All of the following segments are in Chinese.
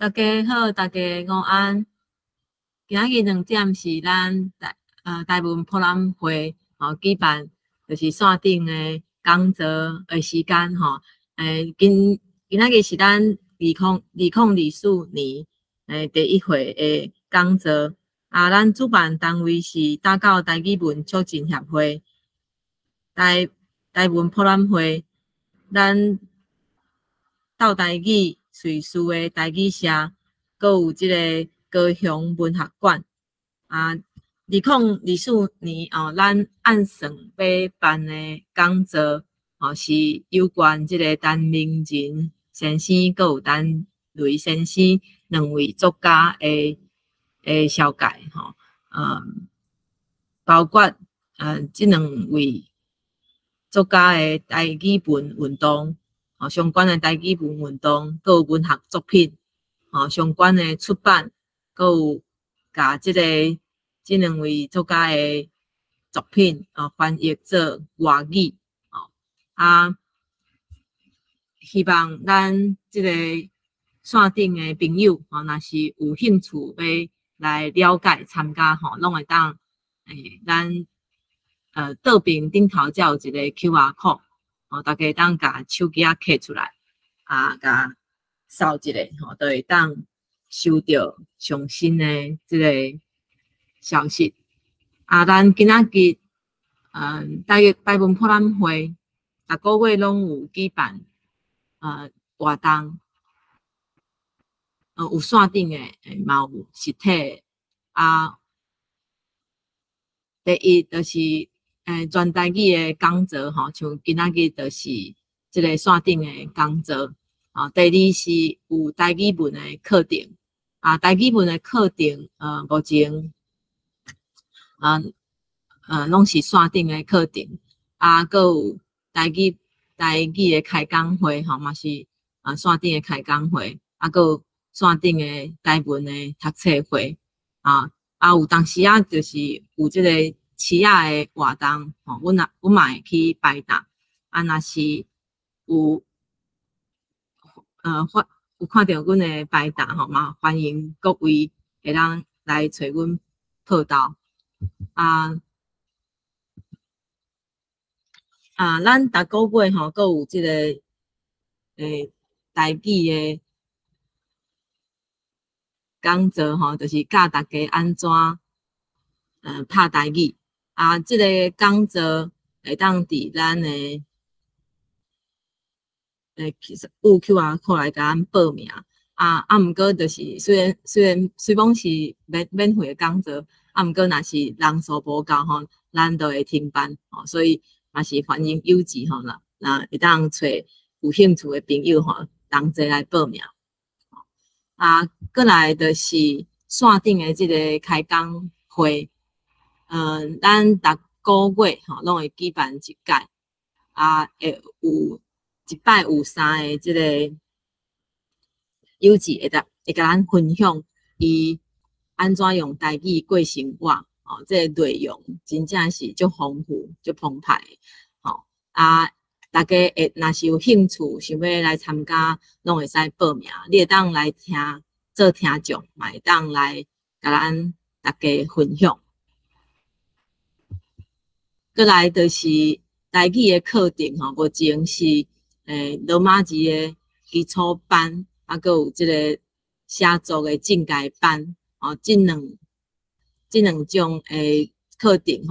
大家好，大家午安。今仔日2点是咱台文博览会举办，就是线顶的讲座的时间吼。今仔日是咱2024年第一回的讲座。咱主办单位是打到台语文促进协会、台文博览会，咱斗台语瑞士的台语社，阁有即个高雄文学馆。2024年咱按算要办的讲座是有关即个陈明仁先生，阁有陈雷先生2位作家的小解包括这2位作家的台语文运动相关的台语文运动，阁有文学作品相关的出版，阁有甲这2位作家的作品翻译做外语希望咱这个线顶的朋友若是有兴趣要来了解参加拢会当咱倒边顶头才有一个 QR code 大家当甲手机刻出来甲扫一下就会当收到上新的这个消息咱今仔日台文博览会逐个月拢有举办活动有线顶的嘛有实体第一就是全台语的讲座像今仔日就是这个线顶的讲座第二是有台语文的课程台语文的课程目前拢是线顶的课程阁有台语的开讲会嘛是线顶的开讲会阁有线顶的台文的读册会有当时就是有这个市仔的活动阮嘛会去摆档若是有看到阮的摆档嘛欢迎各位会当来找阮报道咱逐个月阁有这个台语的讲座就是教大家安怎拍台语这个讲座会当伫咱的有 QR code 来甲咱报名毋过就是虽讲是免费的讲座毋过若是人数无够咱就会停办所以嘛是欢迎有志会当找有兴趣的朋友同齐来报名过来就是线顶的这个开讲会咱逐个月拢会举办一届会有一摆有3个这个有志会甲咱分享伊安怎用台语过生活这个内容真正是足丰富足澎湃大家若是有兴趣想要来参加拢会使报名你会当来做听众嘛会当来甲咱大家分享过来就是台语的课程目前是罗马字的基础班阁有这个写作的进阶班这两种课程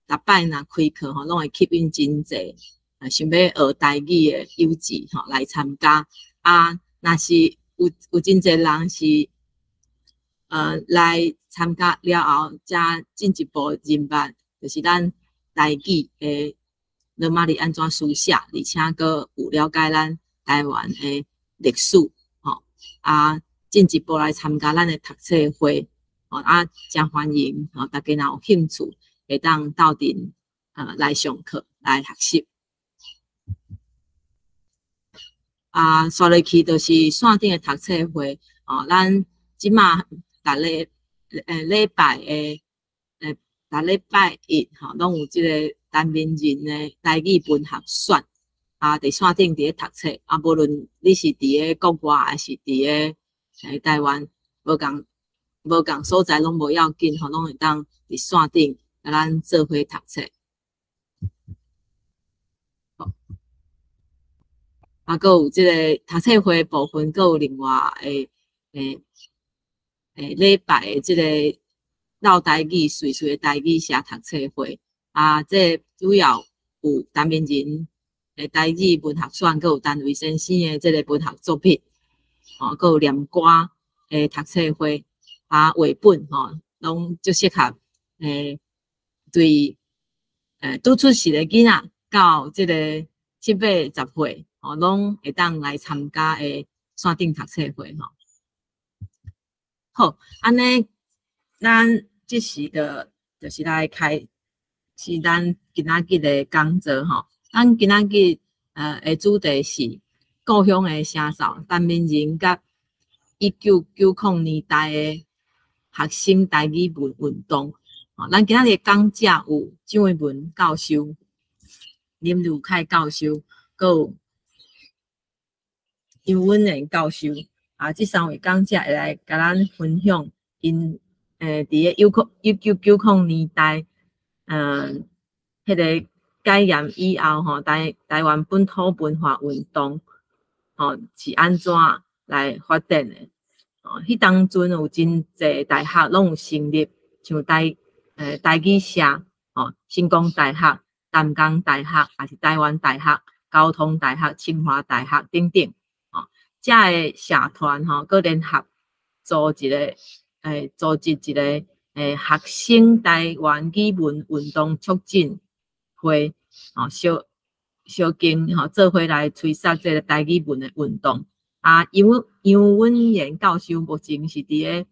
逐摆若开课拢会吸引真济想要学台语的有志来参加若是有真济人是来参加了后才进一步认捌就是咱台语的罗马字安怎书写而且阁有了解咱台湾的历史进一步来参加咱的读册会真欢迎大家若有兴趣会当斗阵来上课来学习刷落去就是线顶的读册会咱即马逐礼拜一拢有即个陈明仁的台语文学选伫线顶伫咧读册无论你是伫咧国外还是伫咧台湾无共所在拢无要紧吼，拢会当伫线顶甲咱做伙读册。啊，佮有即个读册会部分，佮有另外礼拜的即个绕台语、碎碎的台语写读册会啊，这主要有陈明仁的台语文学选，佮有陈维先生的即个文学作品，吼，佮有念歌的读册会啊，画本吼，拢就适合对拄出世的囡仔到即个7、8、10岁，吼，拢会当来参加的线顶读册会吼。好，安尼咱即时就是来是咱今仔日的讲座吼。咱今仔日的主题是故乡的声哨，陈明仁甲1990年代的学生台语文运动。哦，咱今仔日讲者有蒋伟文教授、林如凯教授，佮有杨文莲教授。啊，这3位讲者会来甲咱分享因伫个1990年代，迄个改严以后吼，台湾本土文化运动，吼是安怎来发展的？哦，迄当阵有真侪大学拢有成立，像台语社，哦，成功大学、淡江大学，还是台湾大学、交通大学、清华大学等等。这个社团吼，佮联合组织一个学生台湾语文运动促进会，吼小经吼做伙来推动这个台语文的运动。啊，杨文彦教授目前是伫个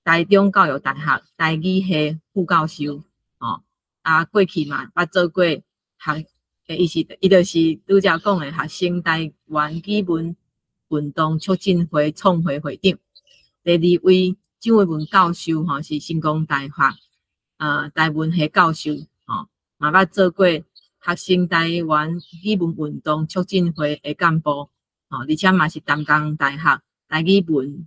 台中教育大学台语系副教授，哦，啊过去嘛捌做过伊就是拄则讲的学生台湾语文运动促进会创会会长。第2位蒋伟文教授吼是成功大学台文系教授，吼嘛捌做过学生台湾语文运动促进会的干部，吼而且嘛是淡江大学台语文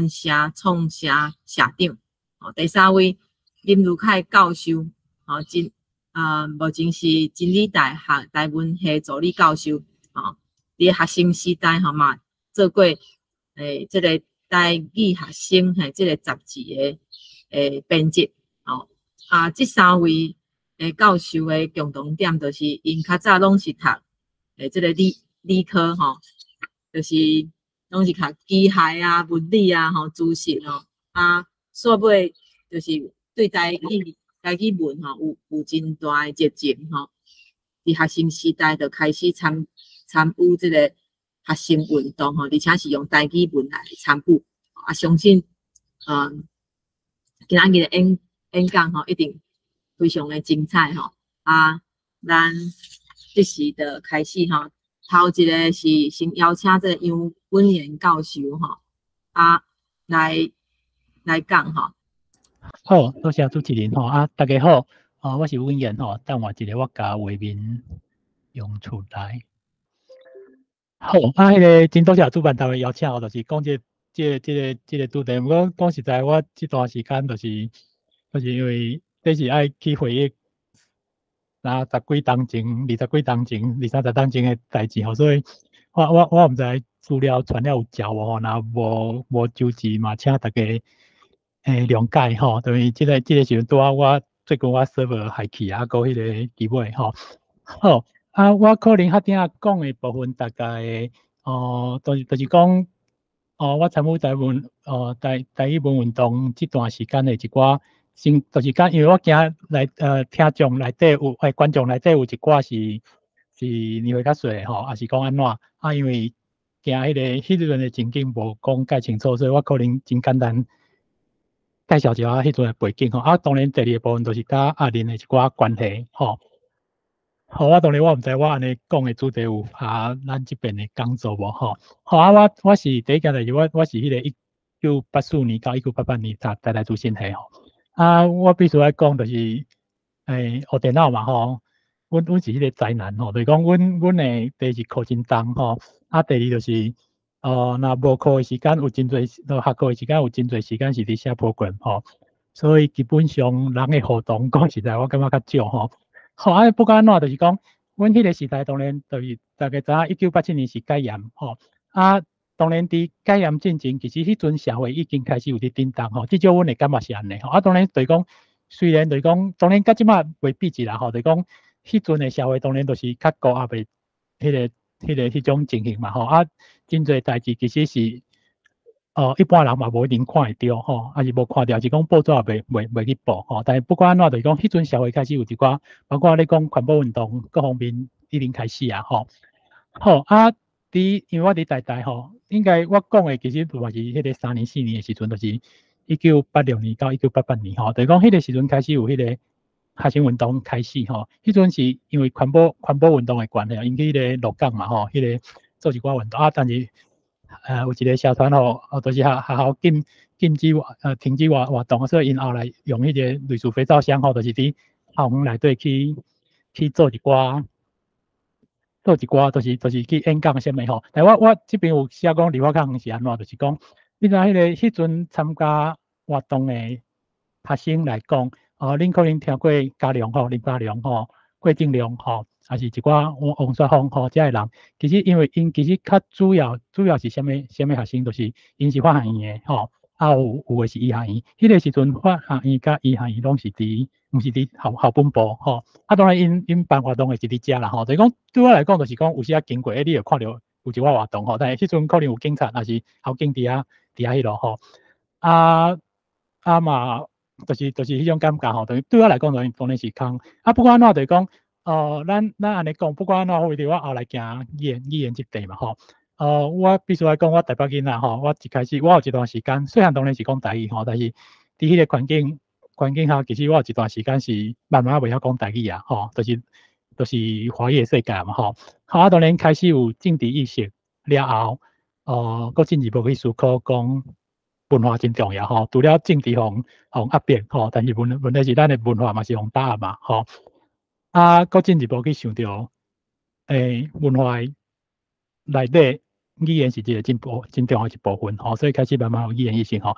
社创社社长。吼第3位林如凯教授，吼目前是真理大学台文系助理教授，吼，伫学生时代吼嘛做过即个台语学生即个杂志的编辑，吼啊，这3位教授的共同点就是因较早拢是读即个理科吼，就是拢是读机械啊、物理啊、吼、资讯吼啊，煞尾就是对台语文吼有真大的热情吼，伫学生时代就开始参与这个学生运动吼，而且是用台语文来参与。啊，相信今仔日的演讲吼一定非常的精彩吼。啊，咱即时就开始吼，头一个是先邀请这个杨文彦教授吼，啊来讲吼。好，多谢主持人吼啊，大家好，我是文彦吼，等我一下我甲画面用出来。好，迄个真多谢主办单位邀请我，就是讲这个主题。不过讲实在，我这段时间就是因为这是爱去回忆10几当前、20几当前、20、30当前的代志吼，所以我毋知资料传了有交无吼，若无周知嘛，请大家谅解吼。因为这个时阵拄啊，我最近我 server 害去啊，搁迄个机尾吼。好啊，我可能较顶下讲的部分大概就是讲我参与台语文运动这段时间的一寡就是讲，因为我惊来听众内底有观众内底有一寡是年岁较细的吼，也是讲安怎啊？因为惊迄阵的情景无讲介清楚，所以我可能真简单介绍一下迄阵的背景吼。啊，当然第2个部分就是甲阿玲的一寡关系吼。好，当然我毋知我安尼讲的主题有咱这边的讲座无吼。好啊，我是第一件代志，我是迄个1984年到1988年在台主新系吼。啊，我必须要讲就是学电脑嘛吼，阮是迄个宅男吼，就是讲阮的第一课真重吼，啊第2就是那无课的时间有真侪，下课的时间有真侪时间是伫写 program 吼，所以基本上人的互动讲实在，我感觉较少吼。好啊，不管安怎，就是讲，阮迄个时代当然就是大家知影，1987年是戒严吼，啊，当然伫戒严进前，其实迄阵社会已经开始有啲震动吼，至少阮的感觉是安尼吼。啊，当然就是讲，虽然就是讲，当然甲即马袂比一啦吼，就是讲，迄阵的社会当然就是较高压的迄种情形嘛吼，啊，真侪代志其实是，一般人嘛无一定看会到吼，啊是无看到，是讲报纸也袂去报吼。但是不管安怎，就是讲迄阵社会开始有一寡，包括你讲环保运动各方面已经开始啊吼。好啊，因为我伫台吼，应该我讲的其实嘛是迄个3年4年的时阵，就是1986年到1988年吼，就是讲迄个时阵开始有迄个学生运动开始吼，迄阵是因为环保运动的关系，引起迄个鹿港嘛吼，迄个做一寡运动啊，但是有一个社团吼，就是学校禁止停止活动，所以因后来用迄个类似肥皂箱吼，就是伫校园内底去做一寡，就是去演讲啥物吼。但我这边有写讲，离我较远是安怎，就是讲，你知迄阵参加活动的学生来讲，恁可能听过嘉良吼、林嘉良吼、郭正良吼，还是一寡王雪峰吼，遮个人，其实因为因其实较主要是啥物学生，就是因是法学院的吼，啊有的是医学院，迄个时阵法学院甲医学院拢是伫，毋是伫校本部吼，啊当然因办活动的是伫遮啦吼，就是讲对我来讲就是讲有时经过，你就看到有一寡活动吼，但是迄阵可能有警察，还是校警伫遐迄落吼，嘛。就是迄种感觉吼，等于对我来讲当然是空。啊，不管安怎就是讲，咱安尼讲，不管安怎，为着我后来行语言这块嘛吼。我必须来讲，我台北囡仔吼，我一开始我有一段时间，虽然当然是讲台语吼，但是伫迄个环境下，其实我有一段时间是慢慢袂晓讲台语啊吼，就是华语的世界嘛吼。啊，当然开始有政治意识了后，搁进一步去思考讲。文化真重要吼，除了政治互压迫吼，但是问题是咱的文化嘛是互打压嘛吼。搁进一步去想到，文化内底语言是一个真重要一部分吼，所以开始慢慢有语言意识吼。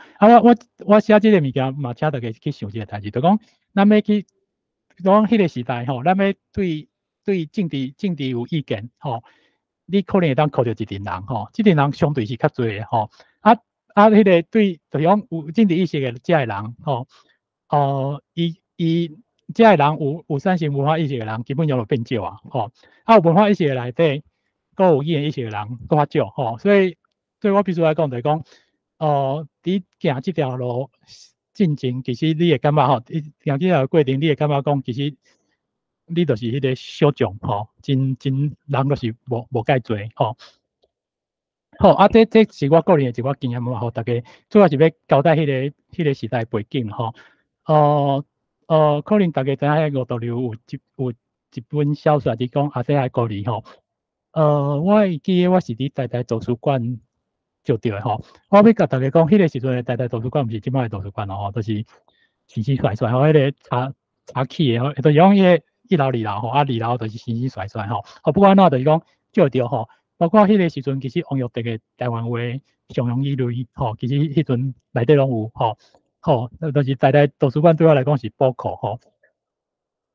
我写这个物件嘛，请大家去想一个代志，就讲咱要去讲迄个时代吼，咱要对政治有意见吼，你可能会当靠着一群人吼，这群人相对是较侪的吼。迄个对，就是讲有政治意识的遮个人吼，伊遮个人有产生文化意识的人，基本上就变少啊吼。有文化意识的内底，搁有语言意识的人搁较少吼。所以我必须来讲，就是讲，伫行这条路进前，其实你会感觉吼，行这条过程，你会感觉讲，其实你就是迄个小众吼，真人就是无介侪吼。好啊，这是我个人的一个经验嘛，吼，大家主要是要交代迄个时代背景吼。可能大家知影五毒瘤有一本小说伫讲阿西海故事吼。我会记得我是伫台图书馆就对吼。我要甲大家讲，迄个时阵的台图书馆毋是即摆的图书馆吼，都是新帅帅吼，迄个查起的吼，就是讲迄个1楼2楼吼，啊2楼就是新帅帅吼。不管怎就是讲就着吼。包括迄个时阵，其实王玉德的台湾话常用语类吼，其实迄阵内底拢有吼，就是台图书馆对我来讲是宝库吼。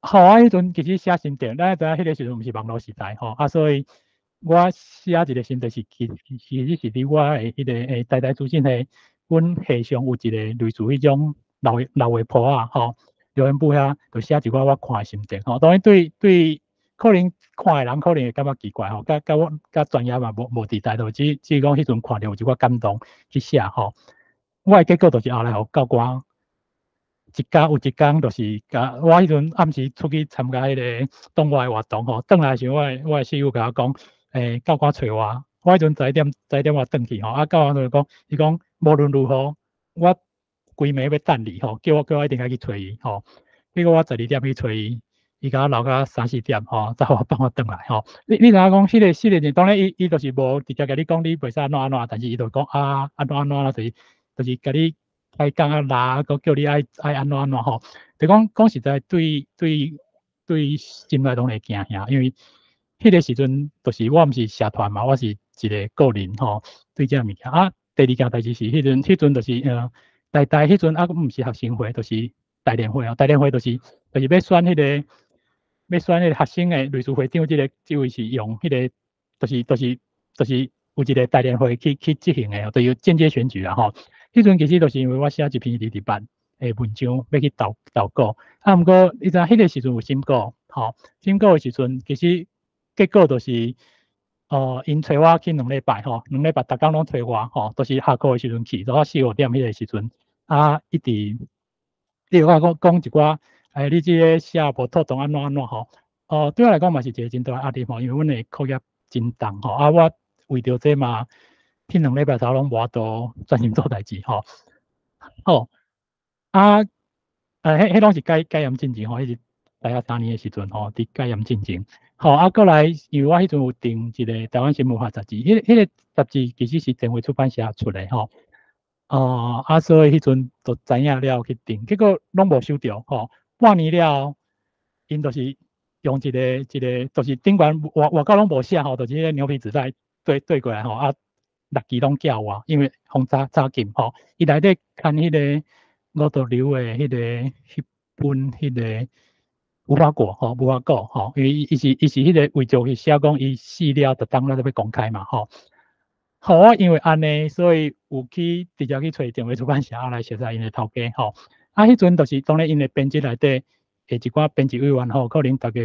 迄阵其实写心得，咱知影迄个时阵毋是网络时代吼，所以我写一个心得是其实是伫我的迄个台资讯的，阮系上有一个类似迄种老的簿啊吼，留言簿遐就写一寡我看的心得吼。当然对。可能看的人可能会感觉奇怪吼，甲专业嘛无伫台度，只讲迄阵看到有一寡感动去写吼。我的结果就是后来互教官有一工就是甲我迄阵暗时出去参加迄个动外活动吼，转来时我的师傅甲我讲，教官找我迄阵11点我转去吼，教官就讲，伊讲无论如何，我规暝要等你吼，叫我一定要去找伊吼。结果我12点去找伊。伊甲我留到3、4点吼，再帮我转来吼。你知影讲迄个4年，当然伊就是无直接甲你讲你袂使安怎，但是伊就讲安怎就是甲你开讲拉，佮叫你爱安怎吼。就讲实在对心内拢会惊吓，因为迄个时阵就是我毋是社团嘛，我是一个个人吼，对这物件啊。第二件代志是迄阵就是大迄阵啊，毋是学生会，就是大联会哦。大联会就是要选迄个。要选迄个学生诶类似会长，即位是用迄个，就是有一个大联会去执行诶，就有间接选举啦吼。迄阵其实就是因为我写一篇日版诶文章要去投稿，啊，毋过你知影迄个时阵有审稿，吼，审稿诶时阵其实结果就是因找我去2礼拜吼，2礼拜逐工拢找我吼，都是下课诶时阵去，到4、5点迄个时阵啊，一直你有我讲一寡。你即个写无妥当安怎吼？对我来讲嘛是一个真大压力吼，因为阮诶课业真重吼，啊，我为着这嘛，迄2礼拜头拢无法度专心做代志吼。好，啊，迄拢是戒严进前吼，迄是大学3年诶时阵吼，伫戒严进前。好，啊，过来，因为我迄阵有订一个台湾新文化杂志，迄个杂志其实是电话出版社出诶吼。所以迄阵就知影了去订，结果拢无收到吼。半年了，因就是用一个，就是顶悬外口拢无写吼，就是迄个牛皮纸袋对过来吼啊，6支拢寄我，因为封早禁吼，伊内底看迄个五毒瘤的迄本迄个无花果吼，因为伊是迄个为着去写讲伊死了，就当咱要公开嘛吼。好啊，因为安尼，所以有去直接去找电话出版社来熟悉因的头家吼。啊，迄阵就是当然因的编辑内底，一寡编辑委员吼，可能大家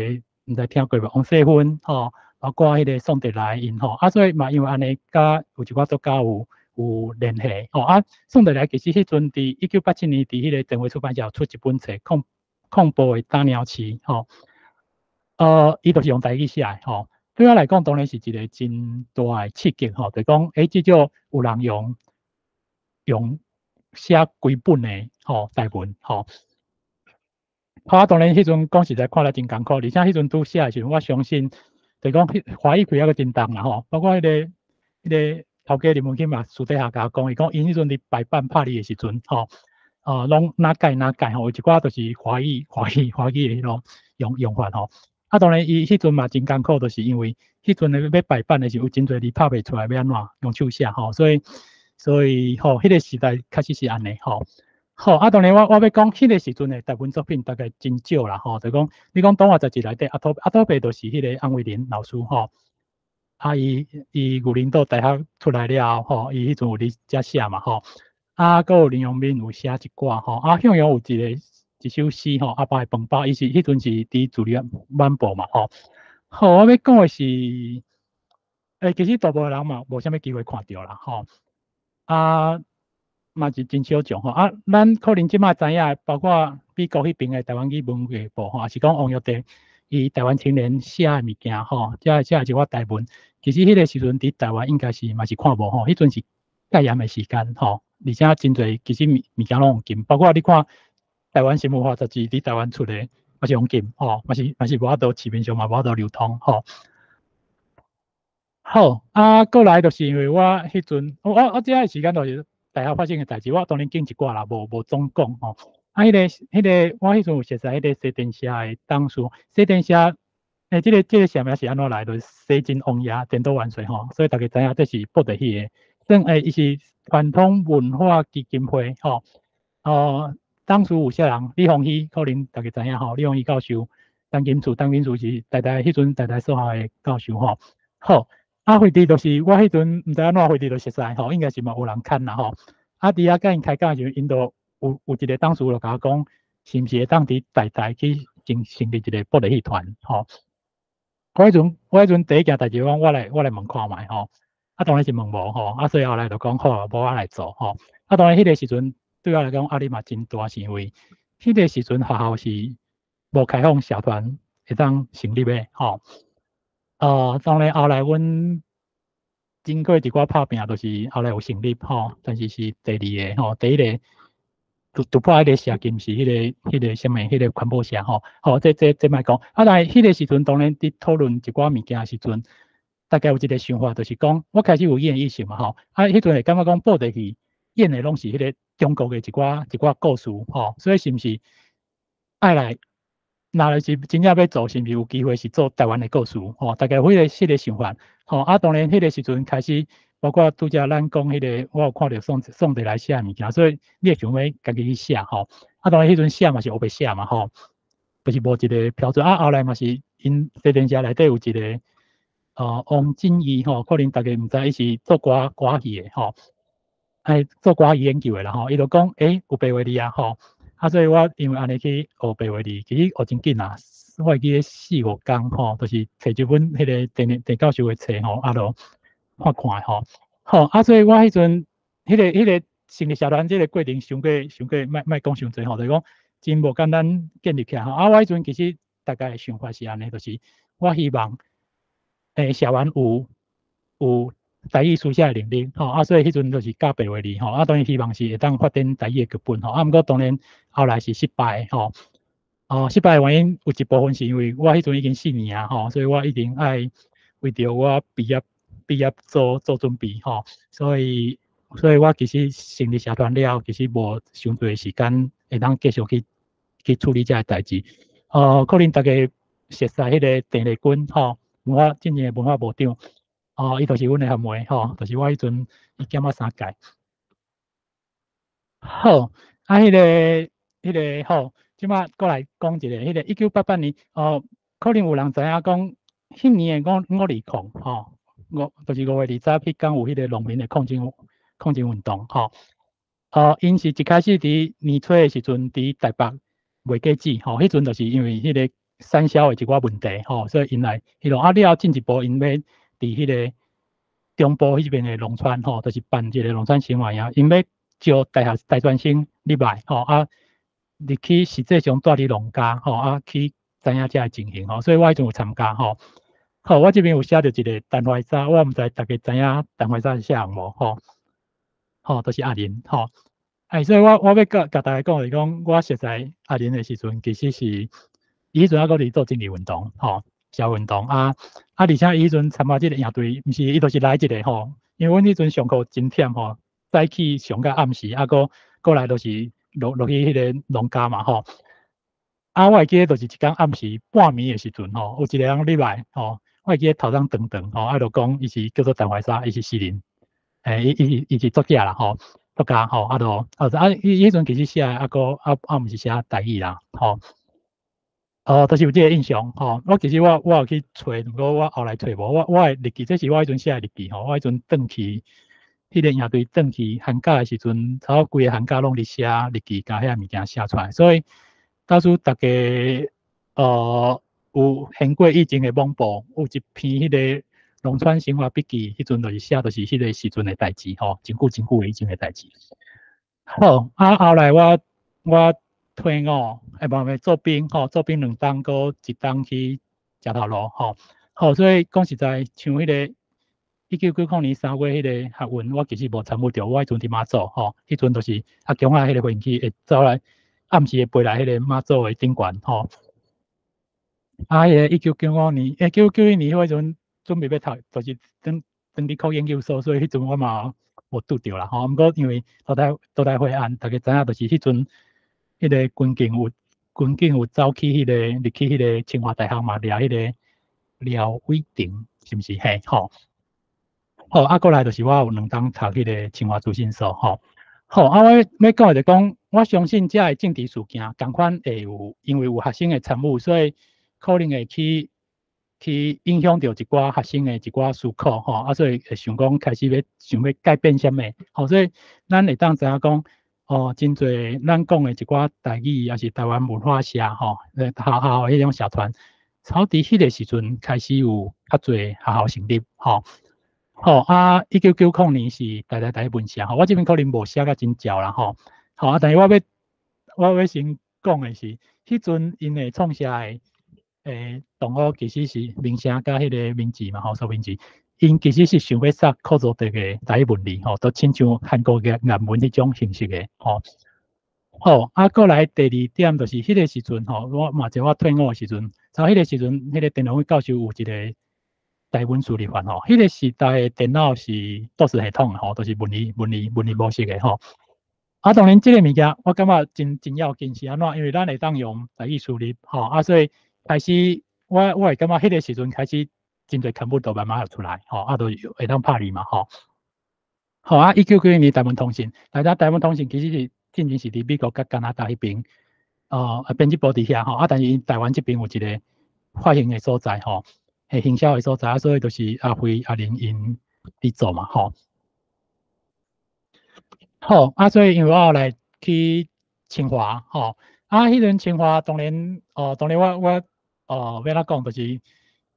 毋知听过无？王世芬吼，包括迄个宋德来因吼，啊，所以嘛因为安尼，甲有一寡作家有联系吼。啊，宋德来其实迄阵伫1987年伫迄个电话出版社出一本册，恐怖的打鸟市吼。伊就是用台语写的吼。对我来讲，当然是一个真大的刺激吼，就讲至少有人用写几本的吼台文吼。啊，当然迄阵讲实在看了真艰苦，而且迄阵拄写的时阵，我相信就讲华语开个真重啦吼，包括迄个头家林文庆嘛，私底下甲我讲，伊讲因迄阵伫排版拍哩的时阵吼，拢哪改吼，有一寡就是华语的迄种用法吼。啊，当然伊迄阵嘛真艰苦，就是因为迄阵要排版的时候有真侪字拍袂出来，要安怎用手写吼，所以吼，迄个时代确实是安尼吼。好，啊，当然我要讲迄个时阵的台湾作品大概真少啦吼，就讲你讲动画杂志内底阿土伯就是迄个安伟林老师吼，啊伊牛林岛大学出来了吼，伊迄阵有伫遮写嘛吼，啊，佮有林永敏有写一寡吼，啊，向阳有一首诗吼，阿爸的饭包，伊是迄阵是伫自立晚报嘛吼。好，我要讲的是，其实大部分人嘛无啥物机会看到啦吼，啊。嘛是真少种吼，啊，咱可能即马知影，包括美国迄边的台湾语文学部吼，也是讲王玉蝶伊台湾青年写的物件吼，写一寡台文，其实迄个时阵伫台湾应该是嘛是看无吼，迄阵是戒严的时间吼，而且真侪其实物件拢用禁，包括你看台湾新文化杂志伫台湾出的嘛是用禁吼，嘛是无法度市面上嘛无法度流通吼。好，啊，过来就是因为我迄阵，我遮个时间就是。大学发生的代志，我当然讲一寡啦，无总讲吼。啊，迄个，我迄阵有熟悉迄个西电社的董事，西电社，这个社名是安怎来？就是西晋王爷电脑万岁吼，所以大家知影这是报得起的。算伊是传统文化基金会吼。董事有啥人？李鸿禧可能大家知影吼，李鸿禧教授，陈金柱是迄阵代数学的教授吼。好。啊，会议就是我迄阵毋知安怎会议就熟悉吼，应该是嘛有人看啦吼。啊，伫遐甲因开讲的时候，因都有一个董事就甲我讲，是毋是会当伫台去成立一个报得戏团吼。我迄阵第一件代志讲，我来问看觅吼。啊，当然是问无吼。啊，所以后来就讲好，无我来做吼。啊，当然迄个时阵对我来讲压力嘛真大，是因为迄个时阵学校是无开放社团会当成立的吼。当然后来阮经过一寡拍拼，就是后来有成立吼，但是是第二个吼，第一个突破迄个社金是迄个什么迄个环保社吼，好，这莫讲。啊，但系迄个时阵当然伫讨论一寡物件时阵，大概有一个想法，就是讲我开始有演意识嘛吼，啊，迄阵会感觉讲报得去演的拢是迄个中国的一寡故事吼，所以是毋是爱来那是真正要做，是毋是有机会是做台湾的故事？吼，大概迄个想法。吼，当然迄个时阵开始，包括拄则咱讲迄个，我有看到宋地来写物件，所以你会想要家己去写吼。当然迄阵写嘛是黑白写嘛吼，就是无一个标准。后来嘛是因这电视内底有一个王金义吼，可能大家毋知伊是做歌戏的吼，做歌戏研究的啦吼，伊就讲有白话字啊吼。所以我因为安尼去学白话字，其实学真紧啊。我会记得4、5工吼，就是摕一本迄个电教授的册吼，就看看吼。所以我迄阵迄个成立社团这个过程，想过莫讲伤济吼，就是讲真无简单建立起来吼。我迄阵其实大概的想法是安尼，就是我希望社员有台语书写的能力吼，所以迄阵就是教白话字吼，当然希望是会当发展台语的剧本吼，毋过当然后来是失败吼。失败的原因有一部分是因为我迄阵已经4年啊吼，所以我一定爱为着我毕业做准备吼，所以我其实成立社团了，其实无伤多时间会当继续去处理这个代志。可能大家熟悉迄个郑丽君吼，真正的文化部长。伊就是阮的学妹吼，就是我迄阵伊减我3届。好，迄个好，即摆过来讲一个，迄个1988年，可能有人知影讲，迄年的520吼，就是5月20日迄天有迄个农民的抗争运动吼。因是一开始伫年初的时阵，伫台北卖果子吼，迄阵就是因为迄个产销的一寡问题吼，所以因来迄落了后进一步因要伫迄个中部迄边的农村吼，就是办一个农村生活呀，因要招大专生入来吼，入去实际上住伫农家吼，去知影遮个情形吼，所以我迄阵有参加吼。好，我这边有写着一个陈怀沙，我毋知大家知影陈怀沙是啥人无吼，就是阿玲吼。所以我要甲大家讲就是讲，我熟悉阿玲的时阵，其实是伊迄阵还搁伫做政治运动吼，社会运动而且伊迄阵参加即个营队，毋是伊就是来一个吼，因为阮迄阵上课真忝吼，早起上到暗时，过来就是落去迄个农家嘛吼。我会记得就是一天暗时半暝的时阵吼，有一个人入来吼，我会记得头上长吼，就讲伊是叫做陈怀沙，伊是诗人，伊是作家啦吼，作家吼，伊迄阵其实写毋是写台语啦吼。就是有这个印象吼。我其实我有去找，不过我后来找无。我的日记，这是我迄阵写的日记吼。我迄阵转去迄个营队转去寒假的时阵，差不多规个寒假拢伫写日记，甲遐物件写出来。所以到时大家有xem过以前的网报，有一篇迄个农村生活笔记，迄阵就是写就是迄个时阵的代志吼，真久以前的代志。好，后来我退伍，做兵吼，做兵2冬，搁1冬去食头路吼。好，所以讲实在，像迄个1990年3月迄个学运，我其实无参与着，我迄阵伫马祖吼，迄阵就是中迄个飞机会走来，暗时会飞来迄个马祖的顶悬吼。迄个1995年，1991年迄阵准备要读，就是登理科研究所，所以迄阵我嘛无拄着啦吼。毋过因为土台会案，大家知影就是迄阵。迄个军警有走去迄个入去迄个清华大学嘛，掠迄个廖伟霆，是毋是？嘿，吼，好，过来就是我有2冬读迄个清华资讯所，吼，好，我要讲就讲，我相信遮个政治事件，共款会有，因为有学生的参与，所以可能会去影响到一寡学生的一寡思考，吼，所以会想讲开始想要改变啥物，吼，所以咱会当知影讲。真侪咱讲的一寡台语，也是台湾文化社吼，学校迄种社团，草伫迄个时阵开始有较侪学校成立吼。1990年是大文社吼，我这边可能无写甲真照啦吼。但是我要先讲的是，迄阵因的创社的同学其实是名声甲迄个名字嘛吼，苏名字。因其实是想要杀科族的台语文字吼，都亲像韩国嘅颜文迄种形式嘅吼。好，过来第2点就是迄个时阵吼，我退伍的时阵，迄个时阵，迄个电脑教授有一个台文处理法吼。迄个时代的电脑是多式系统吼，都是文理模式嘅吼。当然这个物件我感觉真要紧是安怎，因为咱会当用台语处理，所以开始我会感觉迄个时阵开始真侪刊物都慢慢有出来，都会当拍你嘛，1991年台湾通信，大家台湾通信其实是进前是伫美国甲加拿大迄边，编辑部伫遐，但是台湾这边有一个发行的所在，系行销的所在，所以就是阿辉阿玲因伫做嘛，所以因为我来去清华，迄阵清华当然我要哪讲就是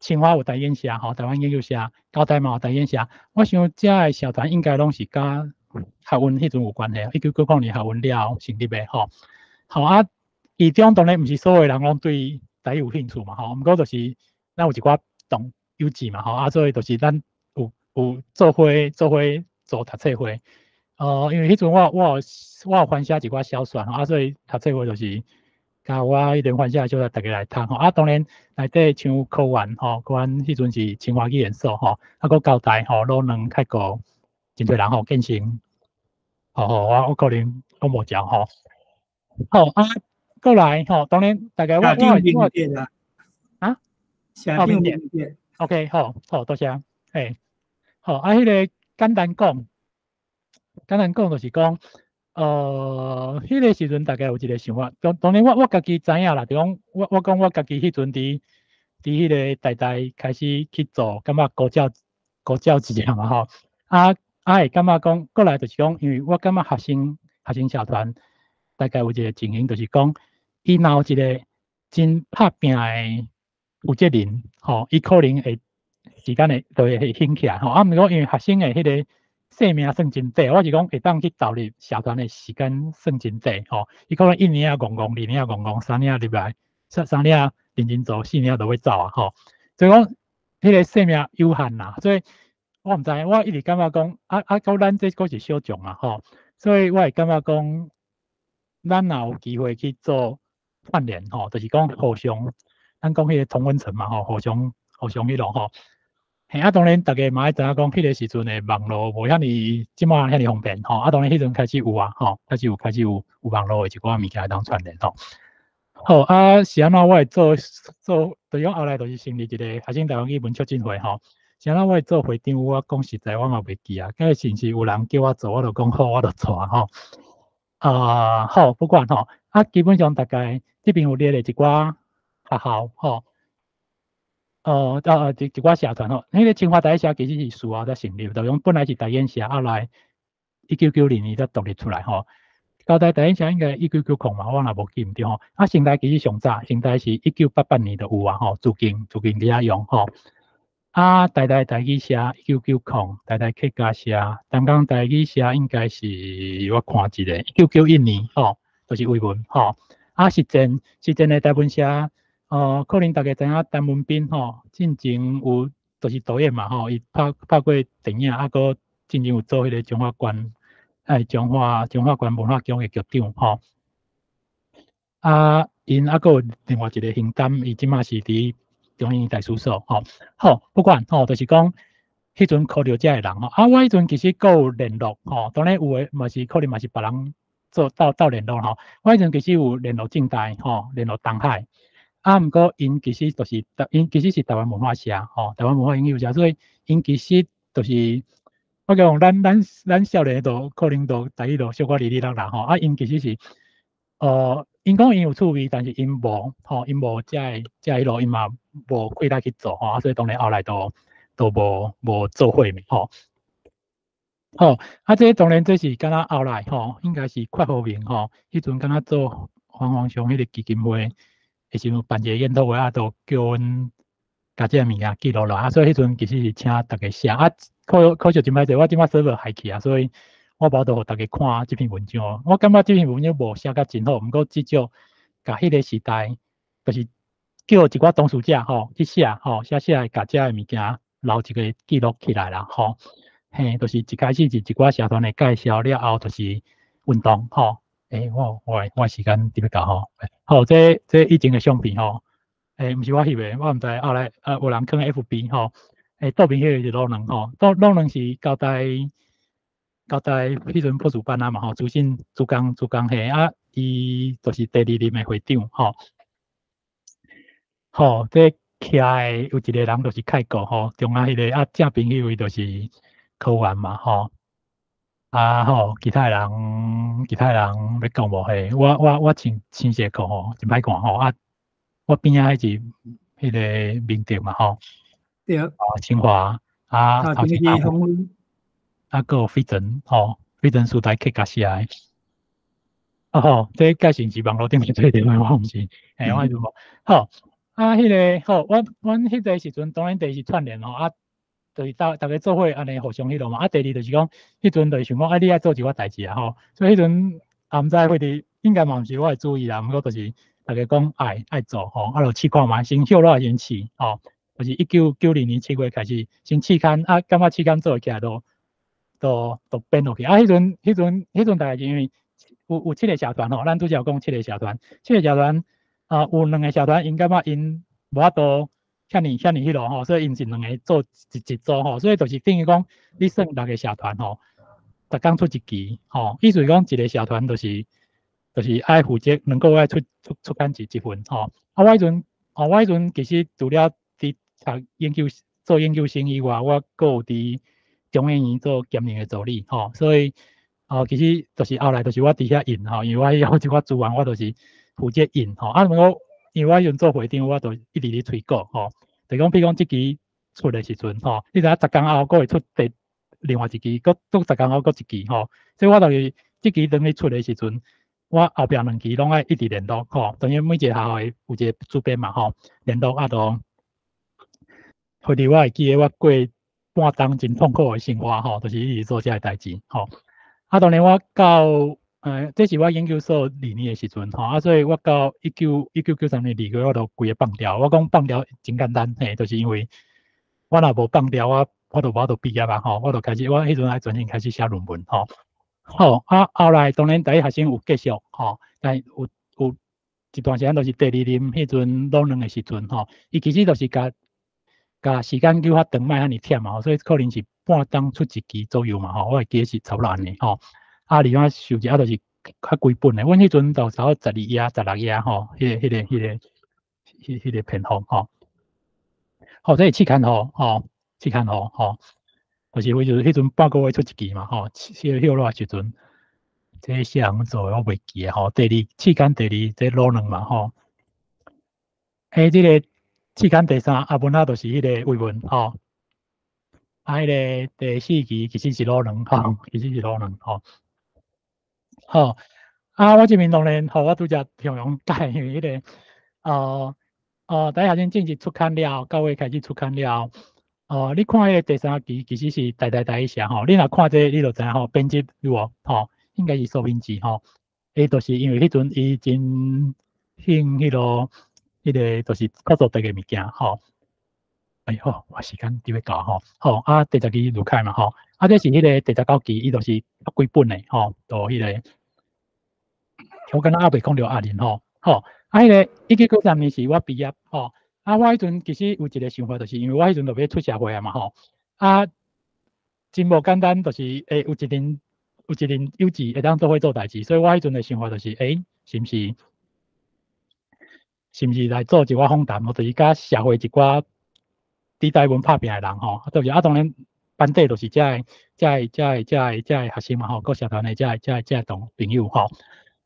清华有台研社，台湾研究社，高台嘛有台研社，我想遮个社团应该拢是甲学运迄阵有关系，1990年学运了成立的，其中当然毋是所有人拢对台语有兴趣嘛，毋过就是咱有一寡同友志嘛，所以就是咱有做伙做读册会。因为迄阵我有翻写一寡小说，所以读册会就是甲我迄阵翻写就大家来读，当然内底像科员，科员迄阵是清华语言所，搁交大，老两开过真侪人建成，我可能讲无照，过来，当然大家我明天，OK， 好，多谢，迄个简单讲就是讲，迄个时阵大概有一个想法，当然我家己知影啦，就讲我讲我家己迄阵伫迄个台开始去做，感觉高教一样嘛，会感觉讲过来就是讲，因为我感觉学生社团大概有一个情形，就是讲，伊若有一个真拍拼的负责人，伊可能会时间就会兴起来，毋过因为学生的迄个生命算真短，我是讲会当去投入社团的时间算真短，伊可能1年戆戆，2年戆戆，3年入来，3年认真做，4年就会走啊，所以讲迄个生命有限啦，所以我毋知，我一直感觉讲，到咱这个是小众嘛，所以我会感觉讲，咱若有机会去做串联，就是讲互相，咱讲迄个同温层嘛，互相迄落，当然大家嘛爱知影讲，迄个时阵的网络无遐尼即马遐尼方便，当然迄阵开始有啊，开始有网络的一寡物件当串联，是安怎我会做，对讲后来就是成立一个学生台湾语文促进会，是安怎我会做会长，我讲实在我嘛袂记啊，假是有人叫我做，我就讲好，我就做不管基本上大概这边有列了一寡学校，一寡社团迄个清华台社其实是事后才成立，就讲本来是台研社，后来1990年才独立出来高台台研社应该1990嘛，我若无记毋对成大其实上早，成大是1988年就有啊资金伫遐用台台语社1990，台客家社，淡江台语社应该是我看一个1991年就是维文实践的台文社。可能大家知影陈文彬进前有就是导演嘛伊拍过电影，搁进前有做迄个中华关中华关文化局的局长因搁有另外一个兄弟，伊即马是伫中央大事所不管就是讲迄阵考虑遮个人我迄阵其实搁有联络当然有诶嘛是可能嘛是别人做到联络我迄阵其实有联络政大联络东海。毋过因其实就是因其实是台湾文化社台湾文化研究社，所以因其实就是我讲咱少年都可能都台语都小可哩哩啦因其实是因讲因有趣味，但是因无遮迄路因嘛无几力去做所以当然后来都无做伙面这当然这是敢若后来应该是快和平迄阵敢若做黄上迄个基金会。时阵办一个研讨会都叫阮甲这个物件记录落所以迄阵其实是请大家写可惜真歹势，我即摆server害去所以我无互大家看这篇文章我感觉这篇文章无写甲真好，毋过至少甲迄个时代，就是叫一寡当事者去写来甲这个物件留一个记录起来啦就是一开始是一寡社团的介绍了后，就是运动我时间伫要到这以前的相片毋是我翕的，我毋知后来有人放 FB 倒边迄个是老两老两是交代交代迄阵博士班啊嘛吼，主任主讲嘿啊，伊就是第2任的会长吼。吼，这徛诶有一个人就是开国吼，中啊迄个啊正朋友伊就是科员嘛吼。啊吼，其他人要讲无嘿，我穿西裤吼，真歹看吼啊，我边仔迄是迄个明德嘛吼，对，清华啊，头前是洪辉，啊个飞尘吼，飞尘时代客家写诶。啊吼，这介绍是网络顶面做电话，我毋是，我就无好。啊，迄个好，阮迄个时阵当然第一是串联吼，啊，就是大家做伙安尼互相迄落嘛。啊，第二就是讲，迄阵就是想讲，啊，你爱做一寡代志啊吼，所以迄阵也毋知会伫应该嘛毋是我会注意啦，毋过就是大家讲爱做吼，啊，就试看嘛，先休了先试吼，就是1992年7月开始先试看，啊，感觉试看做起来都变落去。啊，迄阵大概因为有7个社团吼，咱拄则有讲7个社团，7个社团有2个社团因感觉因无法度遐尼迄落吼，所以因是2个做一组吼，所以就是等于讲你算6个社团吼，逐工出一期吼，意思是讲一个社团就是爱负责2个月出刊一份吼。啊，我迄阵其实除了伫读做研究生以外，我阁有伫中研院做兼任的助理吼，所以其实就是后来就是我伫遐印吼，因为我有一寡资源，我就是负责印吼。啊，因为我用做会长，我就一直咧催稿吼。就讲比如讲即期出的时阵吼，你知影10天后阁会出另外一期，阁10天后阁一期吼。所以我就是即期等你出的时阵，我后壁2期拢爱一直联络吼。等于每一个学校会有一个主编嘛吼，联络啊都，或者我会记得我过半冬真痛苦的生活吼，就是一直做遮个代志吼。啊，当然我到这是我研究所2年的时阵吼，啊，所以我到1993年2月我就规个放掉。我讲放掉真简单，就是因为我若无放掉，我就毕业嘛吼，我就开始我迄阵爱专心开始写论文吼。好啊，后来当然第一学生有继续吼，但有一段时间就是第2任迄阵老2的时阵吼，伊其实就是甲时间叫较长，莫遐尼忝嘛，所以可能是半冬出1期左右嘛吼，我会记是差不多安尼吼。啊，另外收一就是较规本的，阮迄阵就差不多12页、16页吼，迄个篇幅吼。好，这是期刊吼，期刊吼，就是迄阵半个月出1期嘛吼，休了时阵，这写人做我袂记诶吼。期刊第2这老2嘛吼，这个期刊第3阿文就是迄个伟文吼，啊，迄个第4期其实是老2吼，其实是老2吼。好，啊，我这边当然吼，我拄则形容解，因为迄个第一学生正式出刊了，9月开始出刊了。你看迄个第3期其实是大一下吼，你若看这你就知影吼，编辑有无吼，应该是苏明志吼，就是因为迄阵伊真兴迄个就是合作这个物件吼。好，我时间就要到吼。好，啊，第10期卢凯嘛吼，啊，这是迄个第19期，伊就是几本的吼，都迄个，我敢若也袂讲着阿玲吼，好，啊，迄个1993年是我毕业吼，啊，我迄阵其实有一个想法，就是因为我迄阵就要出社会啊嘛吼，啊，真无简单，就是有一年有志会当做伙做代志，所以我迄阵的想法就是，是毋是来做一寡访谈，或者是甲社会一寡伫台湾拍拼的人吼，对不对？啊，当然班底就是遮个学生嘛吼，各社团的遮个同朋友吼。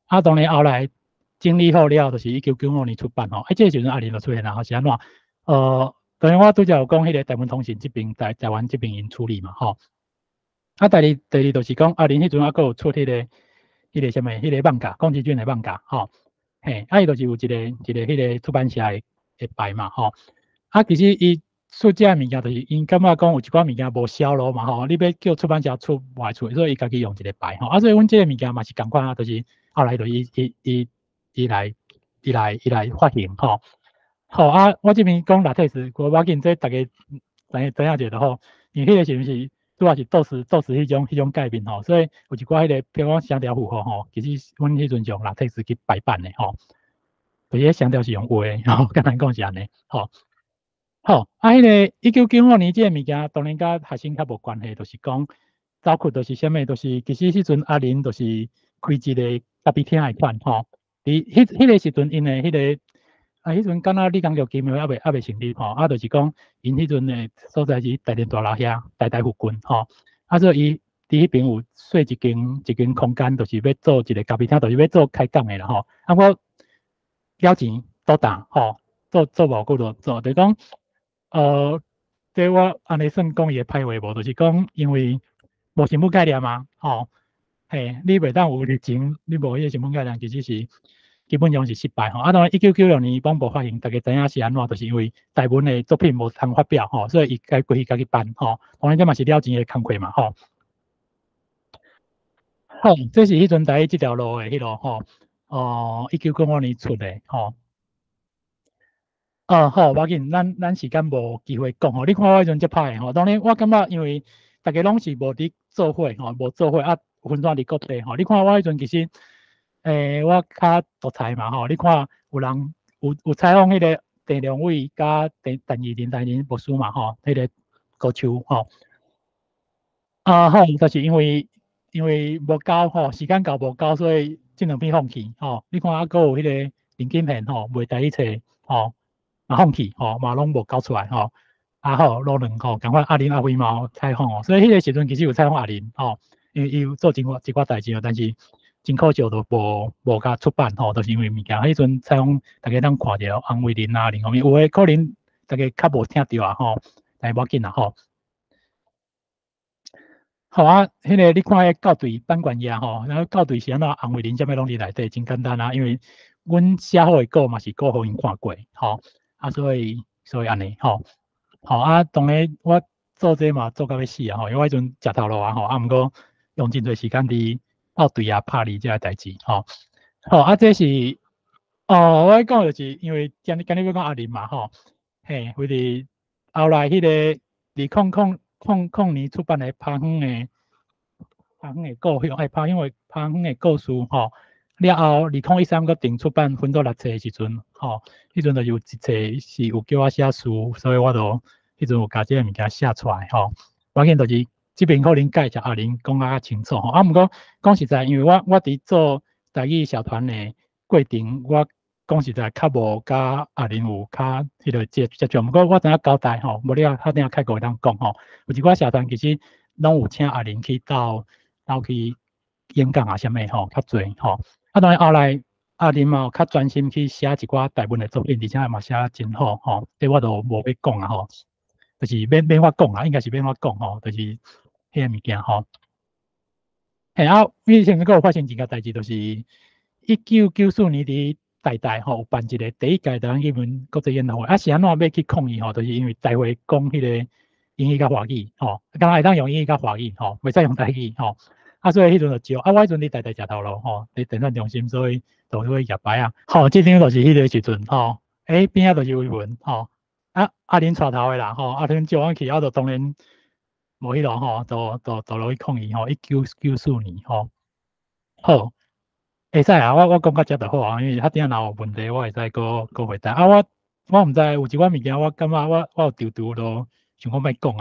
啊，当然后来整理好了，就是1995年出版吼。这个时阵阿玲就出现了，是安怎？当然我拄则有讲迄个台湾通信这边台湾这边因处理嘛吼。啊，第二就是讲阿玲迄阵还佫有出迄个什么迄个网架，龚志俊的网架吼。啊，伊就是有一个迄个出版社的牌嘛吼。啊，其实伊出遮物件，就是因感觉讲有一寡物件无销路嘛吼，你要叫出版社出外出，所以伊家己用一个牌吼。啊，所以阮这个物件嘛是共款啊，就是后来就伊来发行吼。好啊，我这边讲拉特斯，我要紧这大家知影者就好，因为迄个是毋是主要是做事迄种概念吼，所以有一寡迄个比如讲香条符号吼，其实阮迄阵用拉特斯去排版的吼，就是香条是用画的，吼，简单讲是安尼吼。好，啊，迄个1995年这个物件，当然甲学生较无关系，就是讲走窟就是啥物，就是其实迄阵阿玲就是开一个咖啡厅的款吼。迄个时阵因的迄个迄阵敢若你讲着金庙还未成立吼，就是讲因迄阵的所在是大连大楼遐，大附近吼。所以伊伫迄边有设一间空间，就是要做一个咖啡厅，就是要做开讲的啦吼。我了钱多大吼，做无够多做，就是讲这我安尼算讲伊的歹话无，就是讲因为无成本概念嘛吼。嘿，你袂当有热情，你无迄个成本概念，其实是基本上是失败吼。当然1996年广播发行，大家知影是安怎，就是因为台文的作品无通发表吼，所以伊该归去家己办吼。当然这嘛是了钱的工课嘛吼。好，这是迄阵第一这条路的迄路吼，1995年出的吼。好，无要紧，咱时间无机会讲吼。你看我迄阵则歹吼，当然我感觉因为大家拢是无伫做伙吼，无做伙分散伫各地吼。你看我迄阵其实，我较独裁嘛吼。你看有人有采访迄个郑良伟甲陈怡博士嘛吼，迄个高手吼。好，就是因为无够吼，时间够无够，所以即两篇放弃吼。你看还有迄个林金贤吼，袂带去找吼。放弃吼，嘛拢无交出来吼。好，老两吼，赶快阿玲阿辉嘛采访哦。所以迄个时阵其实有采访阿玲吼，因为伊有做一寡代志，但是真可惜都无甲出版吼，都是因为物件。迄阵采访大家当看着安慰林阿玲，后面有诶可能大家较无听着啊吼，但是无要紧啦吼。好迄个你看迄校对班管爷吼，然后校对是安怎安慰林，啥物拢伫内底，真简单因为阮写好诶稿嘛是稿互因看过吼。所以安尼吼，当然我做这嘛做到要死因为我迄阵食头路吼，毋过用真侪时间伫校对拍理这个代志吼。这是我讲就是因为今日要讲阿玲嘛吼，嘿，为伫后来迄个2000年出版的拍远的故乡，拍远的故事吼。了后，2013个定出版分做6册的时阵，迄阵就有一册是有叫我写诗，所以我就迄阵有甲这个物件写出来关键就是这边可能介绍阿玲讲较清楚毋过讲实在，因为我伫做台语社团的过程，我讲实在较无甲阿玲有较迄个接触，毋过我知影交代无你较等下开会当讲有一寡社团其实拢有请阿玲去到去演讲啥物较侪当然后来阿玲嘛较专心去写一寡台文的作品，而且嘛写真好这我都无要讲就是免法讲应该是免法讲就是迄个物件以前有发生一件代志，就是1994年伫台大有办一个第一届台湾语文国际研讨会，是安怎要去抗议就是因为大会讲迄个英语甲华语刚会当用英语甲华语袂使用台语所以迄阵就招我迄阵伫台大食头路伫电算中心，所以就去夜排即张就是迄个时阵边仔就是微文阿玲带头的啦阿玲招我去，就当然无迄路就落去抗议1994年好，会使我讲到遮就好因为等下若有问题，我会使个回答我毋知有一寡物件，我感觉我有丢都想讲要讲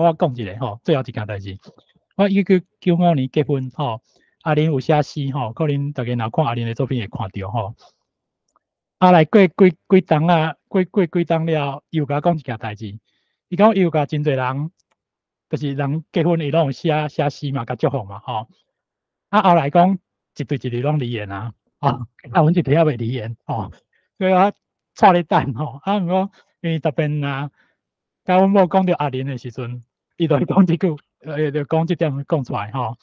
我讲一个最后一件代志。我1995年结婚阿玲有写诗可能大家若看阿玲的作品会看到来过几冬了，伊有甲我讲一件代志。伊讲伊有甲真侪人，就是人结婚伊拢有写诗嘛，甲祝福嘛后来讲一对一对拢离缘阮一对也袂离缘所以我带咧等毋过因为特别甲阮某讲到阿玲的时阵，伊就会讲即句。就讲即点讲出来好，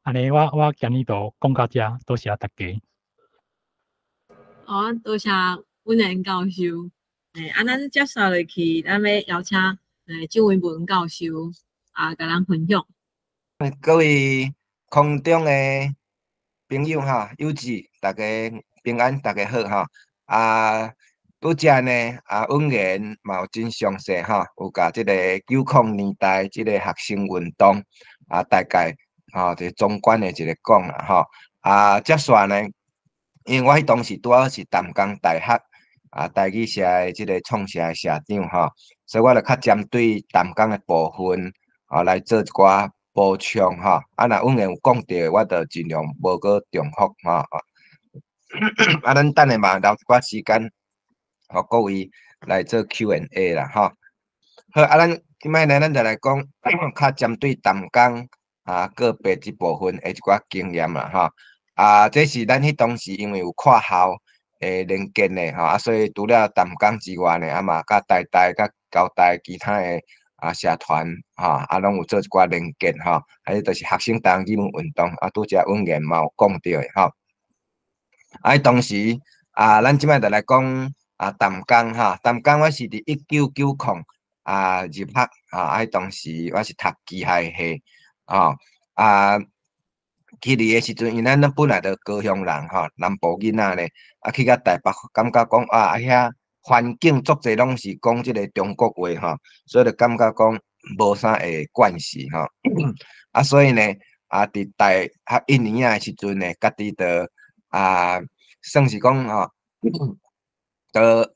安尼我今日就讲到遮，多谢大家。多谢阮的教授。咱接下来去，咱要邀请周文文教授甲咱分享。各位空中的朋友友志，大家平安，大家好拄则呢温言嘛有真详细有甲即个90年代即个学生运动大概即总观的一个讲啦接续呢，因为我迄当时拄好是淡江大学台语社的即个创社的社长所以我就较针对淡江的部分来做一寡补充吼。啊，若阮有讲着，我着尽量无搁重复吼。啊，咱等下嘛留一寡时间，互各位来做 Q&A 啦吼。好，啊，咱即摆呢，咱就来讲较针对淡江个别一部分的一寡经验啦吼。这是咱迄当时因为有跨校连结的吼，所以除了淡江之外呢，嘛甲台大、甲交大其他的社团拢有做一寡连结吼，还有就是学生党语文运动拄则文言嘛有讲到的吼。当时咱即摆就来讲淡江淡江我是伫1990入学当时我是读机械系去哩的时阵，因咱本来就高雄人南部囡仔咧，去到台北，感觉讲遐环境足侪拢是讲即个中国话所以就感觉讲无啥会惯势所以呢伫大学1年的时阵呢，家己就算是讲就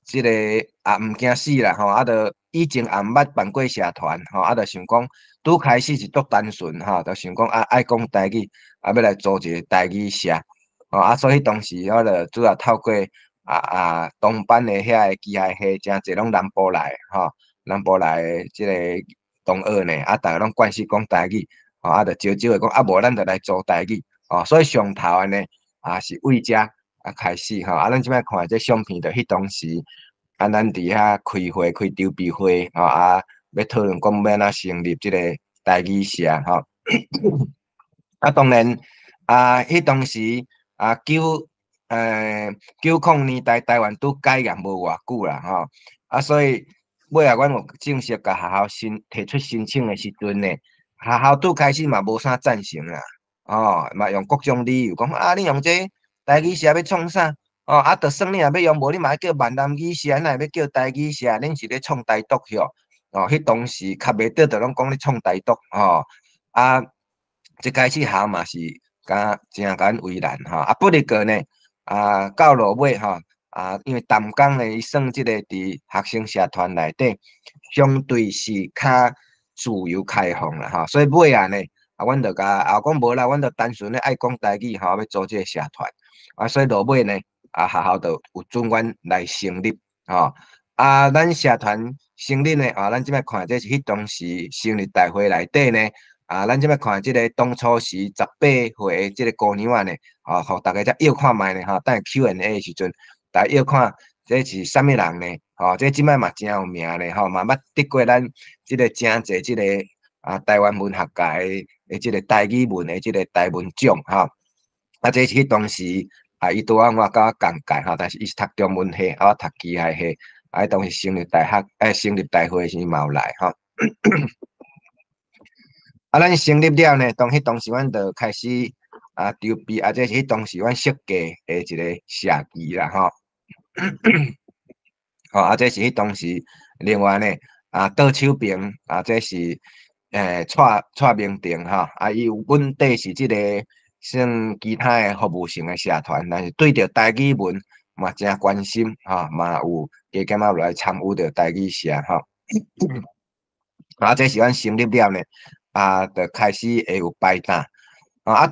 即个毋惊死啦就以前也毋捌办过社团就想讲拄开始是足单纯就想讲爱讲台语要来组一个台语社所以当时我就主要透过同班的遐个机械系诚侪拢南部来南部来的即个同学呢逐个拢惯势讲台语就招招的讲无咱就来组台语所以上头安尼是为遮开始咱即摆看这相片，就迄当时咱伫遐开会、开筹备会要讨论讲要哪成立即个台语社当然迄当时90年代台湾拄解严无偌久啦所以尾阮有正式甲学校提出申請的时阵呢，学校拄开始嘛无啥赞成啦嘛用各种理由讲你用这台语社要创啥就算你也要用，无你嘛叫闽南语社，哪会要叫台语社？恁是咧创台独哟迄当时较袂得，就拢讲咧创台独一开始学嘛是真敢为难不哩个呢到落尾因为淡江呢，伊算即个伫学生社团内底，相对是较自由开放啦所以尾呢，阮就甲讲无啦，阮就单纯咧爱讲台语要组即个社团所以落尾呢，学校就有准阮来成立咱社团成立呢咱即摆看这是迄当时成立大会内底呢。咱即摆看即个当初时18岁即个姑娘仔呢，互大家才摇看觅呢等下 Q&A 的时阵，大家摇看这是啥物人呢？这即摆嘛真有名呢嘛捌得过咱即个真侪即个台湾文学界的即个台语文的即个台文奖这是迄当时伊拄我甲我同届但是伊是读中文系我读机械系当时成立大学成立大会时嘛有来咱成立了呢，当时阮就开始筹备这是迄当时阮设计的一个社旗啦这是迄当时另外呢倒手边这是蔡明定伊有阮底是即个算其他的服务性的社团，但是对着台语文嘛真关心嘛有加减来参与着台语社这是阮成立了呢。就开始会有摆档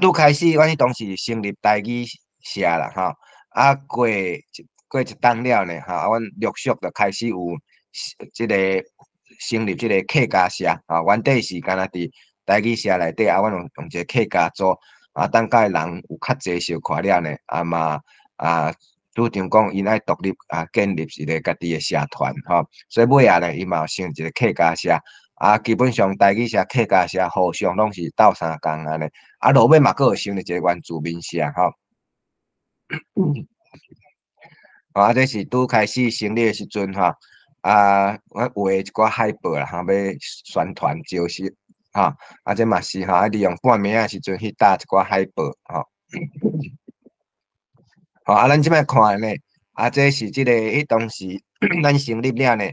拄开始阮迄当时成立台语社啦过一冬了呢阮陆续就开始有即个成立即个客家社原底是干那伫台语社内底阮用一个客家组等甲人有较济小看了呢嘛主张讲因爱独立建立一个家己的社团所以尾呢伊嘛有成一个客家社基本上台语社、客家社互相拢是斗相共安尼落尾嘛佫有成立一个原住民社这是拄开始成立的时阵阮画一寡海报啦要宣传招式这嘛是利用半暝的时阵去搭一寡海报咱即摆看呢这是即个迄当时咱成立了呢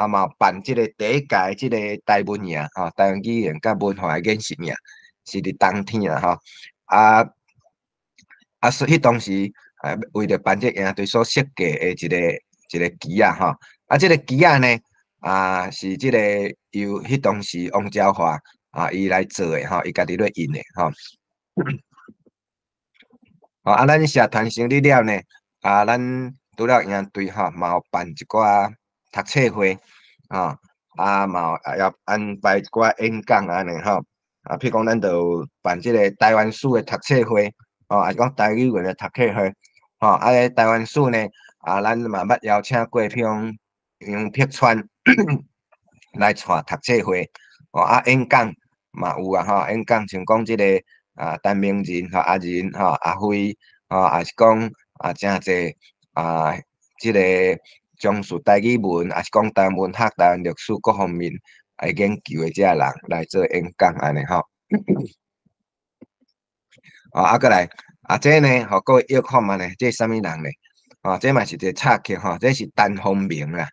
嘛办即个第一届即个台文营台湾语言甲文化的演习营是伫冬天啦所以迄当时为着办这营队所设计的一个旗即个旗呢是即个由迄当时王昭华伊来做诶吼，伊家己咧印诶吼。咱社团成立了呢，咱除了营队吼，嘛有办一寡读册会，嘛有安排一寡演讲安尼吼，譬如讲咱就有办即个台湾史诶读册会，还是讲台语文诶读册会，台湾史呢，咱嘛捌邀请过，譬如讲杨碧川来带读册会，演讲嘛有演讲像讲即个陈明仁阿仁阿辉。也是讲真济即个从事台语文，也是讲台湾文学、台湾历史各方面来研究的这人来做演讲安尼吼。过来这呢，各位约看嘛呢，这是啥物人呢？这嘛是一个插曲吼，这是陈鸿明啦。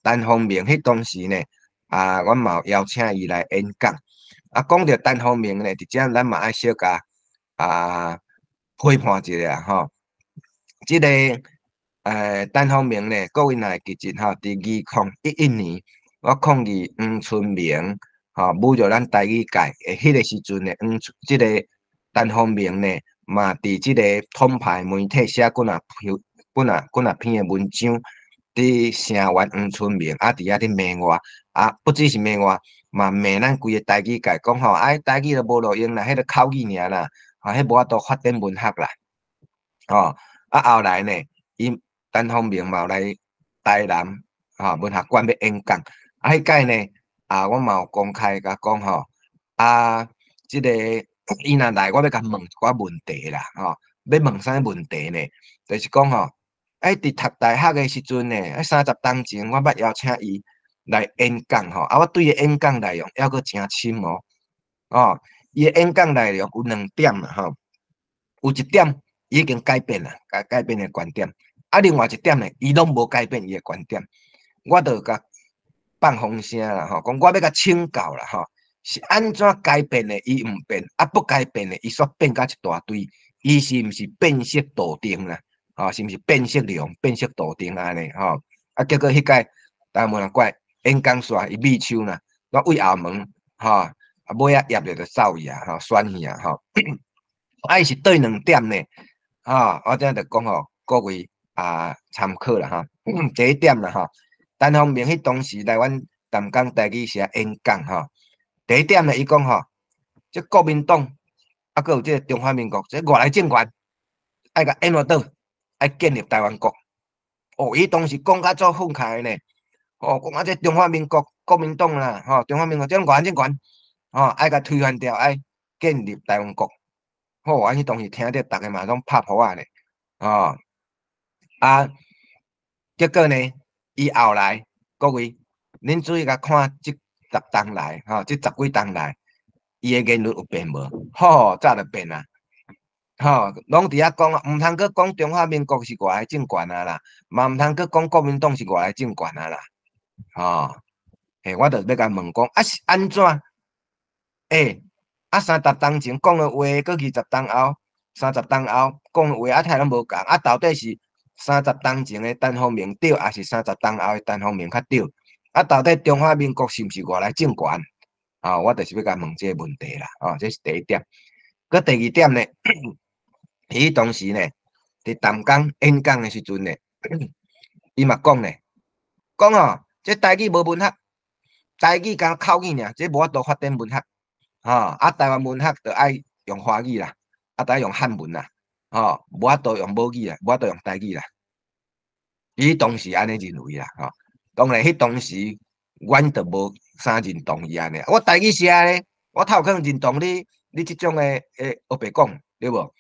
陈鸿明迄当时呢，阮嘛有邀请伊来演讲。讲到陈鸿明呢，伫遮咱嘛爱小甲批判一下吼，即个陈鸿明呢，各位若会记得吼，伫2011年，我抗议黄春明侮辱咱台语界诶，迄个时阵呢，即个陈鸿明呢，嘛伫即个统派媒体写几啊篇诶文章，伫声援黄春明，伫遐伫骂我，不只是骂我，嘛骂咱规个台语界，讲吼，台语都无路用啦，迄个口语尔啦。迄无法度发展文学啦，后来呢，陈鸿明嘛来台南文学馆要演讲，迄届呢，我嘛有公开甲讲吼，即个伊若来，我要甲问一寡问题啦，要问啥问题呢？就是讲吼，伫读大学诶时阵呢，30当前，我捌邀请伊来演讲吼，我对伊演讲内容还阁真深哦，伊诶演讲内容有2点啦吼，有一点已经改变啦，改变诶观点，另外一点呢，伊拢无改变伊诶观点，我著甲放风声啦吼，讲我要甲请教啦吼，是安怎改变诶？伊毋变，不改变诶，伊煞变甲一大堆，伊是毋是变色笃定啦？是毋是变色龙、变色笃定安尼吼？结果迄届台湾人怪演讲煞伊秘书啦，我为后门尾叶就走去选去吼。是对2点呢，我这就讲吼，各位参考啦哈。第一点啦陈鸿明迄当时来阮淡江台语社演讲第一点呢，伊讲即国民党阁有即个中华民国，即外来政权爱甲引落倒，爱建立台湾国。伊当时讲甲足愤慨呢，讲即中华民国国民党啦，中华民国即外来政权，爱甲推翻掉，爱建立台湾国。迄当时听着，逐个嘛拢拍扑啊咧，结果呢，伊后来各位，恁注意甲看即10当来，即10几当来，伊诶言论有变无？早就变啦，拢伫遐讲，毋通阁讲中华民国是外来政权啦，嘛毋通阁讲国民党是外来政权啦，我著要甲问讲，是安怎？30当前讲诶话，搁20当后，30当后讲诶话，太拢无共。到底是30当前诶陈鸿明对，还是30当后诶陈鸿明较对？到底中华民国是毋是外来政权？我就是要甲问这个问题啦。这是第一点。搁第二点呢，伊当时呢，伫淡江演讲诶时阵呢，伊嘛讲呢，讲这台语无文学，台语甲口语尔，这无法度发展文学。台湾文学就爱用华语啦，就爱用汉文啦，无法度用母语啦，无法度用台语啦。伊当时安尼认为啦，当然迄当时阮就无啥认同伊安尼。我台语社咧，我头可能认同你即种诶黑白讲，对无？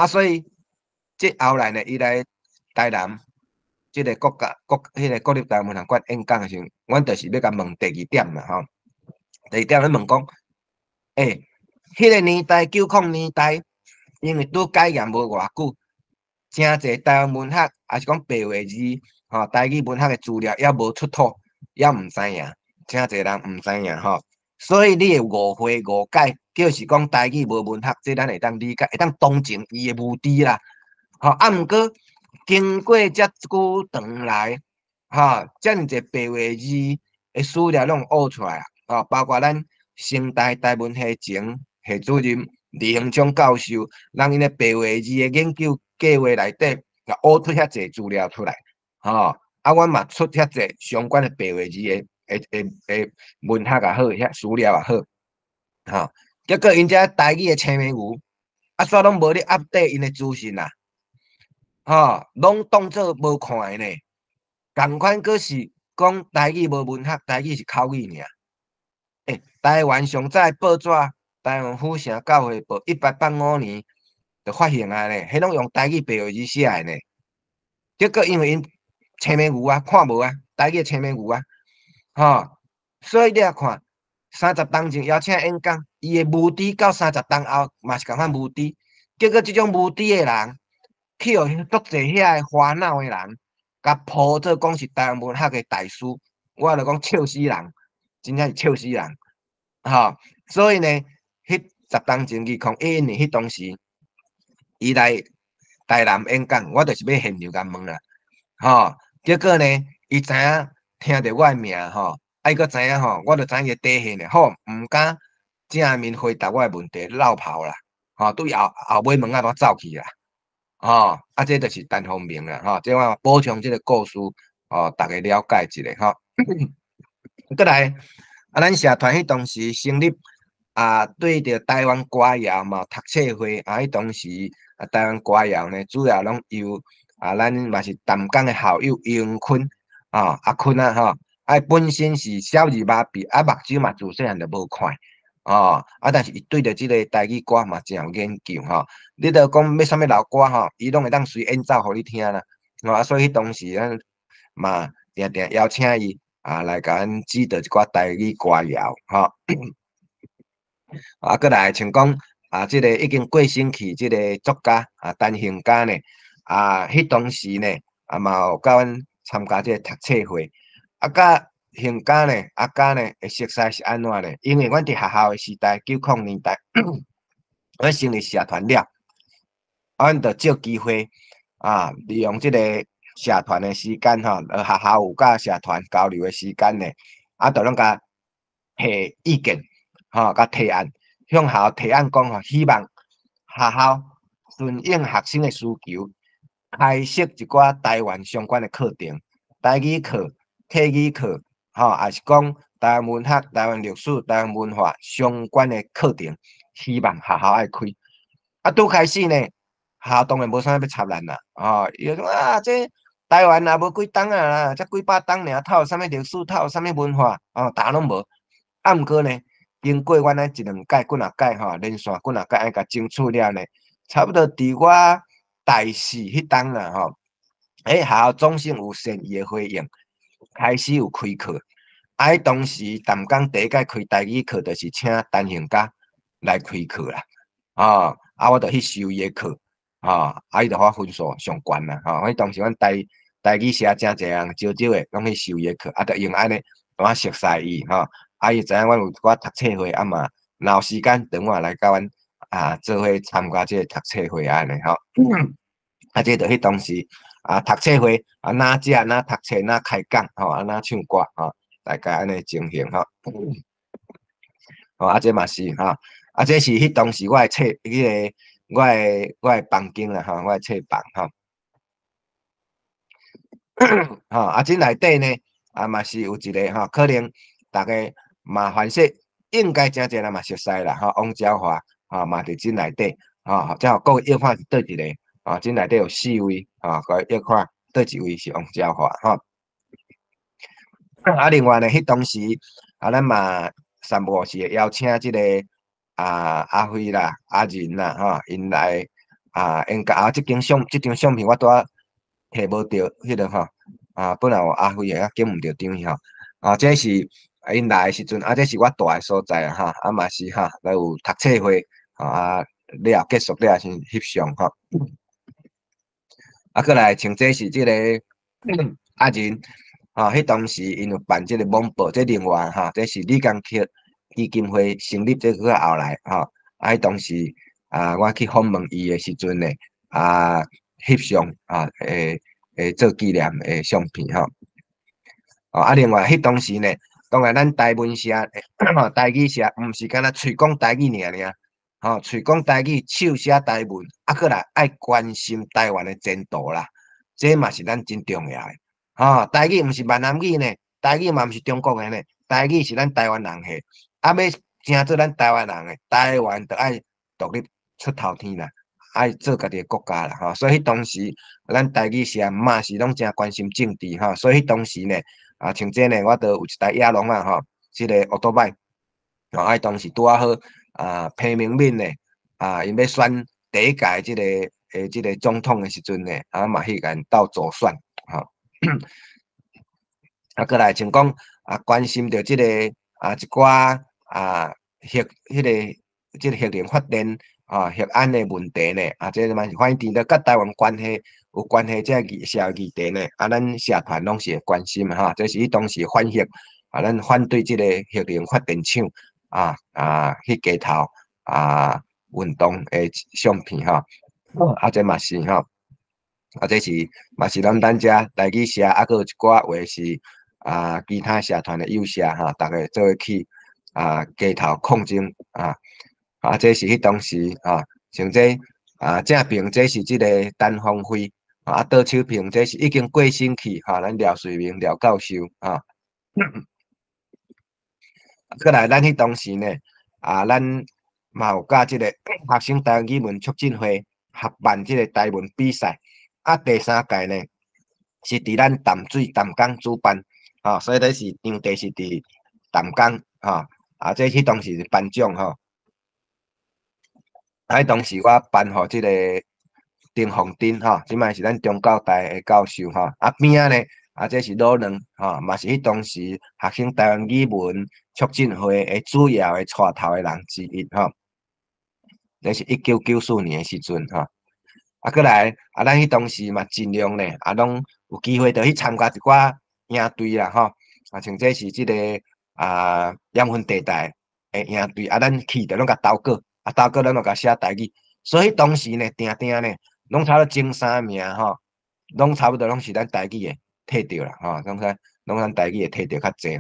所以即后来呢，伊来台南即个迄个国立台湾文学馆演讲诶时候，阮就是要甲问第二点啦，第二点咧问讲。迄个年代90年代，因为拄改严无偌久，真侪台湾文学，也是讲白话字，台语文学诶资料也无出土，也毋知影，真侪人毋知影所以你会误会误解，就是讲台语无文学，这咱会当理解，会当同情伊诶无知啦。毋过经过遮久长来，遮尔侪白话字诶史料拢挖出来啊，包括咱清大台文系前系主任李恒昌教授，让因诶白话字诶研究计划内底，也挖出遐侪资料出来，阮嘛出遐侪相关诶白话字诶文学也好，遐史料也好，结果因遮台语诶青面牛，煞拢无咧update因诶资讯啦，拢当做无看诶呢。共款阁是讲台语无文学，台语是口语尔。台湾上早报纸《台湾府城教会报》1885年就发行啊呢，迄拢用台语白话字写诶呢。结果因为因青面牛啊，看无啊，台语青面牛啊，所以你啊看30当前邀请演讲，伊诶目的到30当后嘛是共款目的。结果即种目的诶人，去互足侪遐诶烦恼诶人。甲抱做讲是台湾文学嘅大师，我就讲笑死人，真正是笑死人，所以呢，迄10当前2011年迄当时，伊来台南演讲，我就是要现场甲问啦，结果呢，伊知影听着我诶名伊阁知影我就知影伊底线咧，毋敢正面回答我诶问题，落跑啦，对后尾门仔都走去啦。这就是单方面啦，即我补充即个故事，大家了解一下，过来，咱社团迄当时成立对着台湾歌谣嘛，读册会迄当时台湾歌谣呢，主要拢由咱嘛是淡江诶校友杨坤阿坤本身是小儿麻痹，目睭嘛自细汉就无看。但是伊对着即个台语歌嘛真有研究你着讲要啥物老歌伊拢会当随演奏互你听啦。所以当时咱嘛定定邀请伊来甲咱指导一寡台语歌谣过来像讲即个已经过身去即个作家陈兴家呢迄当时呢嘛有甲阮参加即个读册会甲兴家呢家呢会熟悉是安怎呢？因为阮伫学校诶时代90年代，阮成立社团了，阮着借机会利用即个社团诶时间学校有甲社团交流诶时间呢，着拢甲提意见甲提案，向学校提案讲希望学校顺应学生诶需求，开设一寡台湾相关诶课程，台语课、客语课。也是讲台湾文学、台湾历史、台湾文化相关的课程，希望学校爱开。拄开始呢，学校当然无啥要插咱啦。伊就讲这台湾也无几档啦，才几百档尔，透有啥物历史，透有啥物文化，答拢无。毋过呢，经过阮一两届、几若届连续几若届爱甲争取了呢，差不多伫我大四迄档啦学校总算有善意的回应。开始有开课，当时淡江第一届开台语课，就是请陈兴家来开课啦。我就去修伊诶课，伊就我分数上悬啦。迄当时阮台语社真侪人少诶，拢去修伊诶课，就用安尼我熟悉伊伊知影阮有一寡读册会嘛，若有时间等我来甲阮做伙参加即个读册会安尼这就迄当时。读册会哪只哪读册哪开讲哪唱歌大概安尼情形这嘛是这是迄当时我诶册迄个我诶房间啦我诶册房这内底呢嘛是有一个可能大家嘛反正应该真侪人嘛熟悉啦王昭华嘛伫这内底即各位约看是倒一个。这内底有4位个约看倒一位是王昭华另外呢，迄当时咱嘛三不五时会邀请即个阿辉啦、阿仁啦因来演讲即张相片我拄仔摕无着迄个本来有阿辉捡毋着张这是因来诶时阵这是我住诶所在嘛是来有读册会了结束了先翕相过来像这是即个阿仁迄当时因有办即个网报，这另外这是李江溪基金会成立这个后来迄当时我去访问伊诶时阵呢翕相做纪念诶相片另外迄当时呢，当然咱台文社、台语社，毋是干那嘴讲台语尔，嘴讲台语，手写台文，过来爱关心台湾的前途啦，这嘛是咱真重要的。台语毋是闽南语呢，台语嘛毋是中国的呢，台语是咱台湾人的。要成做咱台湾人的，台湾就爱独立出头天啦，爱做家己的国家啦，所以当时咱台语社嘛是拢真关心政治，所以当时呢，像这呢，我都有一台野狼这个奥多拜，当时拄好彭明敏呢，因要选第一届这个总统的时阵呢，嘛迄个斗助选，过来像讲关心着这个一寡这个核能发电核安的问题呢，这嘛是反映着甲台湾关系有关系这社会议题呢，咱社团拢是会关心这是当时反核咱反对这个核能发电厂迄街头运动的相片这嘛是这是嘛是咱遮台语社，还有一寡话是其他社团的友社大家做伙去街头抗争这是迄当时像这正平这是这个陈芳辉倒手平这是已经过身去咱廖瑞明廖教授过来咱迄当时呢咱嘛有甲这个学生台湾语文促进会合办这个台文比赛第3届呢是伫咱淡江主办所以这是场地是伫淡江这迄当时是颁奖当时我颁予这个丁凤珍即摆是咱中教大的教授边仔呢这是老两嘛是迄当时学生台湾语文促进会的主要的带头的人之一这是1994年的时阵过来咱迄当时嘛尽量呢拢有机会就去参加一寡营队啦像这是这个养分地带的营队咱去就拢甲投稿投稿咱就甲写台语，所以当时呢定呢拢差不多前3名拢差不多拢是咱台语的摕着啦拢咱台语的摕着较济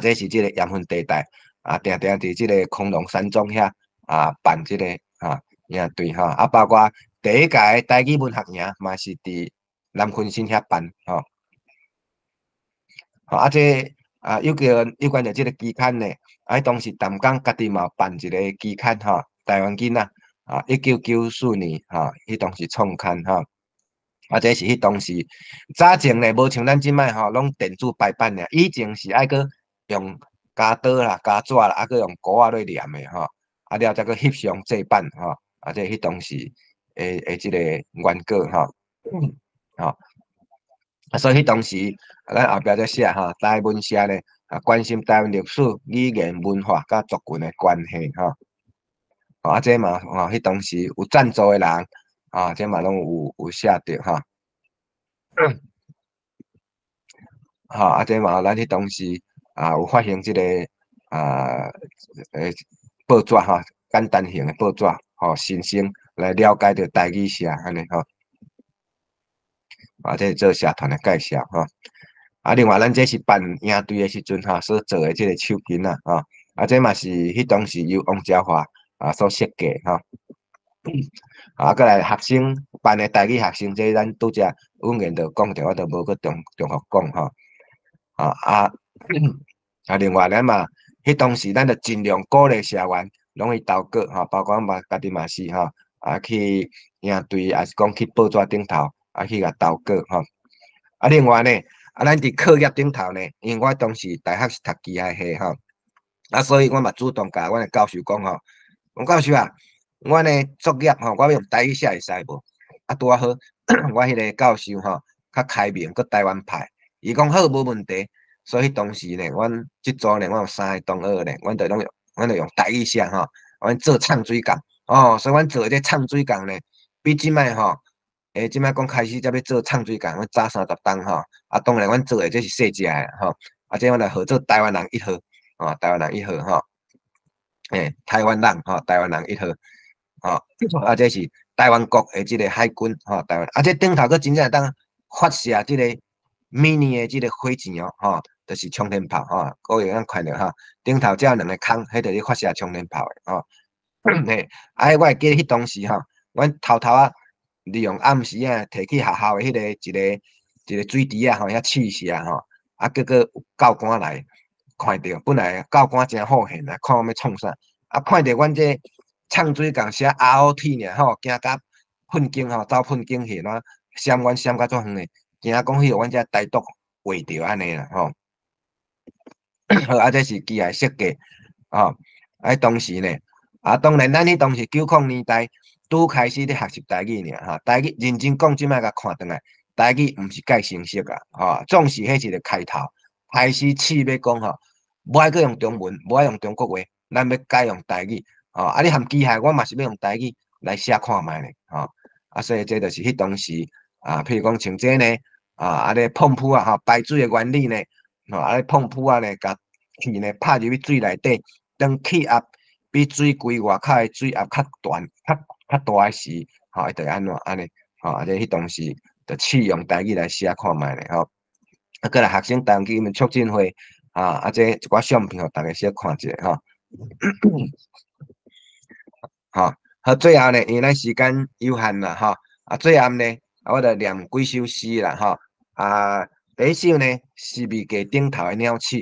这是这个养分地带定伫这个恐龙山庄遐办这个营队包括第一届台语文学营嘛是伫南昆新遐办这有关着这个期刊呢当时淡江家己嘛办一个期刊台湾囡仔1994年迄当时创刊这是迄当时早前呢无像咱即摆拢电子排版呢，以前是爱搁用加刀啦、加纸啦，搁用稿仔来念的了再搁翕相制版这迄当时诶即个原稿所以迄当时咱后壁再写台文社呢关心台湾历史、语言、文化甲族群的关系这嘛迄当时有赞助的人这嘛拢有写着这嘛咱迄当时有发行这个报纸简单型的报纸新生来了解着台语社安尼这是做社团的介绍另外咱这是办营队的时阵所做的这个手巾这嘛是迄当时由王家华所设计过来学生办的台语学生，这咱拄则文言就讲着，我就无去重复讲另外咱嘛，迄当时咱就尽量鼓励社员拢去投稿包括嘛家己嘛是去营队，也是讲去报纸顶头去甲投稿另外呢咱伫课业顶头呢，因为我当时大学是读机械系所以我嘛主动甲阮的教授讲王教授我呢作业我要用台语写会使无拄好我迄个教授较开明，搁台湾派，伊讲好无问题。所以当时呢，阮即组呢，我有3个同学呢，阮就用台语写阮做唱水工所以阮做这唱水工呢，比即摆即摆讲开始才要做唱水工，阮早30档当然阮做的这是细只的这阮来号做台湾人1号台湾人1号台湾人台湾人1号这是台湾国的这个海军台湾这顶头佫真正当发射这个 mini 的即个火箭哦，吼，就是冲天炮吼，各位咱看到吼，顶头只有两个空，迄就是发射冲天炮的吼。嘿，我会记得迄当时吼，阮偷偷啊，利用暗时啊，摕去学校的迄个一个水池啊，吼，遐试射吼，啊，结果有教官来看到，本来教官真好闲啊，看我要创啥，啊，看到阮这呛水共写 ROT 尔吼，惊甲喷经吼，走喷经去喏，闪阮闪甲足远的，惊讲迄个阮这台独画着安尼啦吼。好，啊，这是机械设计吼，啊，当时呢。啊，当然，咱迄当时90年代拄开始咧学习台语尔，哈，台语认真讲，即摆甲看转来，台语毋是介成熟啊，吼，总是迄一个开头，开始试要讲吼，无爱阁用中文，无爱用中国话，咱要改用台语，吼，啊，你含机械，我嘛是要用台语来写看觅咧，吼，啊，所以这就是迄当时啊，譬如讲像这呢，啊咧碰扑啊，吼，排水的原理呢，吼，啊咧碰扑啊咧，甲气呢拍入去水内底，当气压。比水规外口的水压较大诶时，吼，会着安怎安尼，吼，啊，这迄当时着试用台语来写看觅咧，吼，啊，过来学生台语促进会，啊，这一寡相片互大家小看者，吼，吼，好，最后呢，因为咱时间有限啦，吼，啊，最后呢，我着念几首诗啦，吼，啊，第一首呢是未价顶头的鸟鼠，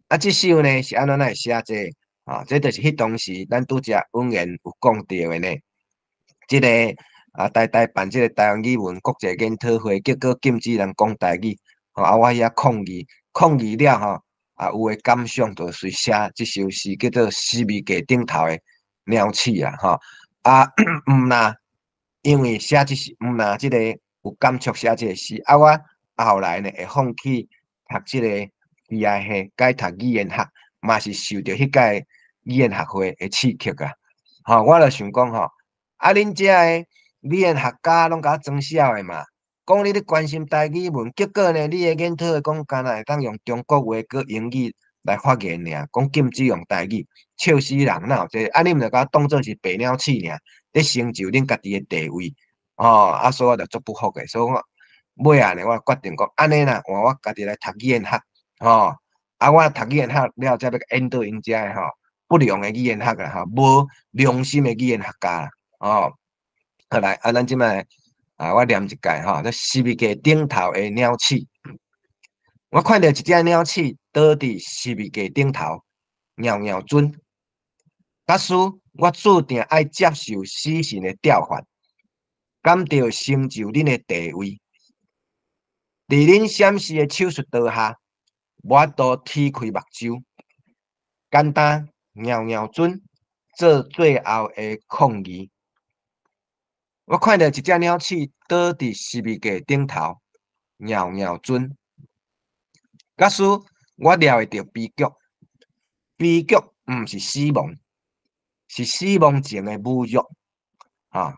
啊，这首呢是安怎来写这？啊，这就是迄当时咱拄则文言有讲到的呢。即个啊，台办即个台湾语文国际研讨会，结果禁止人讲台语，吼啊，我遐抗议了吼，啊，有诶感想就随写即首诗，叫做《诗未价顶头诶鸟鼠》啊，吼啊，毋那因为写即诗，毋那即个有感触写即个诗，啊，我后来呢会放弃读即个语言系，改读语言学，嘛是受着迄届语言学会诶刺激啊！吼，我就想讲吼，啊，恁遮诶语言学家拢甲我装笑诶嘛，讲你咧关心台语文，结果呢，你诶研讨会讲干那会当用中国话佮英语来发言尔，讲禁止用台语，笑死人哪有这？啊，你毋着甲我当做是白鸟鼠尔，咧成就恁家己诶地位，哦，啊，所以我就足不服诶，所以我尾啊呢，我决定讲安尼啦，我家己来读语言学，吼，啊，我读语言学了，才要引导因遮诶吼。不良的语言学啦，吼，无良心的语言学家啦，哦，好来，啊，咱即摆啊，我念一届吼，这诗未价顶头的鸟鼠，我看到一只鸟鼠倒伫诗未价顶头，袅袅准。假使我注定爱接受死神的吊罚，敢着成就恁的地位？伫恁闪示的手术刀下，我都踢开目睭，简单。袅袅准做最后的抗议，我看到一只鸟鼠倒伫十字架顶头，袅袅准。假使我料会着悲剧，悲剧毋是死亡，是死亡前的侮辱。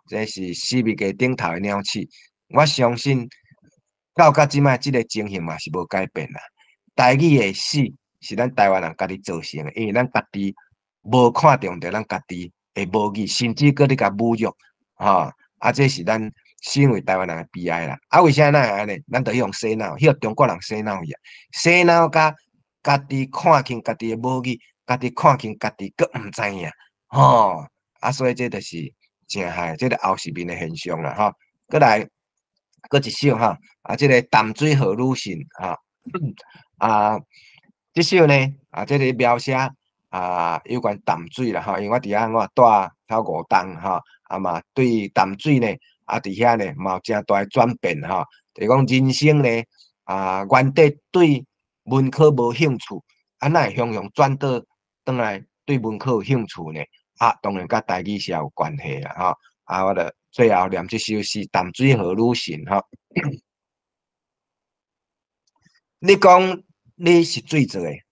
这是十字架顶头的鸟鼠。我相信到即摆即个情形嘛是无改变啦。台语的死是咱台湾人家己造成的，因为咱家己。无看重着咱家己的母语，甚至搁咧甲侮辱，啊，这是咱身为台湾人的悲哀啦。啊，为啥咱会安尼？咱着用洗脑，迄个中国人洗脑去啊，洗脑甲家己看轻家己的母语，家己看轻家己，搁毋知影，啊，所以这就是真害，这个后视面的现象啦，搁来，搁一首啊，这个淡水河女神，啊，这首呢，啊，这个描写。有关淡水啦，因为我伫遐我住头5栋，啊嘛对淡水呢，啊伫遐呢嘛有真大转变，就是讲人生呢，原底对文科无兴趣，哪会向转到转来对文科有兴趣呢？当然甲台语是有关系啦，我着最后念这首诗《淡水河女神》你讲你是水做诶？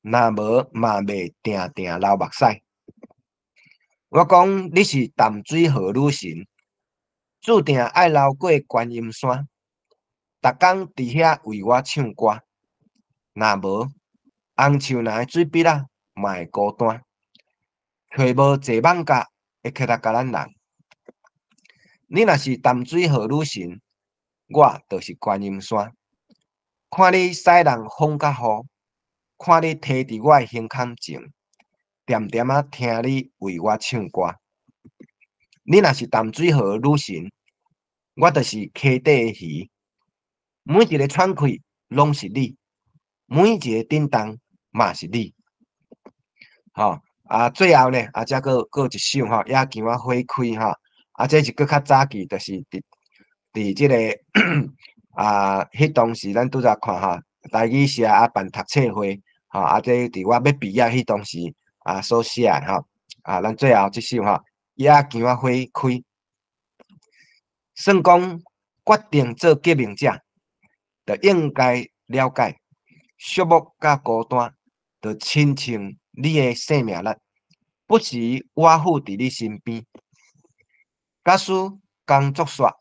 若无嘛袂定定流目屎。我讲你是淡水河女神，注定爱流过观音山，逐工伫遐为我唱歌。若无红树林诶水笔啊，嘛会孤单，找无坐艋舺会起来甲咱人。你若是淡水河女神，我就是观音山。看你使人风甲雨，看你摕伫我胸坎前，点点啊听你为我唱歌。你若是淡水河女神，我就是溪底的鱼。每一个喘气拢是你，每一个震动嘛是你。吼、最后呢，则佫有一首吼，野球啊花开吼，这是佫较早期，就是伫即个迄当时咱拄则看吼，台语社办读册会，这伫我要毕业迄当时所写吼，咱最后即首吼，野球啊花开，算讲决定做革命者，就应该了解寂寞甲孤单，就亲像你的生命力，不时我附伫你身边。假使工作煞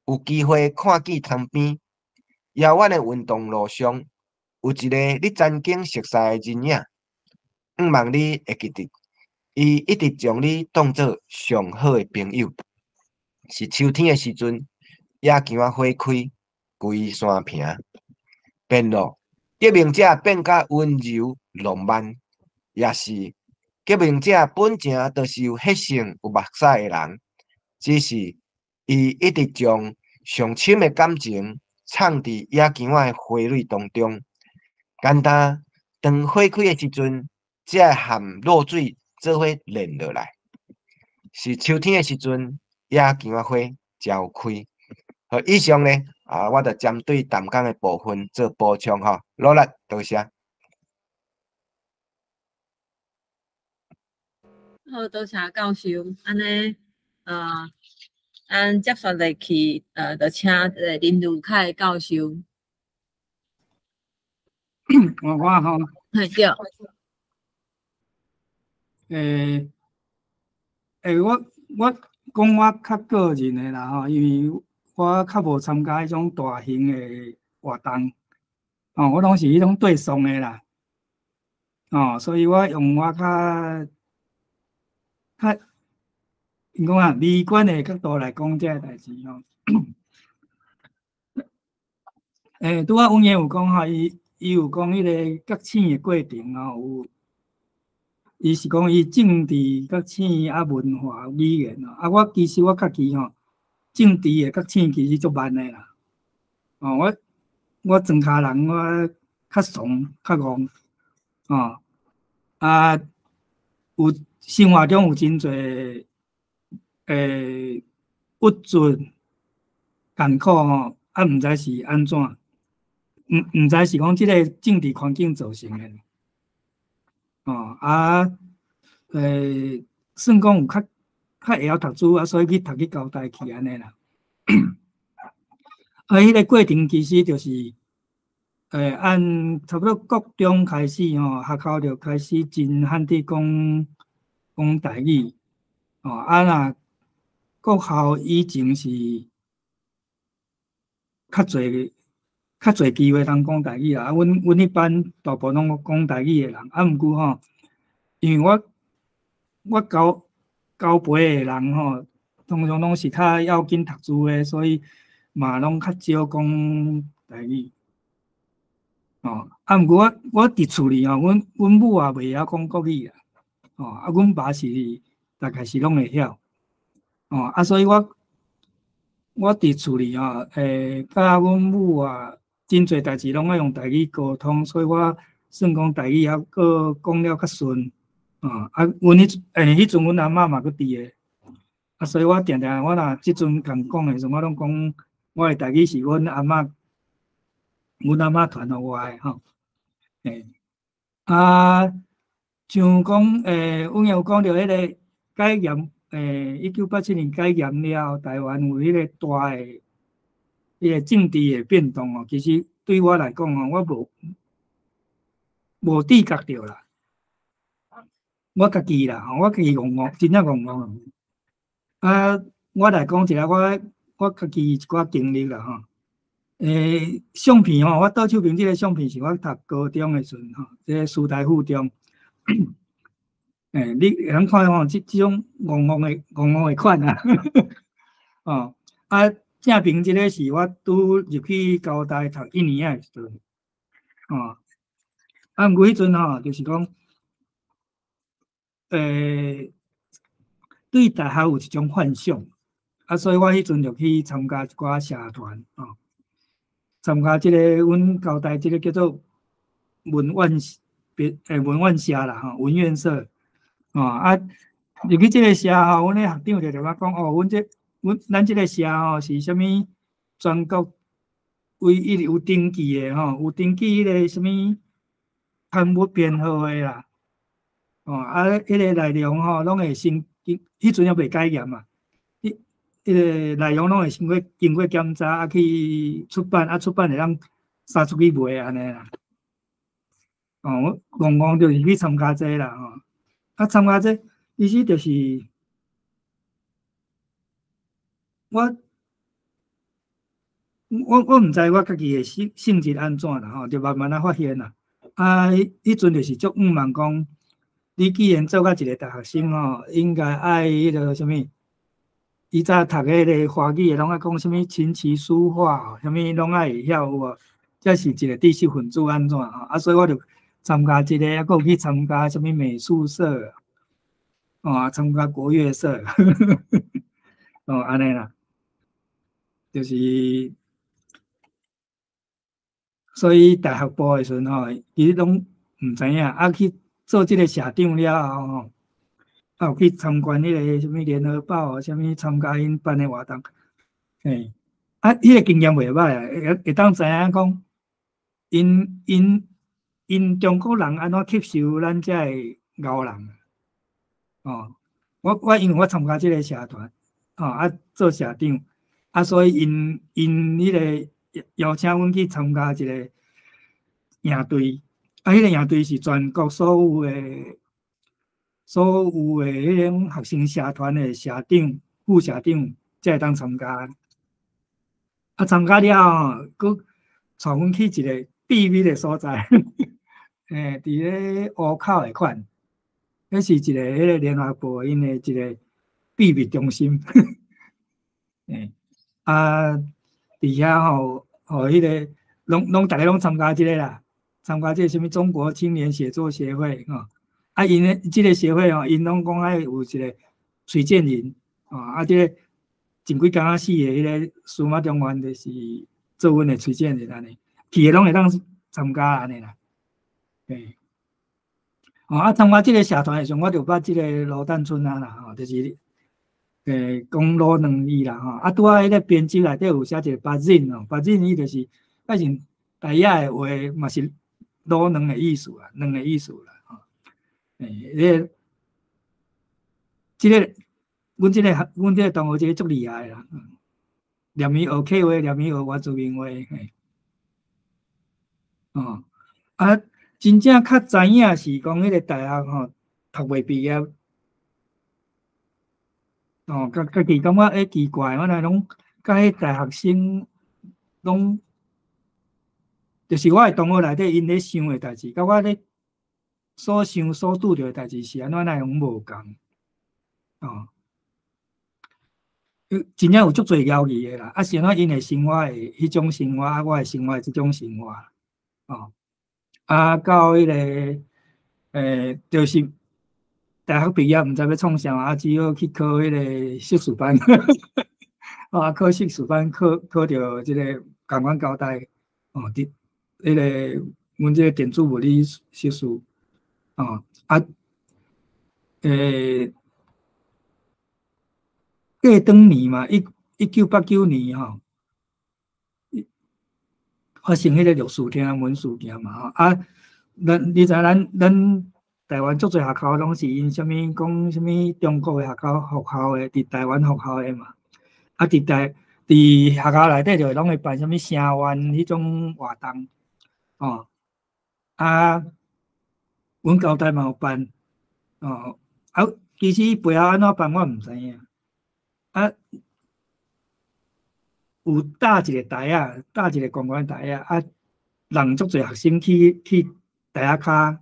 有机会看见窗边遥远的运动路上，有一个你曾经熟悉的人影，毋望你会记得，伊一直将你当作上好的朋友。是秋天的时阵，野球啊花开，规山坪变咯。革命者变甲温柔浪漫，也是革命者本正就是有血性、有目屎的人，只是伊一直将上深的感情藏伫野球仔的花蕊当中。简单，当花开的时阵，才会含露水做伙连落来。是秋天的时阵，野球仔花照开。好，以上呢，我就针对淡江的部分做补充吼，努力，多谢。好，多谢教授。安尼，咱接续来去，就请林如凯教授。我吼，对。我讲我较个人的啦吼，因为我较无参加迄种大型的活动，我拢是迄种对送的啦，所以我用我较因讲美观的角度来讲这个代志吼。拄仔阮爷有讲吼，伊有讲迄个觉醒的过程吼，有。伊是讲伊政治、觉醒文化、语言我其实我家己吼，政治的觉醒其实足慢的啦。我庄脚人我较怂、较戆有生活中有真侪不准、艰苦吼，毋知是安怎，毋知是讲即个政治环境造成的。算讲有较会晓读书所以去读去交代去安尼啦。迄个过程其实就是，按差不多国中开始吼，学校就开始真罕地讲台语，若国校以前是较侪机会通讲台语啦。阮迄班大部分拢讲台语的人，毋过吼，因为我交陪的人吼，通常拢是较要紧读书的，所以嘛拢较少讲台语。毋过我伫厝里吼，阮母也袂晓讲国语啦，阮爸是大概是拢会晓，所以我伫厝里吼，甲阮母真侪代志拢爱用台语沟通，所以我算讲台语还佫讲了较顺。阮迄阵阮阿嬷嘛佫伫诶，所以我定定我若即阵共讲诶时，我拢讲我诶台语是阮阿嬷传互我诶吼。像讲阮有讲到迄个解严，1987年解严了，台湾有迄个大诶迄个政治诶变动其实对我来讲我无知觉着啦。我家己啦，我家己真正戆。我来讲一下我家己一寡经历啦吼。相片我倒手边即个相片是我读高中的时阵即个师大附中。你通看即种戆的款正平即个是我拄入去交大读1年的时阵，毋过迄阵吼，就是讲，对大学有一种幻想，所以我迄阵就去参加一寡社团，参加即个阮交代即个叫做文苑社啦，文苑社，入去即个社吼，阮咧学长就甲我讲，咱即个社吼是啥物全国唯一有登记的有登记迄个啥物刊物编号的啦，迄个内容拢会先，迄阵也未改严嘛，迄个内容拢会经过检查，去出版，出版会当杀出去卖安尼啦。我戆戆就是去参加这啦，参加这其实就是我毋知我家己的性质安怎啦，就慢慢发现啦。迄阵就是足望讲，你既然做甲一个大学生应该爱迄个啥物？以早读迄个华语的，拢爱讲啥物琴棋书画，啥物拢爱会晓有无？这是一个知识分子安怎所以我就参加这个，还有去参加啥物美术社，参加国乐社，安尼啦，就是。所以大学部的时阵其实拢毋知影，去做即个社长了后有去参观迄个什物联合报，啥物参加因办的活动，迄个经验袂歹会当知影讲，因中国人安怎吸收咱遮的牛人我因为我参加即个社团做社长所以因迄个。邀请阮去参加一个营队，迄个营队是全国所有的迄种学生社团的社长、副社长才会当参加。参加了佫带阮去一个秘密的所在，伫咧湖口的款，迄是一个迄个联合国因的一个秘密中心，伫遐迄个拢大家拢参加即个啦，参加即个什么中国青年写作协会因咧即个协会因拢讲爱有一个崔建仁即个前几工死的迄个司马中原就是做阮的崔建仁安尼，去的拢会当参加安尼啦。参加即个社团的时候，我就捌即个罗旦村啦就是讲罗两字啦拄迄个编辑内底有写一个八忍八忍伊就是反正台语的话嘛是罗两个意思啦，即个阮即个同学即个足厉害啦，念伊学客话，念伊学原住民话，真正较知影是讲迄个大学读袂毕业。家己感觉奇怪，我来拢甲迄大学生拢，就是我的同学内底因咧想的代志，甲我咧所想所拄着的代志是安怎来拢无共，真正有足侪交易的啦。是安怎因的生活的迄种生活，我的生活即种生活，到迄个就是大学毕业毋知要创啥只好去考迄个硕士班，考硕士班考着即个共阮交代，迄个阮即个电子物理硕士，过当年嘛，1989年发生迄个绿树天文事件嘛，你知咱台湾足侪学校拢是因啥物讲啥物中国的学校的，伫台湾学校的嘛。伫学校内底就拢会办啥物声援迄种活动，阮交代嘛有办，其实背后安怎办我毋知影，有搭一个台仔，搭一个公园台仔，人足侪学生去台仔骹，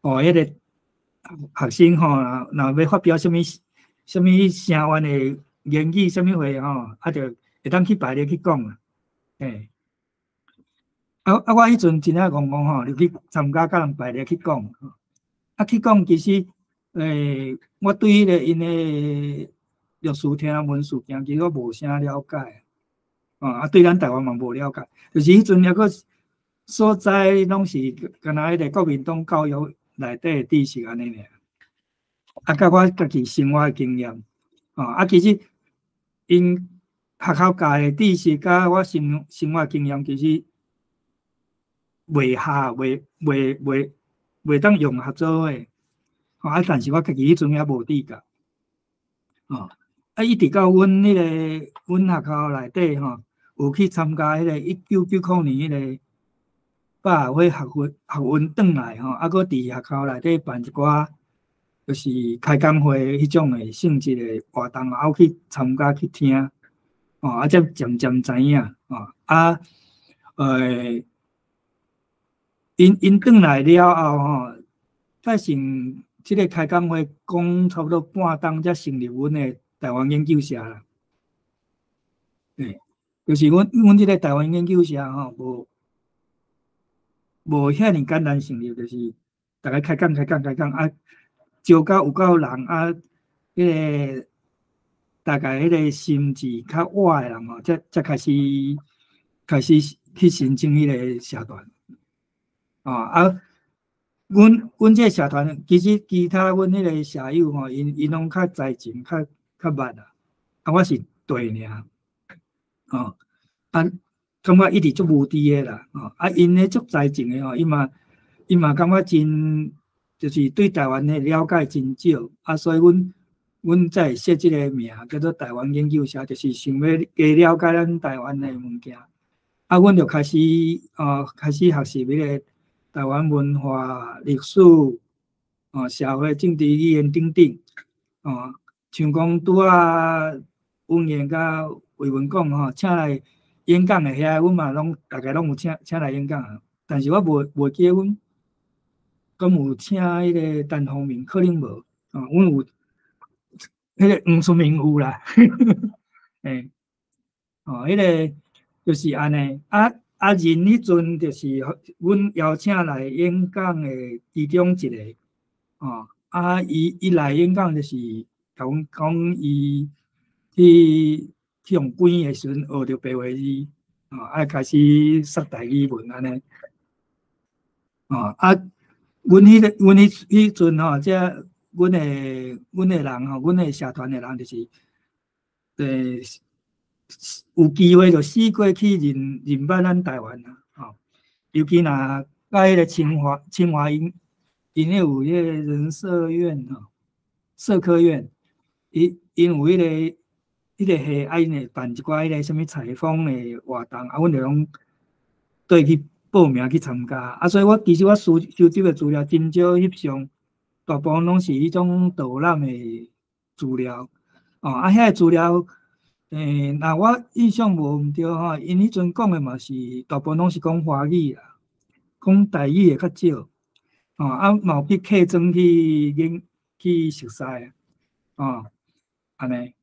迄个学生若要发表啥物声援的言语，啥物话就会当去排列去讲我迄阵真正讲吼，就去参加甲人排列去讲，去讲其实，我对迄个因的律师听闻事件，其实我无啥了解，对咱台湾嘛无了解，就是迄阵抑个所在拢是敢若迄个国民党教育内底的知识安尼尔，甲我家己生活的经验，其实因学校教的知识甲我生活经验其实袂合，袂当用合作诶。但是我家己迄阵也无知觉，一直到阮迄个阮学校内底有去参加迄个1999年迄个百合会学运转来搁伫学校内底办一寡就是开讲会迄种诶性质诶活动，我去参加去听，才渐渐知影，因转来了后才成即个开讲会讲差不多半冬才成立阮的台湾研究社啦。就是阮即个台湾研究社无遐尼简单成立，就是大家开讲招到有够人迄个大概迄个心智较活的人才开始去申请迄个社团，阮这个社团其实其他阮迄个社友因拢较才情较捌啦，我是对尔，感觉一直足无知的啦，因咧足才情的因嘛感觉真就是对台湾的了解真少，所以阮才会设即个名叫做台湾研究社，就是想要加了解咱台湾的物件，阮就开始学习迄个台湾文化、历史、社会、政治、语言等等，像讲拄文言甲伟文讲请来演讲的遐，阮嘛大概拢有请来演讲，但是我无记得阮敢有请迄个陈宏明，可能无，阮有迄个黄春明有啦，迄个就是安尼，人迄阵就是阮邀请来演讲的其中一个，伊来演讲就是甲阮讲伊去用关的时阵学着白话字，开始说台语文安尼，阮迄阵即阮的人阮的社团的人就是，有机会就试过去认捌咱台湾啦，尤其若甲迄个清华因迄有迄个人社院社科院，因有迄个系因会办一寡迄个什么采访的活动，阮就拢对去报名去参加，所以其实我收集的资料真少翕相，大部分拢是迄种导览的资料，遐个资料，若我印象无毋对因迄阵讲的嘛是大部分拢是讲华语啦，讲台语的较少，嘛有去客庄去熟悉，安尼，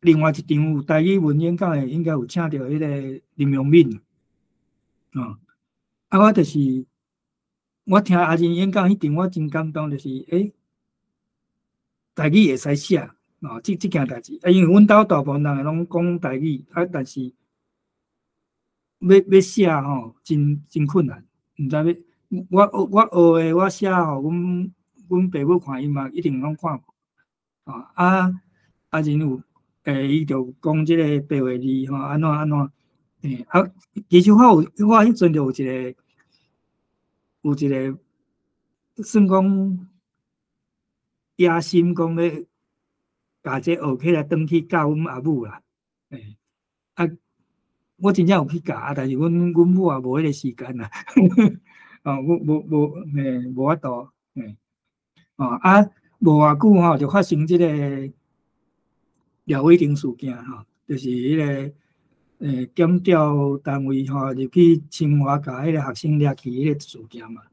另外一场有台语文演讲的，应该有请到迄个林永敏，我就是我听阿仁演讲迄场，我真感动，就是台语会使写，即件代志，因为阮兜大部分人拢讲台语，但是要写真困难，毋知要我学的我写阮爸母看伊嘛一定拢看过，阿仁有伊就讲即个白话字安怎，其实我迄阵就有一个算讲野心，讲要把这学起来，转去教阮阿母啦。我真正有去教，但是阮母也无迄个时间啦。无法度。无偌久就发生即个廖伟霆事件就是迄个检调单位入去清华甲迄个学生掠去迄个事件嘛，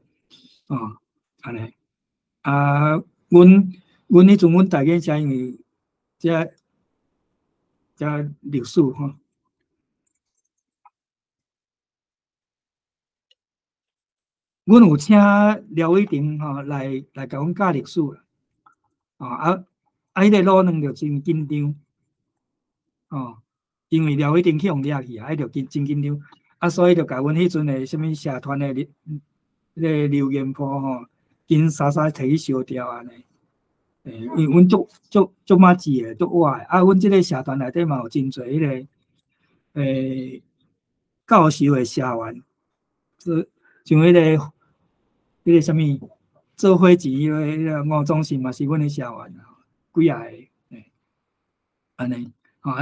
安尼。阮迄阵阮大家社因为这历史阮有请廖伟霆吼来甲阮教历史啦，迄个路两就真紧张，因为廖伟霆去互掠去啊，迄就真紧张，所以就甲阮迄阵的什物社团的迄个留言簿吼，紧沙摻摕去烧掉安尼。因为阮足马志的，足活的，阮即个社团内底嘛有真侪迄个教授的社员，像迄个什物做伙钱迄个吴宗信嘛是阮的社员啊，几啊个，安尼，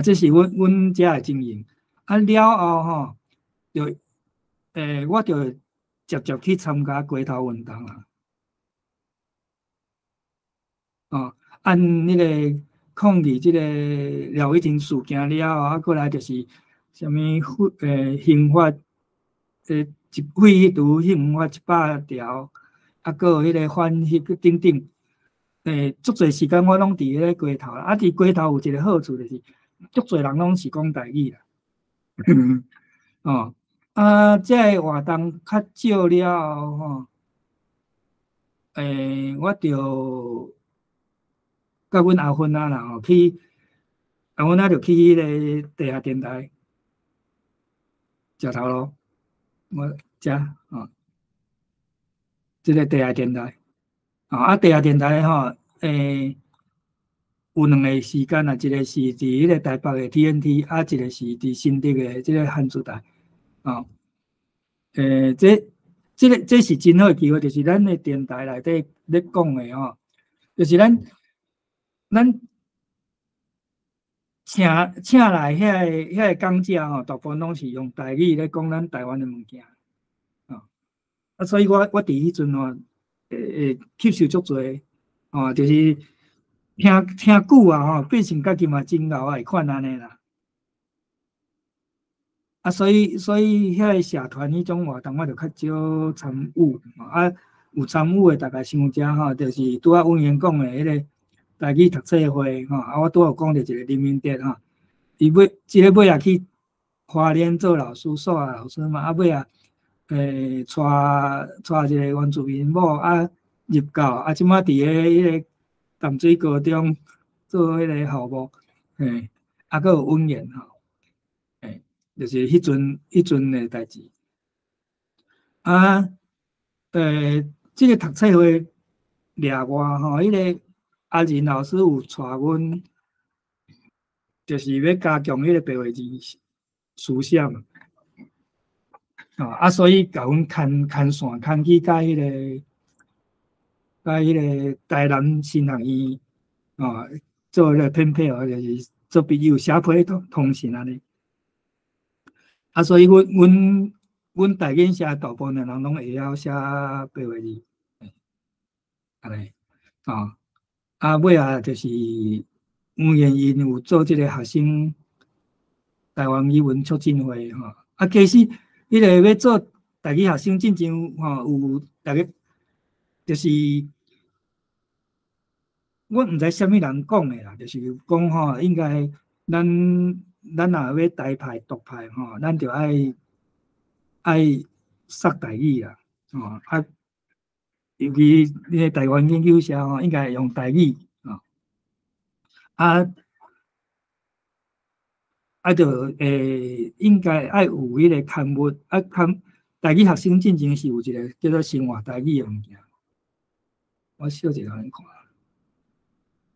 这是阮遮的经营。了后吼，就我就直接去参加街头运动啊。按迄个抗议即个廖伟霆事件了后，过来就是什物刑法废除刑法100条，个有迄个反迄个等等，足侪时间我拢伫迄个街头啦。伫街头有一个好处就是，足侪人拢是讲台语啦。这个活动较少了后吼，我就甲阮阿芬啦吼去，阿芬就去迄个地下电台食头路，我遮即个地下电台，地下电台吼，有两个时间啊，一个是伫迄个台北的 TNT， 一个是伫新竹的即个汉珠台，这是真好机会，就是咱的电台内底咧讲的吼，就是咱请来遐个讲者吼，大部分拢是用台语咧讲咱台湾的物件，所以我伫迄阵吼，吸收足侪，就是听久啊吼，变成家己嘛真牛啊，会款安尼啦。所以遐个社团迄种活动，我就较少参与，有参与的大概伤遮吼，就是拄仔温言讲的迄个台语读册会吼，我拄有讲着一个林明德吼，伊即个尾也去花莲做老师，数学老师嘛，尾也带一个原住民某入教，即马伫迄个淡水高中做迄个校务，佫有温言吼。就是迄阵的代志，这个读册会掠我吼，迄个阿仁老师有带阮，就是要加强迄个白话字书写嘛，所以甲阮牵线牵去甲迄个台南新学院做迄个编配就是做朋友写批通信安尼。所以阮台语写大部分的人拢会晓写白话字，安尼，尾啊就是吴彦因有做即个学生台湾语文促进会吼，其实迄个要做台语学生进前吼，有大家就是我毋知啥物人讲的啦，就是讲吼，应该咱若要台派独派吼，咱就爱杀台语啦，尤其你个台湾研究社吼，应该用台语就应该爱有迄个刊物台语学生进前是有一个叫做生活台语的物件，我小一个人看，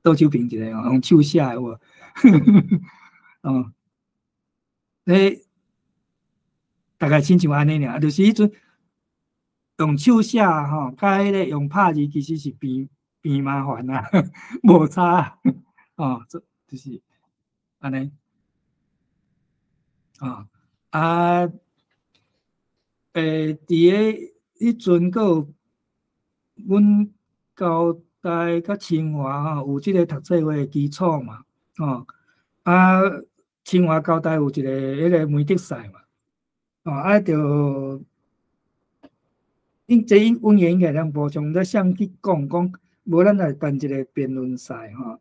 倒手边一个用手写的有无？大概亲像安尼尔，就是迄阵用手写吼，甲迄个用拍字其实是变麻烦啊，无差就是安尼伫个迄阵，佫有阮交大甲清华吼，有即个读册会的基础嘛，清华交大有一个迄个媒体赛嘛，就温言应该通补充，再向去讲，无咱来办一个辩论赛吼，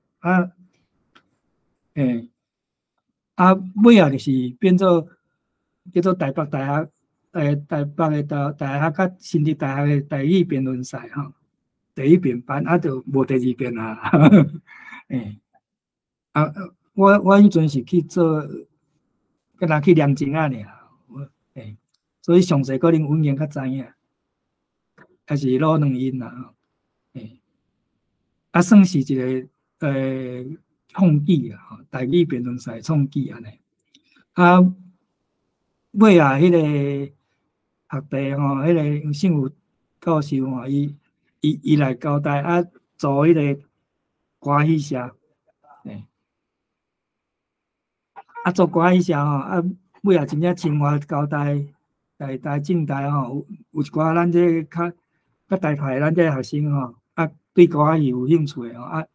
尾啊就是变做叫做台北大台北的大学甲新竹大学的台语辩论赛吼，第1遍班啊，就无第2遍啊。诶，啊，我迄阵是去做，敢若去量证啊尔，所以详细可能文言较知影，还是老两音啦，啊，算是一个创举啊，台语辩论赛创举安尼。啊，尾啊，迄个学弟吼，迄个姓吴教授吼，伊来交代啊，做迄个歌戏社，啊，做歌戏社吼，啊，尾啊真正生活交代，台政大吼，有一寡咱这较台派咱这学生吼，啊，对歌戏有兴趣吼，啊，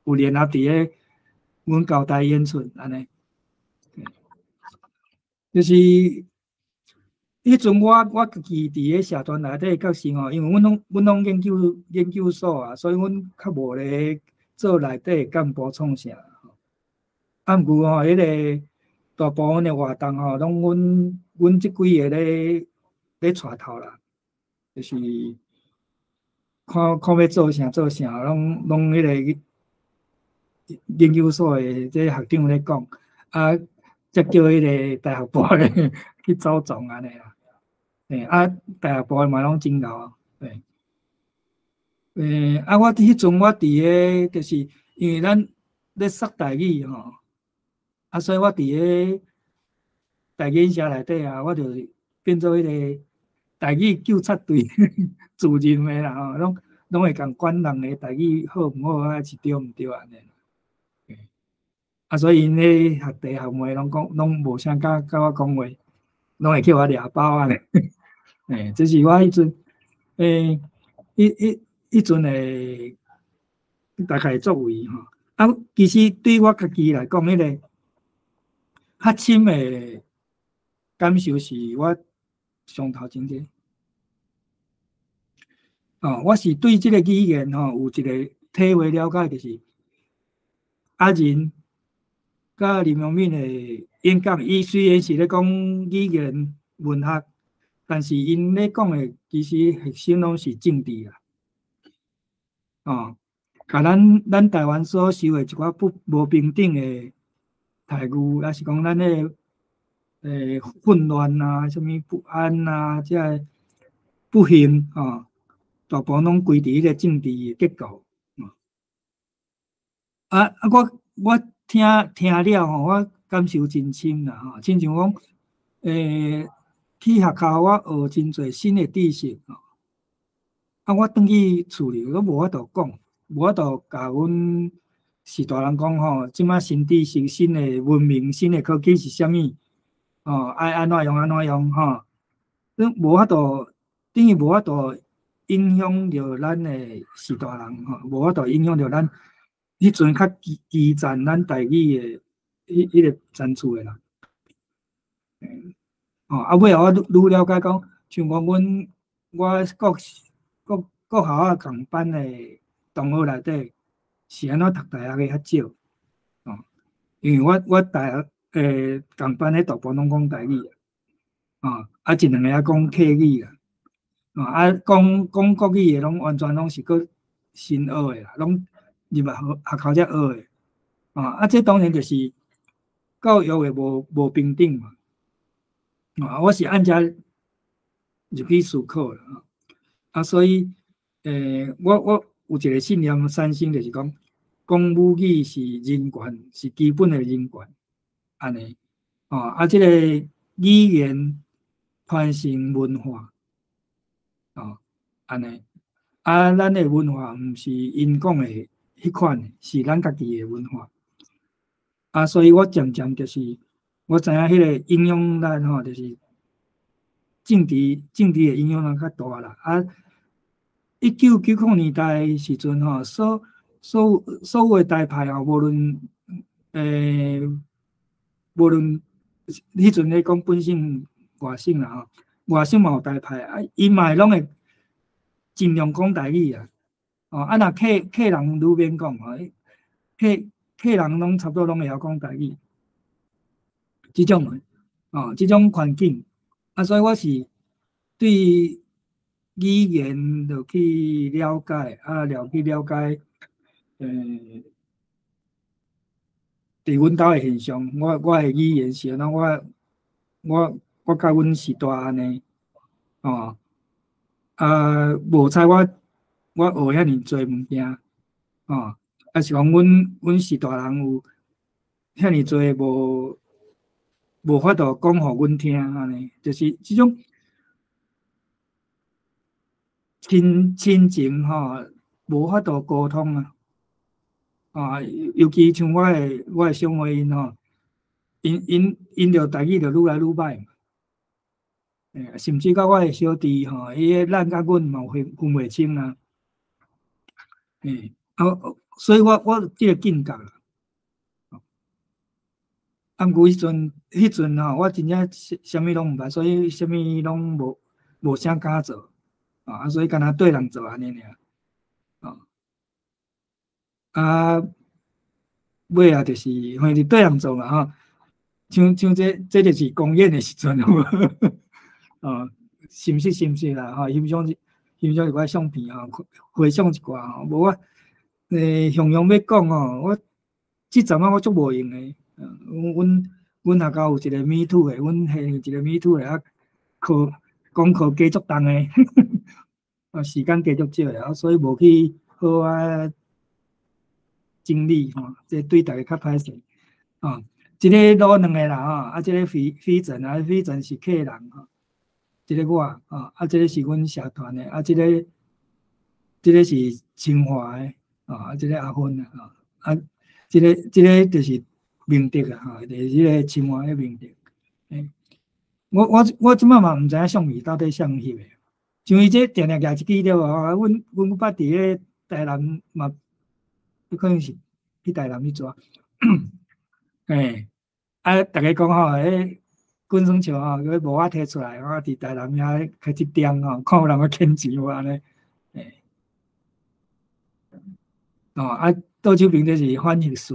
有联合伫咧阮交代演出安尼，就是迄阵我家己伫咧社团内底角色吼，因为阮拢研究所啊，所以阮较无咧做内底干部创啥。啊，毋过吼，迄个大部分的活动吼，拢阮即几个咧带头啦，就是看要做啥，拢迄个研究所的这学长咧讲，啊，则叫迄个大学部咧去走总安尼啦。啊，大学部的嘛拢真老啊。啊，我迄阵我伫咧，就是因为咱咧说台语吼，啊，所以我伫咧台语社内底啊，我就变做迄个台语纠察队自任的啦吼，拢会共管人的台语好毋好啊，是对毋对安尼。啊，所以因咧学弟学妹拢无啥甲我讲话，拢会叫我掠包安尼。这是我迄阵迄阵的大概作为吼。啊，其实对我家己来讲，迄个较深的感受是我上头前者。我是对即个语言吼有一个体会了解，就是阿仁甲林荣敏的演讲，伊虽然是咧讲语言文学，但是因咧讲的其实核心拢是政治啦。甲咱台湾所受的一寡无平等的待遇，也是讲咱的混乱啊、什物不安啊、即个不幸大部分拢归伫迄个政治的结构。我听了吼，我感受真深啦吼，亲像讲去学校我学真侪新的知识啊，我转去厝里我无法度讲，无法度甲阮是大人讲吼，即马新知识、新的文明、新的科技是啥物爱安怎用吼，无法度，等于无法度影响着咱的是大人吼，无法度影响着咱迄阵较基层咱台语的迄个层次的啦。啊，尾后我愈了解讲，像讲我国校啊共班的同学内底是安怎读大学的较少因为我大学共班的大部分拢讲台语啊，一两个啊讲客语啦啊，讲国语的拢完全拢是个新学的啦，拢入学校才学的啊，这当然就是教育的无平等嘛我是按照入去思考啦啊，所以我有一个信念产生，就是讲母语是人权，是基本的人权，安尼这个语言传承文化安尼咱的文化毋是因讲的迄款，是咱家己的文化所以我渐渐就是我知影迄个影响咱就是政治的影响较大啦1990年代时阵所有的台派无论迄阵咧讲本省外省啦外省嘛有台派因嘛拢会尽量讲台语若客人愈免讲客人拢差不多拢会晓讲台语，即种环境所以我是对语言就去了解，去了解，伫阮兜诶现象，我诶语言是安怎，我甲阮时代安尼，哦，无采我学遐尼侪物件，哦，是讲阮时代人有遐尼侪无法度讲互阮听安尼，就是即种亲情吼，无法度沟通啊。尤其像我诶上回因吼，因着台语着愈来愈歹嘛，甚至甲我诶小弟吼，伊诶咱甲阮嘛分袂清啊，所以我即个境界啦。毋过迄阵吼，我真正啥物拢毋捌，所以啥物拢无啥敢做，所以干那对人做安尼尔，尾啊，就是反正对人做嘛吼，像这就是公演的时阵，是毋是啦？欣赏一寡相片吼，回想一寡吼，无我雄雄要讲吼，我即阵我足无用诶，阮学校有一个Me Too诶，阮系一个Me Too诶，讲课加足重诶，时间加足少诶，所以无去好整理吼，这对大家较歹势。即个老两个啦即个飞阵是客人即个我即个是阮社团的即个是清华的即个阿芬即个就是明德就是即个清华的明德。我即摆嘛毋知影相片到底啥翕的，像伊这定举一支了阮捌伫咧台南嘛，可能是去台南去抓。大家讲吼，滚双桥无我摕出来，我伫台南遐开一点看有人要欠钱无安尼。倒手边这是翻译事，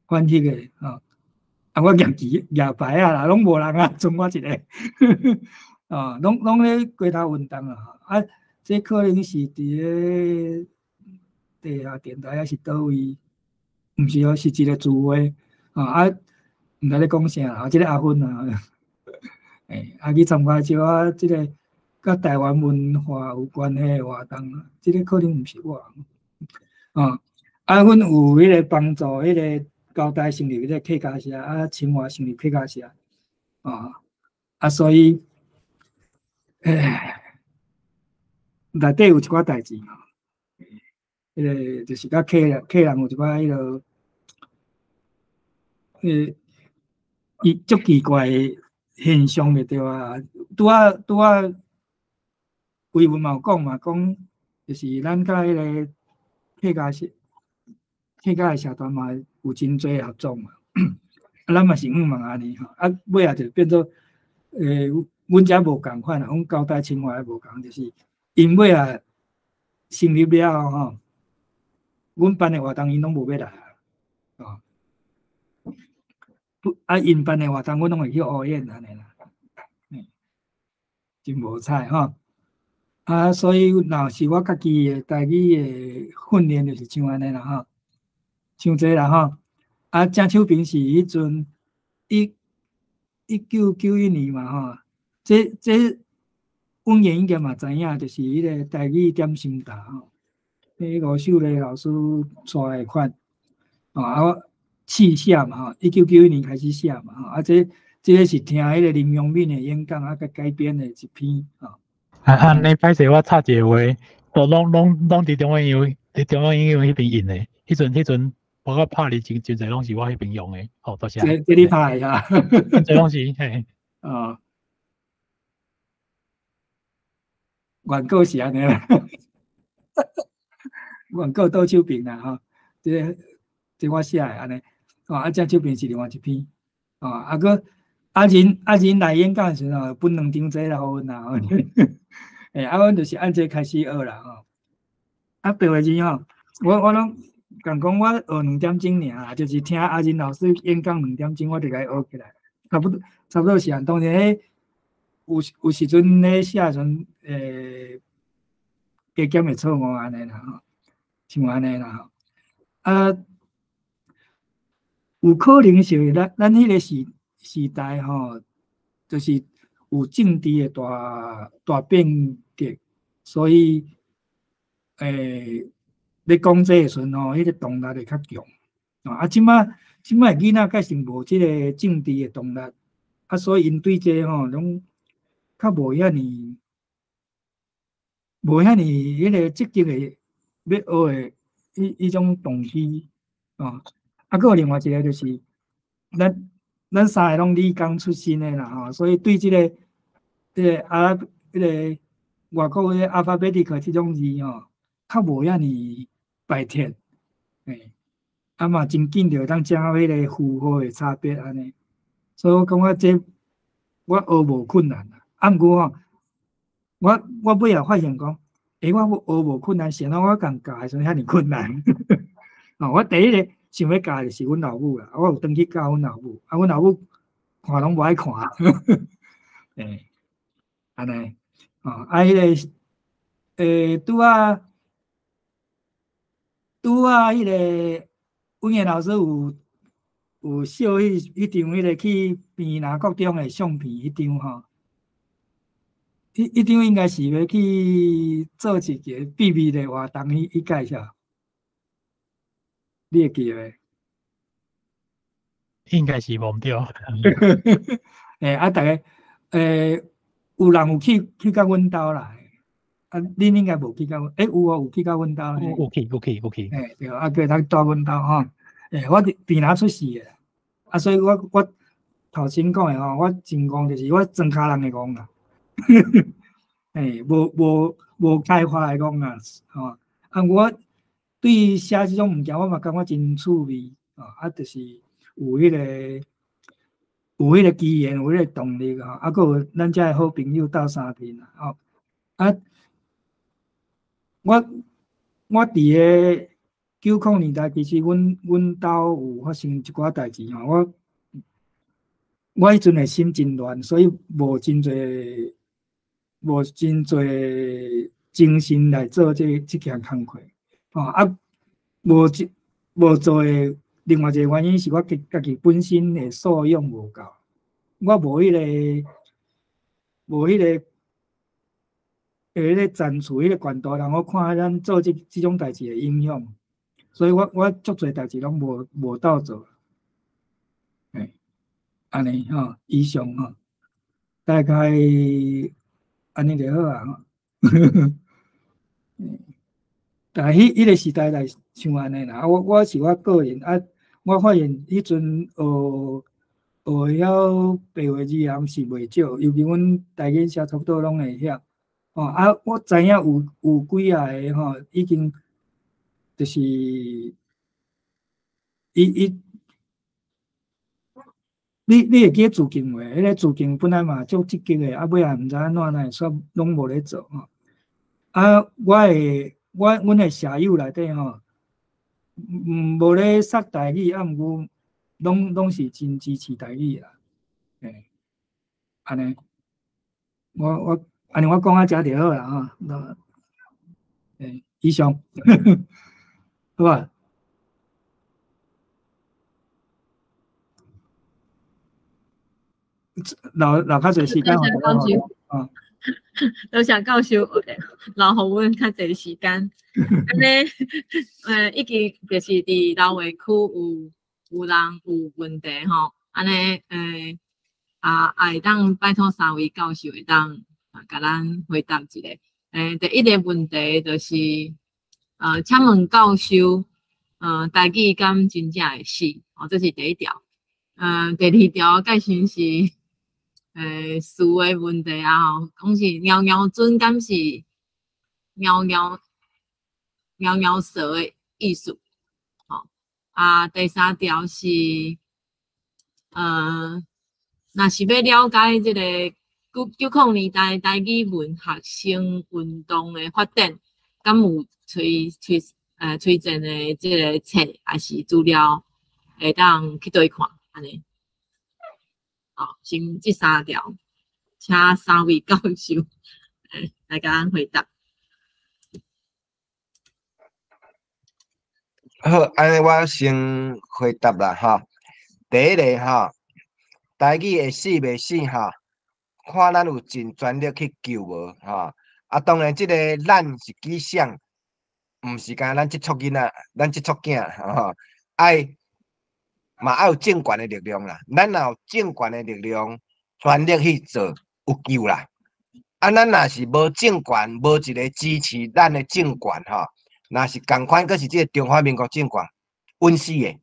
翻译的我举牌啦，拢无人剩我一个，拢咧街头运动这可能是伫咧地下电台还是倒位，毋是是一个聚会毋知咧讲啥啦，即个阿芬去参加一寡即个甲台湾文化有关系的活动即个可能毋是我阮有迄个帮助迄个交代成立迄个客家社清华成立客家社所以内底有一寡代志迄个就是甲客人有一寡迄个足奇怪的现象就对啊，拄啊，维文嘛有讲嘛，讲就是咱甲迄个客家的社团嘛有真侪合作嘛，咱嘛是嘛安尼尾就变做阮遮无共款阮交代清华无共，就是因尾成立了后阮办的活动因拢无要来因办的活动，阮拢会去乌演安尼啦，真无彩所以若是我家己的台语的训练，就是像安尼啦像这啦郑秀萍是迄阵1991年嘛这阮应该嘛知影，就是迄个台语点心塔吴秀丽老师带的款试写嘛1991年开始写嘛这个是听迄个林永敏的演讲改编的一篇你歹势，我插一个话，拢伫中央音乐迄边印的，迄阵我拍哩真侪拢是我迄边用的，多谢。这你拍的这拢是嘿。原告是安尼啦，原告倒手边啦这我写的安尼郑手边是另外一篇个阿仁来演讲时分2张纸啦，互阮啦阮就是按这开始学啦白话字我拢讲我学2点钟尔，就是听阿仁老师演讲2点钟，我就甲伊学起来，差不多时间。当然有时阵咧写时阵，加减会错误安尼啦吼，像安尼啦吼。啊，有可能是咱迄个时代吼，就是有政治的大变革，所以咧讲这个时阵吼，迄个动力会较强。啊，即摆囡仔开始无即个政治的动力，啊，所以因对这吼拢较无遐尼迄个积极的要学的迄种动机啊。啊，佫有另外一个就是，咱三个拢理工出身的啦吼，所以对即个外国的alphabetical 即种字吼，较无遐尼排斥，啊嘛真紧着当掌握迄个符号的差别安尼，所以我感觉这我学无困难啦。啊，毋过吼，我尾也发现讲，我学无困难，想到我共教的时阵遐尼困难。我第一个想要教的是阮老母啦，我有登去教阮老母，阮老母看拢无爱看，安尼，迄个拄啊，迄个文言老师有秀迄张迄个去平南国中的相片迄张吼，迄张应该是要去做一个秘密的活动去介绍，你会记得？应该是忘掉。啊，大家有人有去到阮兜啦。啊，恁应该无去到，有有去到阮兜。有去。对，啊，叫咱到阮兜吼。我平南出世的，啊，所以我头先讲的吼，我真戆就是我庄脚人的戆啦。无开发的戆啦，吼。啊，我对写即种物件，我嘛感觉真趣味，啊，就是有迄个机缘，有迄个动力啊，啊，佫有咱遮的好朋友斗相片啦，吼。啊，我伫个90年代，其实阮兜有发生一寡代志吼，我迄阵的心真乱，所以无真侪精神来做这件工课，啊，无做的另外一个原因是我家己本身的素养无够，我无迄个赞助迄个管道，让我看咱做这种代志的影响，所以我足侪代志拢无斗做，安尼吼，以上吼，大概安尼就好啊吼。但迄个时代来像安尼啦，我是我个人啊，我发现迄阵学晓白话字人是袂少，尤其阮台语写差不多拢会晓。啊，我知影有几啊个吼，已经就是你会记自敬话，迄个自敬本来嘛足积极的，啊尾也毋知安怎会煞拢无咧做吼。啊，阮的舍友内底吼，无咧杀台语，啊毋过拢是真支持台语啦，安尼，安尼我讲啊遮就好啦吼，以上，好吧？留较侪时间，都想教授，留互阮较侪时间。安尼，已经就是伫老围区有人有问题吼，安尼会当拜托三位教授会当甲咱回答一个。第一个问题就是请问教授，台语敢真正会死？这是第一条。第二条介绍是词的问题啊，吼，讲是袅袅准敢是袅袅蛇的意思，第三条是若是要了解这个90年代台语文学生运动的发展，敢有推荐的这个册还是资料会当去对看安尼？先这三条，请3位教授来甲咱回答。好，安尼我先回答啦哈。第一个哈，台语会死袂死哈，看咱有尽全力去救无哈。啊，当然即个咱是指想，毋是干咱即撮囡仔，咱即撮囝哈，爱有政权的力量啦。咱若有政权的力量，全力去做，有救啦。啊，咱若是无政权，无一个支持咱的政权哈，若是共款，佫是即个中华民国政权，稳死的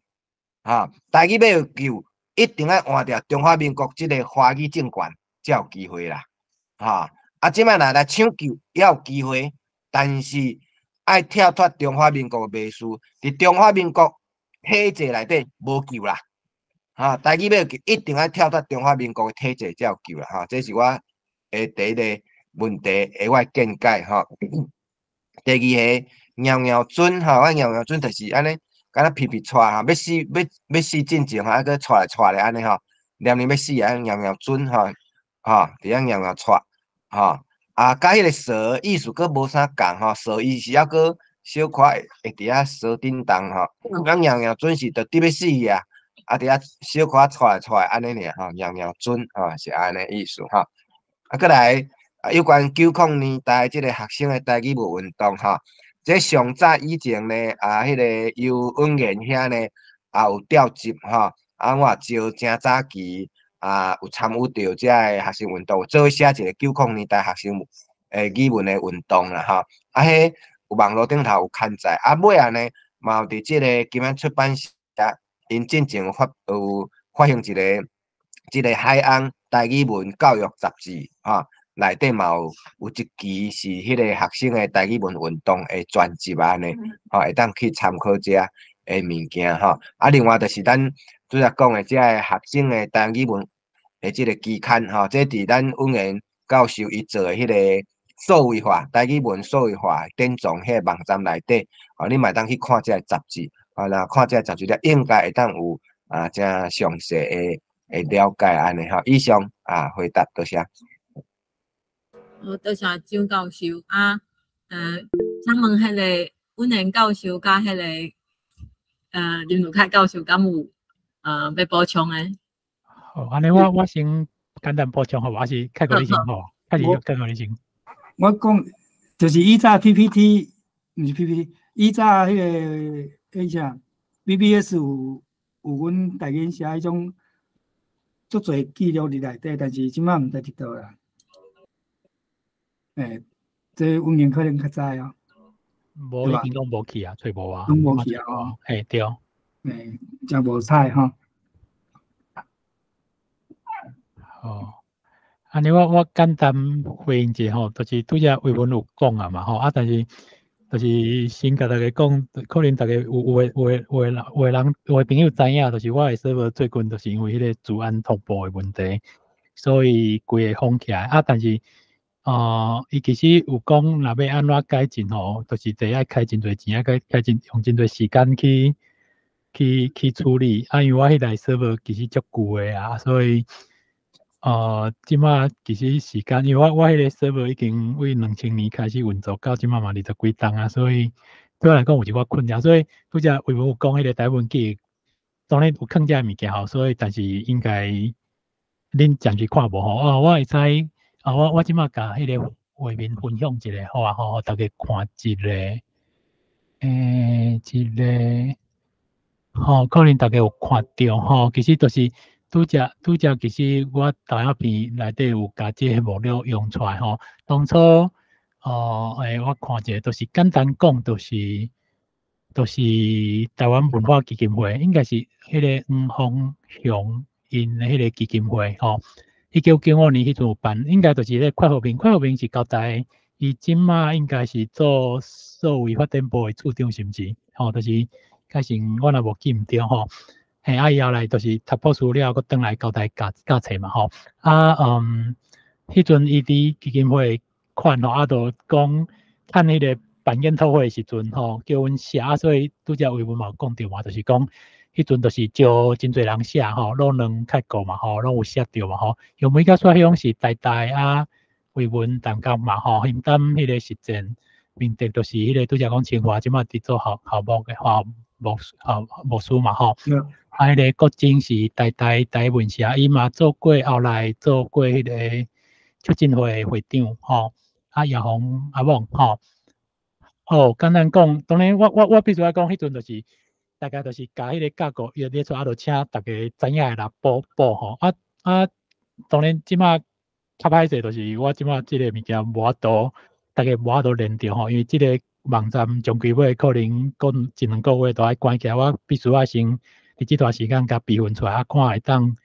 哈。台语要有救，一定要换掉中华民国即个华语政权，才有机会啦。哈，啊，即摆若来抢救也有机会，但是爱跳脱中华民国的迷思，伫中华民国体制内底无救啦。哈，台语要救，一定要跳脱中华民国的体制才有救啦。哈，这是我第一个问题我见解哈。第二个尿尿准哈，我尿尿准就是安尼，敢若皮皮带哈，要死进前哈，佮带来带来安尼吼，念要死啊，尿尿准哈，伫遐尿尿带哈。啊，甲迄个蛇意思佫无啥共吼，蛇伊是抑佫小可会伫遐蛇叮当吼，咱尿尿准是着伫要死啊，啊伫遐小可带来安尼尔吼，尿尿准吼是安尼意思吼。啊，佮来有关90年代即个学生的台语文运动吼，这上早以前呢，迄个由文言遐呢，有调集吼，我招正早期有参与到遮个学生运动，做写一个90年代学生语文的运动啦吼。迄网络顶头有刊载，尾仔呢，嘛有伫即个今仔出版社，因进前有发行一个海洋台语文教育杂志吼。内底嘛有一期是迄个学生的台语文运动的专辑安尼，会当去参考遮个物件吼。另外就是咱拄则讲的遮个学生的台语文的即个期刊吼，这伫咱文言教授伊做的迄个数位化台语文数位化典藏迄个网站内底，你嘛当去看遮个杂志，若看遮个杂志了，应该会当有正详细的了解安尼吼。以上回答多谢。多谢张教授请问迄个文言教授甲迄个林如凯教授敢有要补充诶？好，安尼我先简单补充好，还是开个你先吼，开个你先。我讲就是以早 PPT， 毋是 PPT， 以早迄个啥 BBS 有阮台语写迄种足侪记录伫内底，但是即摆毋知伫倒啦。这文言可能较早啊。无已经拢无去啊，找无啊。拢无去啊。对。真无彩吼。安尼我简单回应者吼，就是拄则伟文有讲啊嘛吼，但是就是先甲大家讲，可能大家有人朋友知影，就是我的server最近就是因为迄个治安突破的问题，所以规个封起来但是。伊其实有讲，若要安怎改进吼，就是第一开真侪钱用真侪时间去处理。因为我迄台 server 其实足久的所以即马其实时间，因为我迄个 server 已经为2000年开始运作到即马嘛20几档所以对我来讲有一寡困难。所以拄则伟文有讲迄个台文记，当然有囥遮物件所以但是应该恁暂时看无我会知。我即马甲迄个画面分享一下，好啊，大家看一个，可能大家有看到其实就是拄则，其实我投影片内底有甲即个目录用出来当初我看一下，就是简单讲，就是台湾文化基金会，应该是迄个黄凤雄因迄个基金会1995年迄阵有办，应该就是迄个快和平是交代，伊即马应该是做数位发展部的处长，是毋是？就是改成我若无记毋对伊后来就是读博士了，佫转来交代教册嘛迄阵伊伫基金会款就讲趁迄个办研讨会的时阵叫阮写所以拄则伟文嘛有讲着嘛，就是讲迄阵就是招真侪人写吼，拢能开过嘛吼，拢有写着嘛吼。有每个说向是代代啊为文淡江嘛吼，现当迄个实践面的就是迄个拄则讲清华即马伫做校务嘅牧师嘛吼。啊，迄个国政是代代台文社，伊嘛做过后来做过迄个促进会会长吼，啊叶红阿翁吼。哦，简单讲，当然我必须要讲，迄阵就是大家就是甲迄个架构约列出，啊，就请大家知影的人报吼。当然即马较歹势就是我即马即个物件无法度，大家无法度连着吼，因为即个网站从开尾可能过一两个月都爱关起来，我必须要先伫即段时间甲备份出来，啊，看会当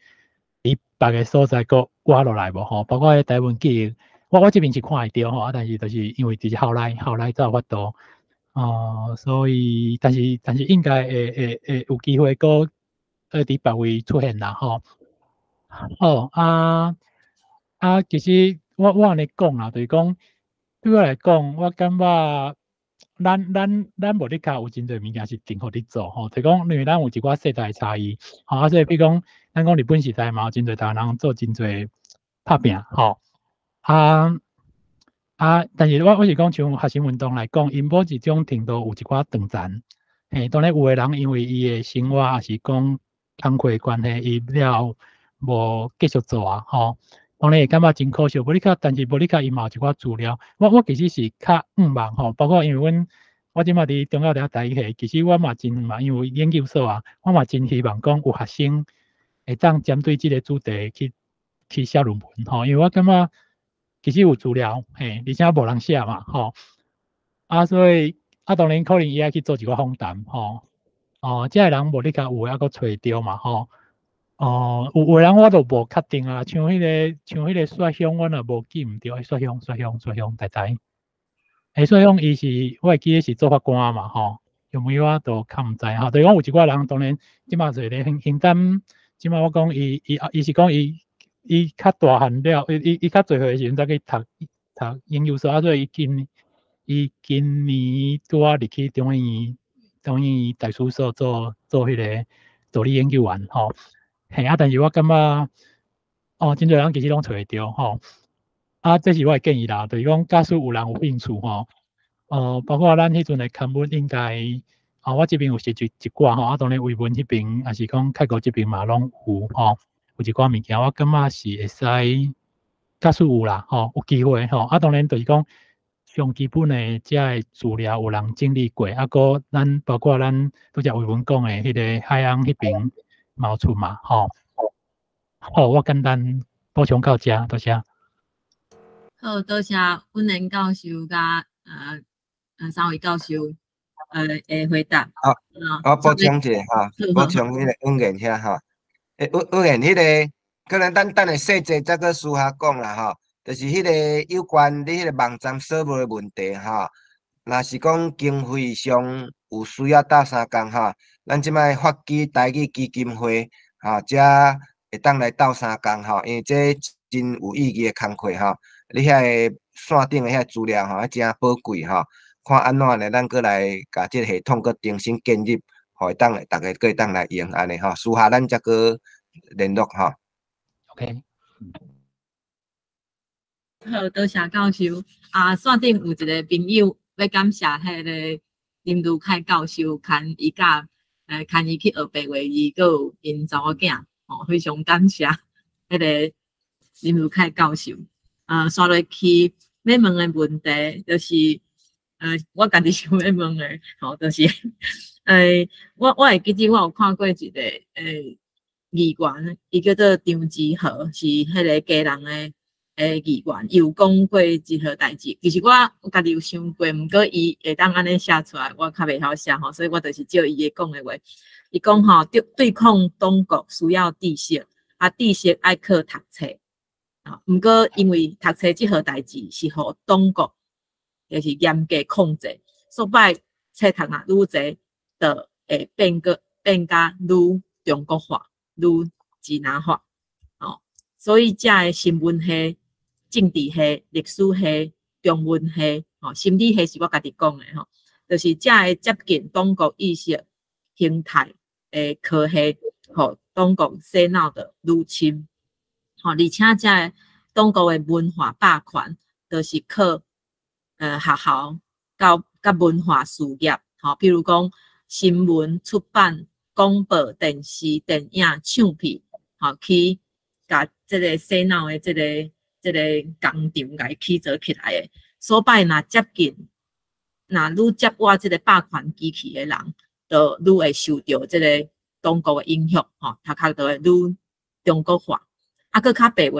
伫别个所在搁挖落来无吼，包括台湾记忆。我这边是看会到吼，但是就是因为就是后来才有法度，所以但是应该会有机会搁伫别位出现啦吼。其实我安尼讲啦，就是讲对我来讲，我感觉咱无咧卡有真侪物件是定互你做吼，就是讲因为咱有一寡世代差异，所以比如讲咱讲日本时代嘛，有真侪台湾人做真侪拍拼吼。但是我是讲像学生运动来讲，因某一种程度有一寡断层。当然有个人因为伊的生活也是讲工课关系，伊了无继续做啊，吼。当然会感觉真可惜。无你卡，但是无你卡伊嘛有一寡资料。我其实是较茫吼，包括因为我即马伫中央大学台系，其实我嘛真茫，因为研究所啊，我嘛真希望讲有学生会当针对即个主题去写论文吼，因为我感觉。其实有资料，而且无人写嘛，吼，所以当然可能伊爱去做一个访谈，吼，即个人无你甲有还阁找着嘛，吼，有个人我都无确定啊，像迄个雪乡，我若无记毋着，雪乡，大概，雪乡伊是我会记得是做法官嘛，吼，有没有我都较毋知吼，就是讲有一寡人，当然即马做咧现今，即马我讲伊是讲伊较大汉了，伊较侪岁时阵才去读研究所，所以伊今年拄啊入去中医大事所做迄个助理研究员吼。但是我感觉真侪人其实拢找会着吼。这是我的建议啦，就是讲假使有人有兴趣吼，包括咱迄阵的刊物应该我这边有写一寡吼，当然微文迄边也是讲泰国这边嘛拢有吼。有一寡物件，我感觉是会使，假使有啦，有机会吼。当然就是讲上基本的遮个资料有人整理过，搁咱包括咱拄则微文讲的迄个海洋迄边嘛有出嘛，吼。好，我简单补充到遮，多谢。好，多谢温仁教授甲3位教授的回答。我补充者哈，补充迄个温言遐哈。温言迄个，可能咱等下细节再搁私下讲啦吼。就是迄个有关你迄个网站设备的问题吼。若是讲经费上有需要斗相共吼，咱即摆发起台语基金会吼，则会当来斗相共吼，因为这真有意义的工课吼。你遐个线顶的遐资料吼，真宝贵吼。看安怎呢？咱搁来甲即个系统搁重新建立。会当来，大家可以当来用安尼吼，私下咱则个联络吼。OK。好，多谢教授。线顶有一个朋友要感谢迄个林如凯教授，牵伊甲牵伊去学白话语，佮有因查某囝，非常感谢迄个林如凯教授。刷落去要问的问题，就是我家己想要问的，就是。我会记得我有看过一个议员，伊叫做张之和，是迄个家人的议员，有讲过一号代志。其实我家己有想过，毋过伊会当安尼写出来，我较袂晓写吼，所以我就是照伊个讲的话。伊讲吼，对抗中国需要知识，知识爱靠读册。毋过因为读册这号代志是互中国就是严格控制，所摆册读啊愈侪。的会变甲愈中国化、愈支那化，所以遮个新闻系、政治系、历史系、中文系、心理系是我家己讲的就是遮个接近中国意识形态科系，互中国洗脑的入侵，吼，而且这中国的文化霸权，就是靠学校甲文化事业，吼，比如讲新闻出版、广播电视、电影、唱片，吼，去甲即个洗脑的即个工厂甲伊起做起来的。所摆若接近，若愈接我即个霸权机器的人，就愈会受到即个中国的影响，吼，读壳就会愈中国化。啊，搁较白话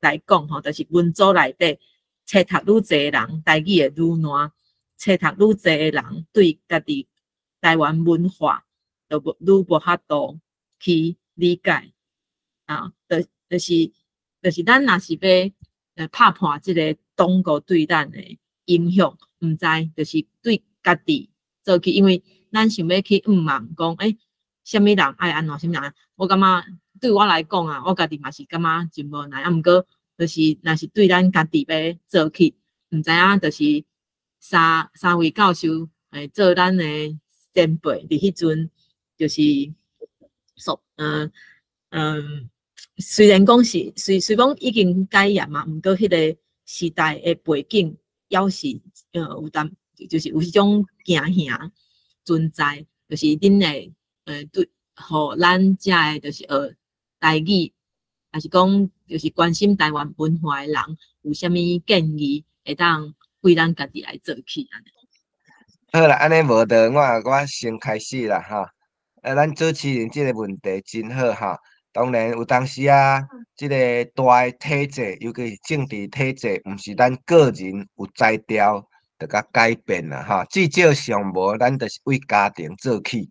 来讲，吼，就是文组内底册读愈侪人，台语会愈烂；册读愈侪的人，对家己台湾文化就愈无法度去理解啊。就是咱若是要拍破即个中国对咱的影响，毋知就是对家己做起，因为咱想要去问讲，什么人爱安怎，什么人，我感觉对我来讲啊，我家己嘛是感觉真无奈，啊，毋过就是若是对咱家己要做起，毋知影就是三位教授做咱的前辈，伫迄阵就是虽然讲是虽讲已经改严嘛，毋过迄个时代的背景，要是有淡，就是有迄种镜像存在，就是恁会对，互咱遮的就是学台语，还是讲就是关心台湾文化的人，有啥物建议会当为咱家己来做起安尼？好啦，安尼无得我先开始啦哈。咱主持人即个问题真好哈。当然有当时啊，即个大的体制，尤其是政治体制，毋是咱个人有才调着甲改变啦哈。至少上无，咱着是为家庭做起。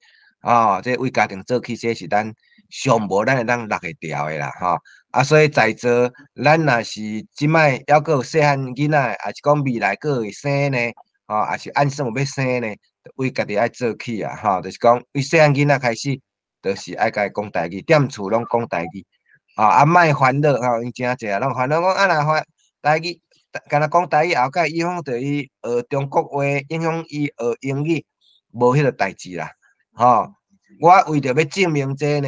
这为家庭做起，这是咱上无咱会当落会调的啦哈。所以在座咱若是即摆还阁有细汉囡仔，还是讲未来阁会生呢？还是按算有要生呢？为家己爱做起啊！就是讲为细汉囡仔开始，就是爱甲伊讲台语，踮厝拢讲台语。莫烦恼因真济啊，拢烦恼讲若发台语，干那讲台语后盖影响着伊学中国话，影响伊学英语，无迄个代志啦。我为着要证明这呢，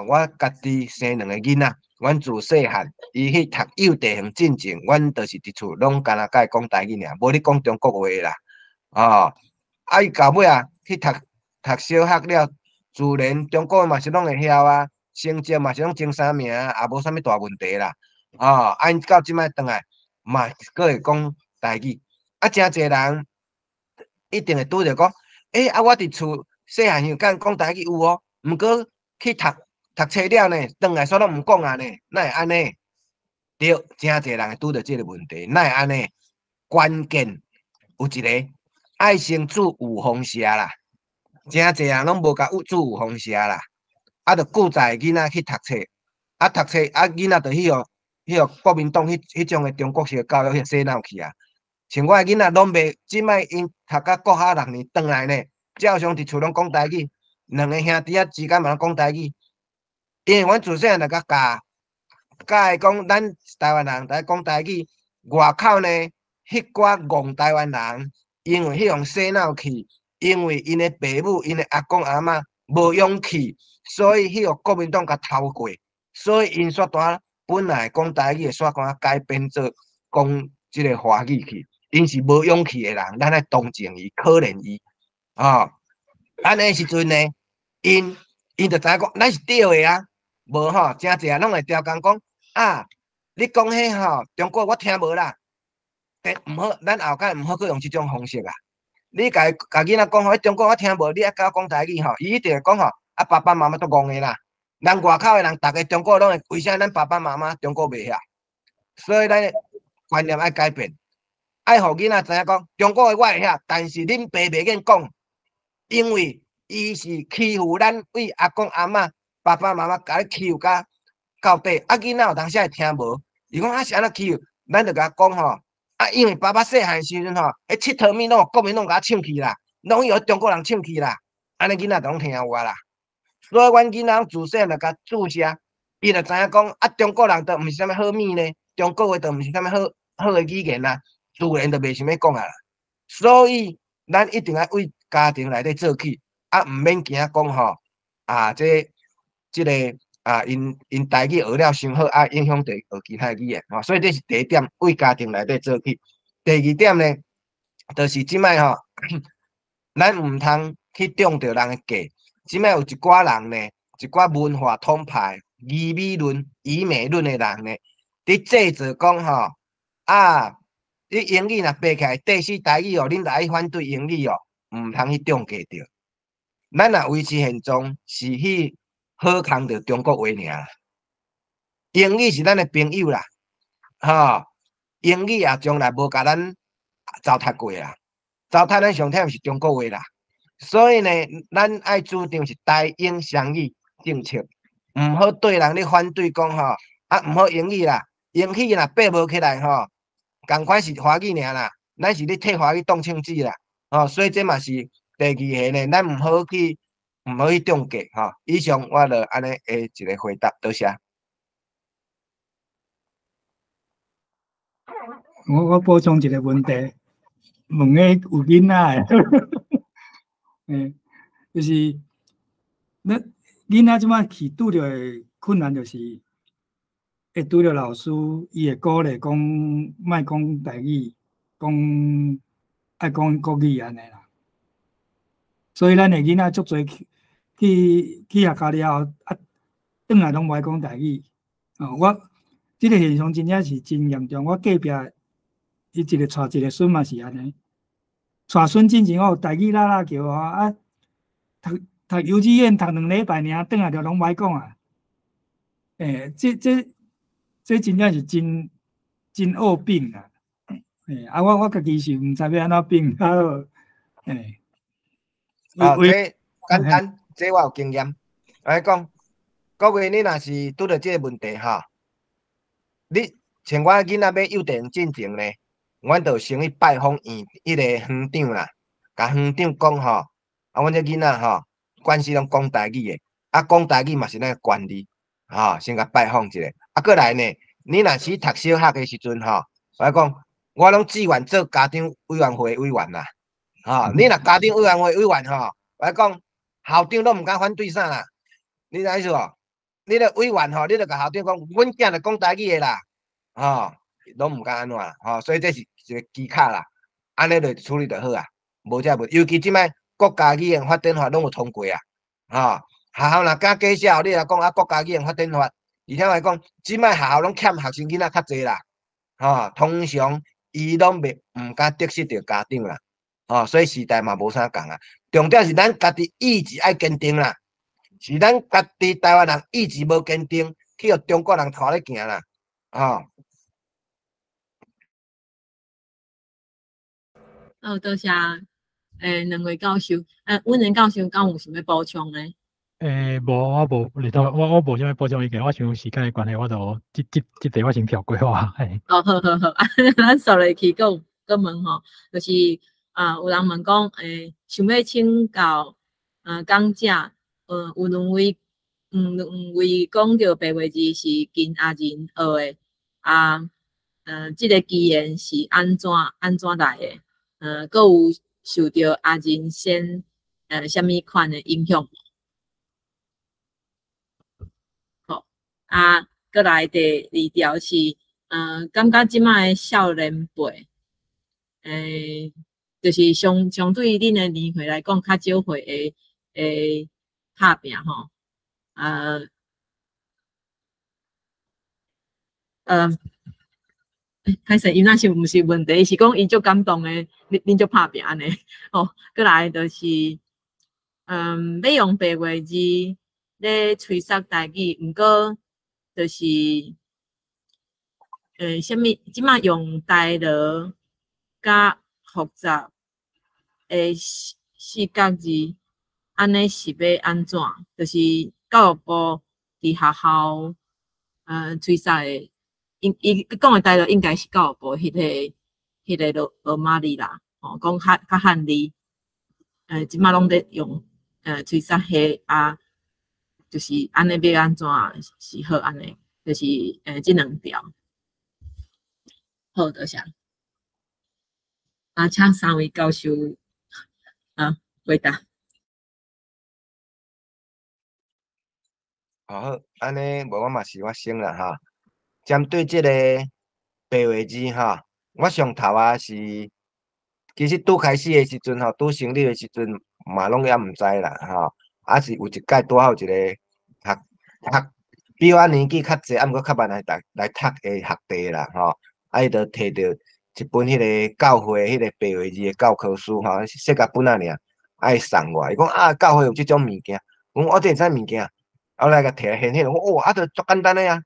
我家己生2个囡仔，阮自细汉伊去读幼稚园进前，阮就是伫厝拢干那甲伊讲台语尔，无咧讲中国话啦。伊到尾去读小学了，自然中国嘛是拢会晓啊，成绩嘛是拢前3名，也无啥物大问题啦。因到即摆转来嘛，佫会讲台语。真侪人一定会拄着讲，我伫厝细汉时敢讲台语有哦，毋过去读册了呢，转来煞拢毋讲啊呢，哪会安尼？对，真侪人会拄着即个问题，哪会安尼？关键有一个爱先煮有风蛇啦，真侪人拢无甲煮有风蛇啦，着顾在囡仔去读册，读册囡仔着迄个国民党迄种的中国式教育洗脑去啊。像我的囡仔拢袂，即摆因读到国小6年，转来呢，照常伫厝拢讲台语，2个兄弟之间嘛讲台语，因为阮自细汉就甲教讲咱台湾人在讲台语，外口呢迄寡戆台湾人，因为迄种洗脑去，因为因的父母、因的阿公阿嬷无勇气，所以迄个国民党甲偷过，所以因煞单本来讲台语的煞单改变做讲即个华语去。因是无勇气的人，咱爱同情伊、可怜伊。安尼时阵呢，因就知影讲，咱是对的啊。无真济人拢会调讲你讲迄中国我听无啦，毋好，咱后摆毋好去用即种方式啊。你甲囡仔讲中国我听无，你爱甲我讲台语伊一定会讲爸爸妈妈都戆的啦。咱外口的人，逐个中国拢会，为啥咱爸爸妈妈中国袂晓？所以咱观念爱改变。爱互囡仔知影讲，中国话我会晓，但是恁爸袂瘾讲，因为伊是欺负咱为阿公阿嬷、爸爸妈妈甲你欺负到底。囡仔有当时会听无，伊讲是安怎欺负，咱就甲讲因为爸爸细汉时阵迄佚佗物拢国民党甲抢去啦，拢由中国人抢去啦，安尼囡仔就拢听话啦。所以阮囡仔自细就甲注射，伊就知影讲中国人都毋是啥物好物呢，中国话都毋是啥物好的语言啦。自然就袂想要讲啊啦，所以咱一定要为家庭内底做起，毋免惊讲即个因台语学了伤好，影响着学其他语言所以这是第一点，为家庭内底做起。第二点呢，就是即摆咱毋通去中着人的计。即摆有一寡人呢，一寡文化统派、以美论、以美论的人呢，伫制造讲你英语若背起来，第四台语恁来反对英语毋通去中计着。咱若维持现状，是去好康着中国话尔。英语是咱的朋友啦，英语也从来无甲咱糟蹋过啦，糟蹋咱上忝是中国话啦。所以呢，咱爱主张是台英双语政策，毋好对人咧反对讲毋好英语啦，英语若爬无起来共款是华语尔啦，咱是咧替华语当枪子啦，所以这嘛是第二个呢，咱毋好去中计以上我就安尼一个回答，多谢。我补充一个问题，问个有囡仔的，就是咱囡仔即摆去拄着的困难，就是会拄着老师，伊会鼓励讲莫讲台语，爱讲国语安尼啦。所以咱的囡仔足侪去学校了后，转来拢无爱讲台语。我即个现象真正是真严重。我隔壁伊一个带一个孙嘛是安尼，带孙进前台语啦啦叫读幼稚园读2礼拜尔，转来就拢无爱讲啊。这真正是真恶病啊！我家己是毋知要安怎病较好。这简单，这我有经验。来讲，各位你若是拄着这个问题你像我囡仔要幼稚园进前呢，阮就先去拜访迄个园长啦，甲园长讲阮这囡仔关系拢讲台语的，讲台语嘛是咱权利，先甲拜访一下。过来呢，你若是读小学的时阵我讲，我拢志愿做家长委员会委员啦。你若家长委员会委员我讲校长都毋敢反对啥啦。你知意思无？你个委员你著甲校长讲，阮囝著讲台语的啦，拢毋敢安怎啦，所以这是一个基卡啦，安尼就处理就好啊，无这问题。尤其即摆国家语言发展法拢有通过啊，学校若敢介绍，你若讲国家语言发展法，而且来讲，即摆学校拢欠学生囡仔较济啦，通常伊拢毋敢得失着家长啦。所以时代嘛无啥共啊，重点是咱家己意志爱坚定啦，是咱家己台湾人意志无坚定，去互中国人拖咧行啦，多谢两位教授，温仁教授敢有想要补充呢？无，我无啥物补充意见，我想时间的关系，我就即题我先跳过好。好，咱扫落去讲问就是有人问讲，想要请教讲者，有两位讲到白话字是跟阿仁学的，这个语言是安怎来的？佫有受到阿仁先什么款的影响？好，佫来第二条是感觉即摆少年辈，就是相对恁的年岁来讲，较少会拍拼歹势，伊那是毋是问题？是讲伊足感动的，恁足拍拼安尼。过来就是要用白话字咧吹杀台语，毋过就是什么？即摆用台语甲复杂四角字，安尼是要安怎？就是教育部伫学校吹杀的。伊讲的台语应该是教育部迄个罗马字啦，讲较汉字，即摆拢在用吹杀迄就是安尼要安怎是好安尼，就是这两条。好，多谢。请3位教授回答。好，安尼无我嘛是我先啦哈。针对即个白话字哈，我上头啊是，其实拄开始的时阵吼，拄成立的时阵嘛拢也毋知啦吼，啊是有一届拄好一个读比我年纪较济，啊毋过较慢来读的学弟啦吼，啊伊就摕着一本迄个教会迄个白话字的教科书吼，细甲本仔尔，啊伊送我，伊讲啊教会有即种物件，我这会知物件。后来甲摕来显显，我啊，都足简单的啊，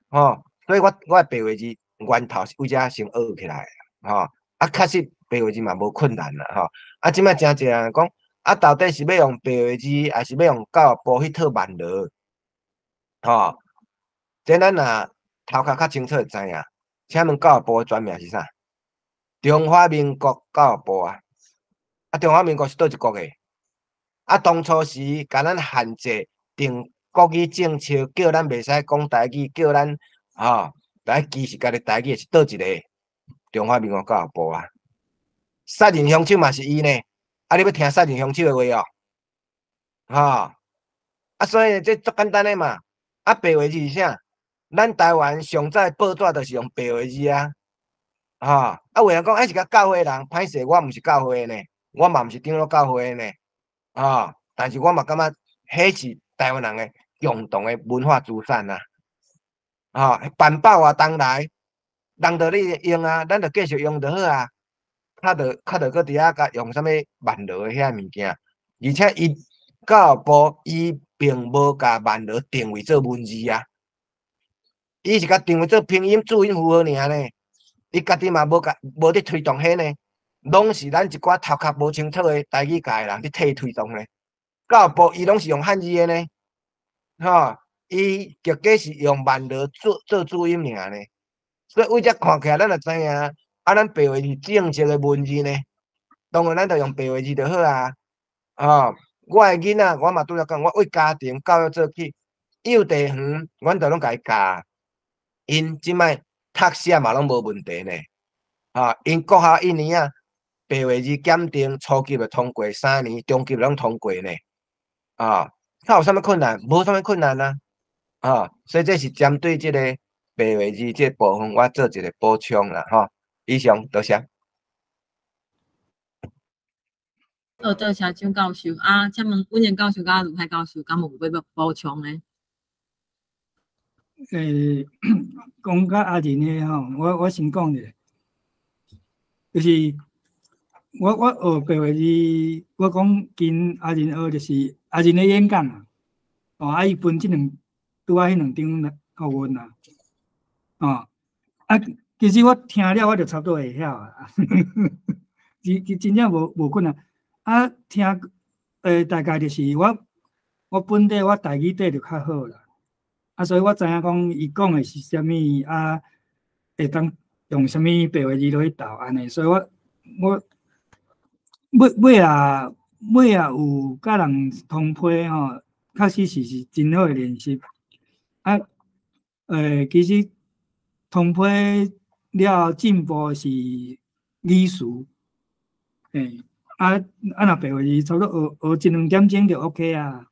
吼，所以我的白话字源头是为遮先学起来，吼，啊，确实白话字嘛无困难啦，吼，啊，即摆真侪人讲，啊，到底是要用白话字，还是要用教育部迄套万能，吼，这咱若头壳较清楚会知影，请问教育部的全名是啥？中华民国教育部啊，啊，中华民国是倒一国的？啊，当初时甲咱限制定。国语政策叫咱袂使讲台语，叫咱来支持家己台语是倒一个？中华民国教育部啊，杀人凶手嘛是伊呢，啊你要听杀人凶手的话哦，啊所以这足简单的嘛，啊白话字是啥？咱台湾上早报纸就是用白话字啊，啊有人讲迄是甲教会人，歹势我毋是教会呢，我嘛毋是长老教会呢，但是我嘛感觉迄是台湾人的。共同的文化资产啊，办报啊，当来人着咧用啊，咱着继续用就好啊。较着搁伫遐甲用啥物万能的遐物件，而且伊教育部伊并无甲万能定位做文字啊，伊是甲定位做拼音、注音符号尔呢。伊家己嘛无咧推动迄呢，拢是咱一寡头壳无清楚的台语界人伫替推动呢。教育部伊拢是用汉字的呢。伊实际是用万能做注音尔呢，所以为遮看起来，咱就知影，啊，咱白话字正式的文字呢，当然咱就用白话字就好啊。我的囡仔，我嘛拄则讲，我为家庭教育做起，幼稚园，阮就拢甲伊教，因即摆读写嘛拢无问题呢。因国校1年啊，白话字检定初级就通过，3年中级拢通过呢。有啥物困难？无啥物困难啊！所以这是针对这个白话字这部分，我做一个补充啦，以上多谢。多谢张教授啊，请问温彦教授甲卢海教授，敢有要补充呢？讲到阿仁的我先讲者，就是我学白话字，我讲跟阿仁学就是阿仁的演讲啊，啊伊分拄啊迄两张学问啦，其实我听了我就差不多会晓啊，真正无困难。啊，听大概就是我本地我台语底就较好啦，所以我知影讲伊讲的是啥物啊，会当用啥物白话字落去斗安尼，所以我尾啊有甲人通批确实是真好的练习。其实通批了进步是语数，若白话字差不多学1-2点钟就 OK 啊，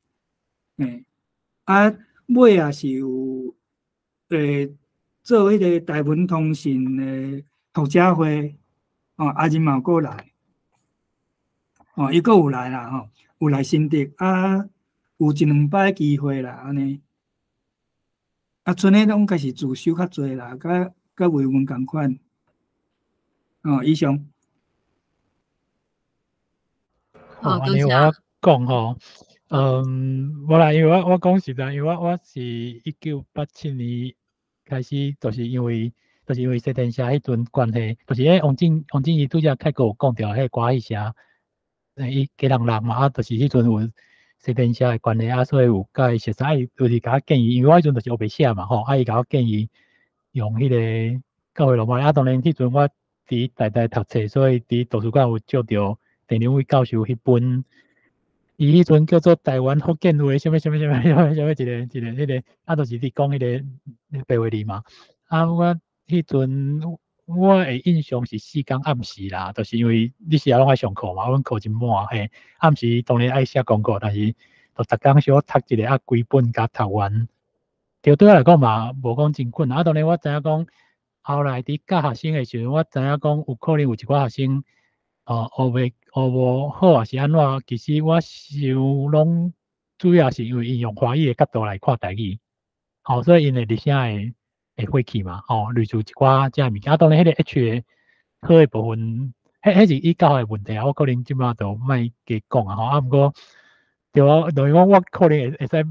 尾啊是有做迄个台文通信的读者会，阿仁嘛过来，伊阁有来啦，有来新竹有1-2摆机会啦，安尼。剩的拢开始自修较侪啦，甲维文共款。以上。安尼我讲吼，无啦，因为我讲实在，因为我是1987年开始，就是因为西电社迄阵关系，就是王静怡拄则开过有讲着迄歌戏社，伊家人嘛，就是迄阵有西电社的关系所以有甲伊熟识，就是甲我建议，因为我迄阵就是学白写嘛伊甲我建议用迄个教会罗马当然迄阵我伫台大读册，所以伫图书馆有借着陈良伟教授迄本，伊迄阵叫做台湾福建话什么一个，就是伫讲迄个白话字嘛。我迄阵我的印象是4天暗时啦，就是因为你时啊拢爱上课嘛，阮课真满暗时当然爱写功课，但是就逐工小读一个几本甲读完，对我来讲嘛，无讲真困难。当然我知影讲，后来伫教学生的时阵，我知影讲有可能有一寡学生，学无好也是安怎？其实我想拢主要是因为因用华语的角度来看台语，所以因的历史会过去嘛，类似一寡遮物件。当然，迄个 H 的好的部分，迄是伊教的问题啊，我可能即摆就莫加讲啊，毋过。对啊，等于讲我可能会使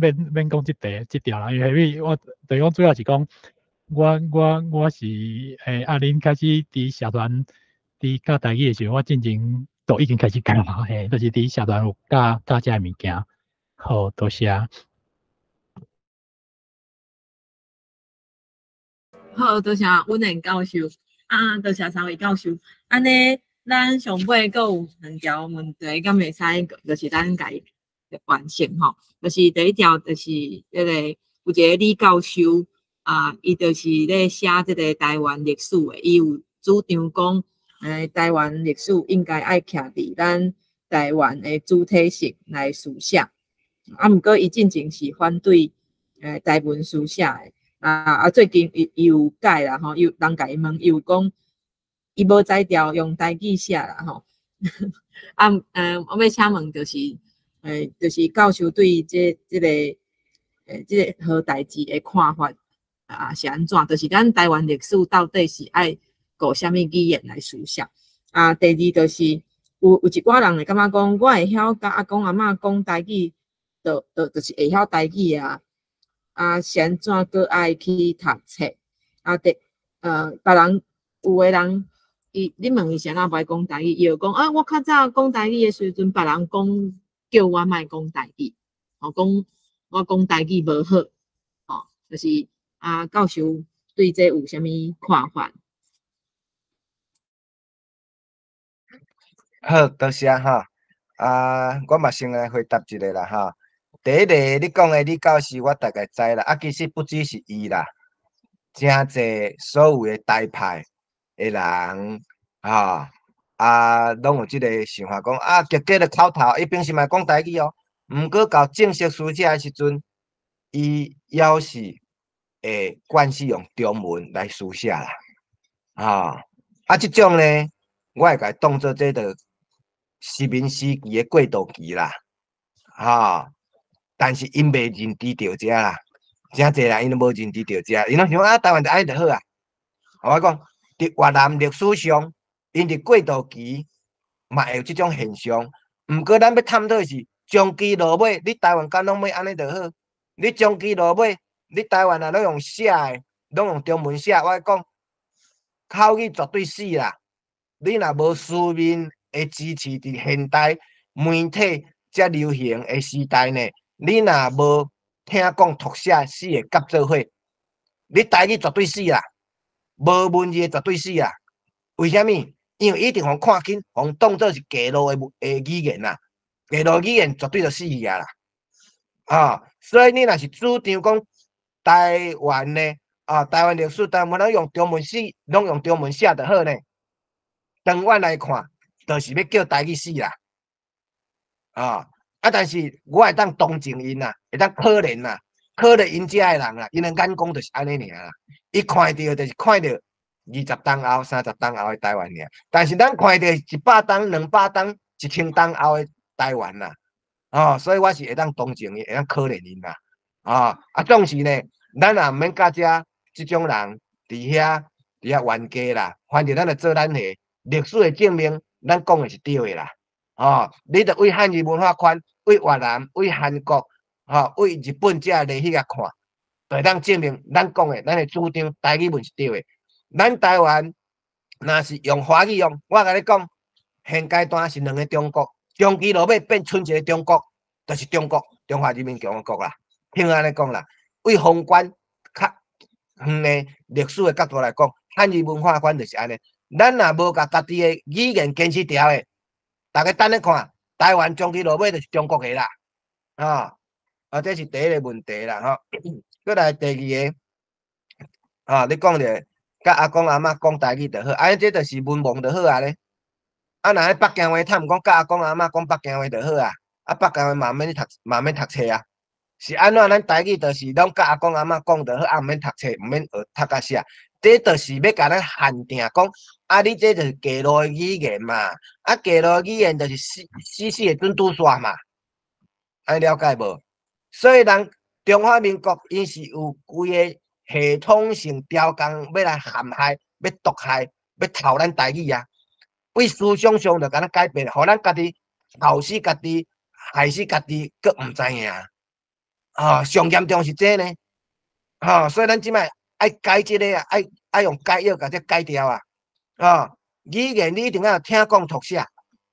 免讲即条啦，因为我等于讲主要是讲我是恁开始伫社团伫教台语的时候，我进前都已经开始教啦，就是伫社团有教遮物件。好，多谢。好，多谢阮的教授，多谢三位教授。安尼，咱上尾阁有2条问题，敢袂使，就是咱家完成吼。就是第一条，就是迄个有一个李教授伊就是咧写即个台湾历史的，伊有主张讲，台湾历史应该爱徛伫咱台湾的主体性来书写。毋过伊进前是反对台文书写的。最近伊有改啦吼，有人甲伊问，伊有讲伊无才调用台语写啦吼。我要请问就是教授对这个好代志的看法是安怎？就是咱台湾历史到底是爱顾啥物语言来书写？第二就是有一寡人会感觉讲，我会晓甲阿公阿嬷讲台语，就是会晓台语啊。是安怎个爱去读册？别人有的人，你问伊是安怎袂讲台语，伊就讲我较早讲台语的时阵，别人讲叫我莫讲台语，讲我讲台语无好，就是教授对这有啥物看法？好，多谢哈。我嘛先来回答一个啦哈。第一个你讲的李教授，我大概知啦。其实不只是伊啦，真侪所有的台派的人拢有即个想法，讲结果的口头，伊平时嘛讲台语哦，毋过到正式书写的时阵，伊要是会惯势用中文来书写啦。即种呢，我会甲当做这个殖民时期的过渡期啦，但是因未认知到遮啦，真侪人因都无认知到遮，因拢想台湾就安尼就好啊。我讲伫越南历史上，因伫过渡期嘛会有即种现象。毋过咱要探讨的是长期落尾，你台湾敢拢要安尼就好？你长期落尾，你台湾拢用写的，拢用中文写，我讲口语绝对死啦。你若无书面的支持，伫现代媒体遮流行的时代呢？你若无听讲读写死会夹做伙，你台语绝对死啦，无文字绝对死啦。为虾米？因为一定互看紧，互当作是假路的语言啦，假路语言绝对就死去啊啦。所以你若是主张讲台湾呢，台湾历史，台湾拢用中文写，拢用中文写就好呢。长远来看，就是要叫台语死啦。但是我会当同情因啦，会当可怜啦，可怜因遮的人啦，因的眼光就是安尼尔啦。伊看到就是看到20当后、30当后的台湾尔，但是咱看到100当、200当、1000当后的台湾啦。所以我是会当同情伊，会当可怜因啦。总是呢，咱也毋免甲遮即种人伫遐冤家啦，反正咱就做咱的历史的证明，咱讲的是对的啦。你着为汉语文化圈、为越南、为韩国、为日本遮来迄个看，会当证明咱讲的、咱的主张台语文是对的。咱台湾若是用华语用，我甲你讲，现阶段是2个中国，长期落尾变剩一个中国，就是中华人民共和国啦。听安尼讲啦，为宏观较远的历史的角度来讲，汉语文化圈就是安尼。咱若无甲家己的语言坚持牢的，大家等咧看，台湾长期落尾就是中国个啦，这是第一个问题啦，再来第二个，你讲着甲阿公阿嬷讲台语就好，这就是文盲就好啊咧。若喺北京话，他毋讲甲阿公阿嬷讲北京话就好啊，北京话嘛免读册啊，是安怎？咱台语就是拢甲阿公阿嬷讲就好，啊，毋免读册，毋免学读甲写。这就是要甲咱限定讲，啊，你这就是街路的语言嘛，啊，街路语言就是死会准拄煞嘛，安了解无？所以人中华民国因是有规个系统性条件要来陷害、要毒害、要偷咱台语啊。为思想上就甲咱改变，互咱家己偷死家己、害死家己，佫毋知影。上严重是这呢。所以咱即摆爱改即个啊，爱用改药甲这改掉啊。语言你一定要听讲读写，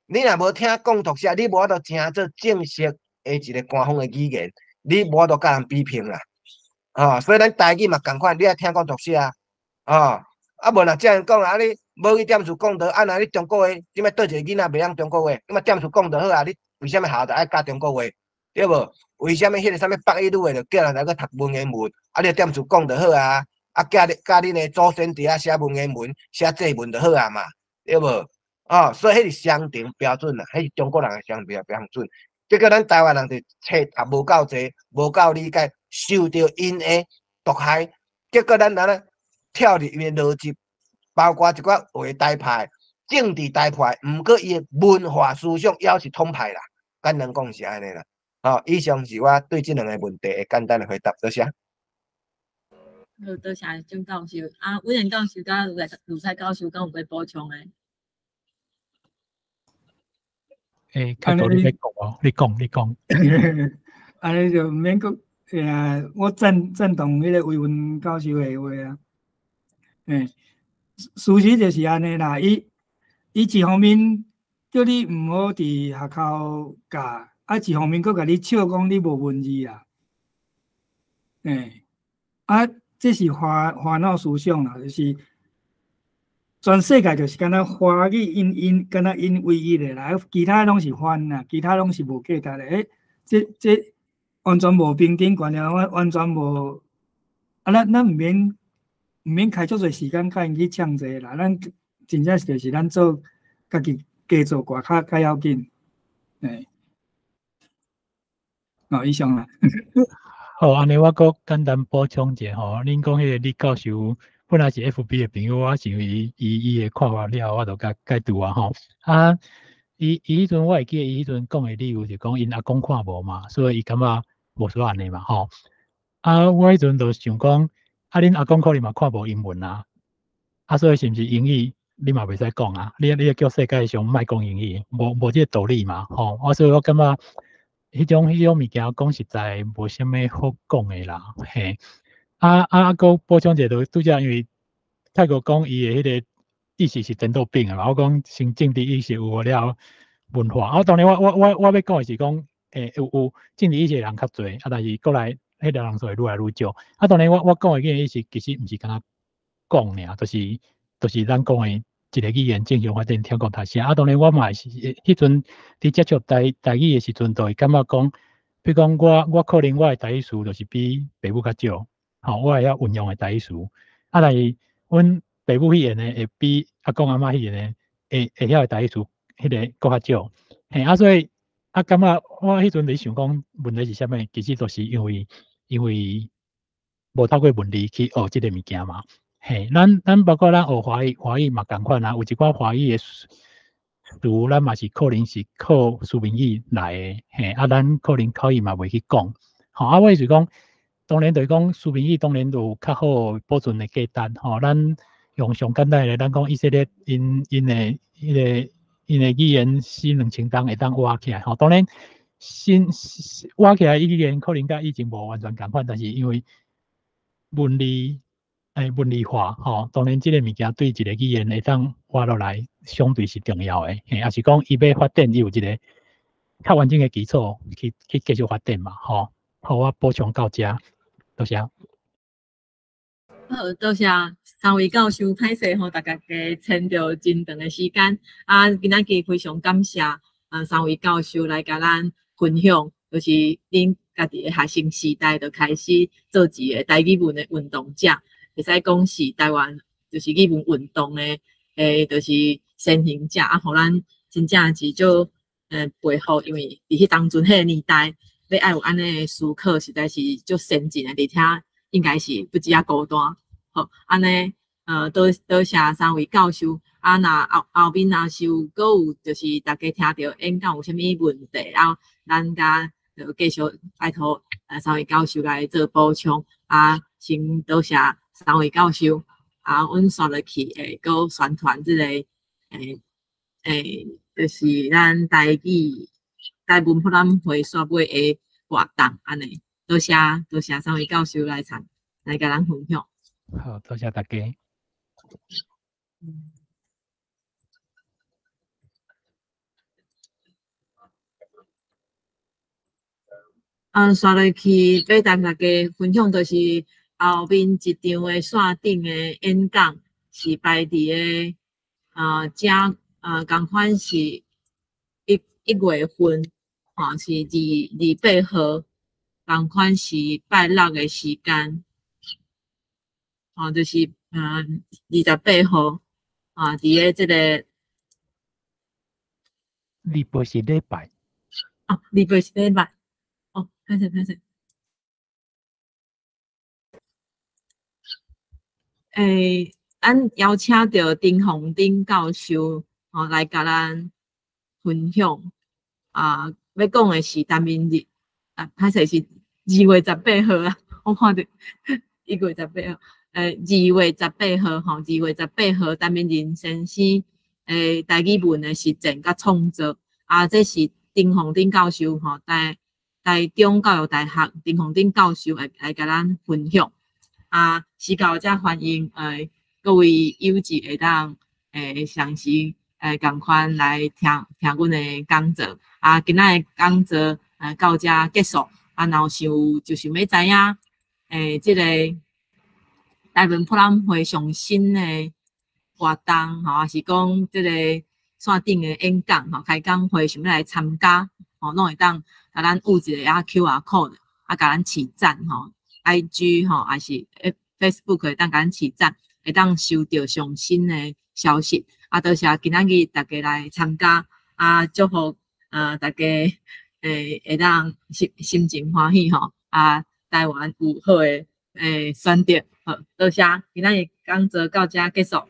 你若无听讲读写，你无法度成做正式的一个官方的语言，你无法度甲人比拼啦。所以咱台语嘛共款，你爱听讲读写啊。无若这样讲啊，你无去点厝讲得，若你中国话，即摆倒一个囡仔袂晓中国话，咁点厝讲得好啊？你为什么校就爱教中国话？对无？为什么迄个啥物北一女的就叫人来去读文言文？你点厝讲得好啊？教恁的祖先伫遐写文言文、写祭文就好啊嘛，对无？所以迄是相同标准啦，迄是中国人的相同标准。结果咱台湾人就册读无够济，无够理解，受到因的毒害。结果咱跳入因的逻辑，包括一寡画台派、政治台派，毋过伊的文化思想也是统派啦。简单讲是安尼啦。以上是我对这两个问题的简单的回答，多谢。好，多谢钟教授。委员教授甲卢彩教授，敢有要补充的？开头你要讲哦，你讲。安尼就毋免讲，我赞同迄个魏文教授的话啊。事实就是安尼啦。伊一方面叫你毋好伫学校教。一方面，佫甲你笑讲你无文字啦，这是烦恼思想啦，就是全世界就是敢若华语因敢若因唯一的啦，其他拢是反啦，其他拢是无价值的。这完全无平等观念，完全无咱毋免开足侪时间甲因去呛这啦，咱真正就是咱做家己加做寡较要紧，以上啦。好，安尼我阁简单补充一下吼，恁讲迄个李教授本来是 FB 的朋友，我是伊的看法了，我就解读吼。伊迄阵我会记得伊迄阵讲的理由是讲因阿公看无嘛，所以伊感觉无说安尼嘛吼。我迄阵就想讲，恁阿公可能嘛看无英文啊，所以是毋是英语你嘛袂使讲啊？你要叫世界上莫讲英语，无这个道理嘛吼。所以我感觉。迄种物件讲实在无啥物好讲的啦，嘿。佫补充一下，拄则因为泰国讲伊的迄个意识是颠倒病的嘛，我讲先政治意识有了文化。当然我要讲的是讲，有政治意识的人较侪，但是过来迄个人数会愈来愈少。当然我讲的个意思其实毋是敢若讲尔，就是咱讲的。一个语言正常发展，听讲读写。当然我嘛是迄阵伫接触台语的时阵，就会感觉讲，比如讲我可能我的台语词就是比爸母较少，我会晓运用的台语词。但是阮爸母迄言呢，会比阿公阿嬷迄言呢，会晓的台语词迄个搁较少。所以感觉我迄阵伫想讲，问题是啥物？其实就是因为无透过文字去学即个物件嘛。咱包括咱学华语嘛共款啊，有一寡华语的词，咱嘛是可能是靠书面语来的，咱可能口语嘛袂去讲。我是讲，当然就是讲书面语当然有较好保存的价值。咱用上简单的，咱讲以色列因的语言4-2000档会当挖起来。当然挖起来语言可能甲以前无完全共款，但是因为文字化，当然这个物件对一个语言会当活落来，相对是重要的。也是讲伊要发展，伊有一个较完整的基础去继续发展嘛。好，我补充到这，多谢。好，多谢3位教授，歹势大家撑着真长的时间。今仔日非常感谢3位教授来甲咱分享，就是恁家己的学生时代就开始做一个台语文的运动者。会使讲是台湾就是语文运动的就是先行者，互咱真正是就佩服，因为伫迄当阵迄个年代，要爱有安尼的思考，实在是足先进的，而且应该是不止啊孤单。好，安尼多谢三位教授。啊，那后面若是有搁有就是大家听到演讲有啥物问题，然后咱家就继续拜托三位教授来做补充。啊，先多谢三位教授。啊，阮刷落去会搁宣传即个就是咱台文博览会刷尾的活动安尼。多谢三位教授来甲咱分享。好，多谢大家。刷落去要同大家分享，就是后面一场的线顶的演讲是摆伫共款是1月份，是28号，共款是拜六的时间，就是28号，伫咧即个礼拜是礼拜，礼拜是礼拜。歹势。咱邀请到丁宏丁教授来甲咱分享。要讲的是单面日，歹势是2月18號啦。我看到1月18號，2月18號2月18號單面人先生台語文的實踐甲創作。這是丁宏丁教授台中教育大學丁宏丁教授來甲咱分享。時間才歡迎各位友志會當詳細共款來聽阮的講座。今仔的講座到這結束。若有想要知影這個台文博覽會上新的活動，還是講這個線頂的演講開講會想要來參加，攏會當甲咱有一個QR code，甲咱取讚IG 還是Facebook 會當甲咱取讚，會當收到上新的消息。多謝今仔日大家來參加，祝福大家會當心情歡喜台灣有好的選擇。好，多謝今仔日講座到這結束。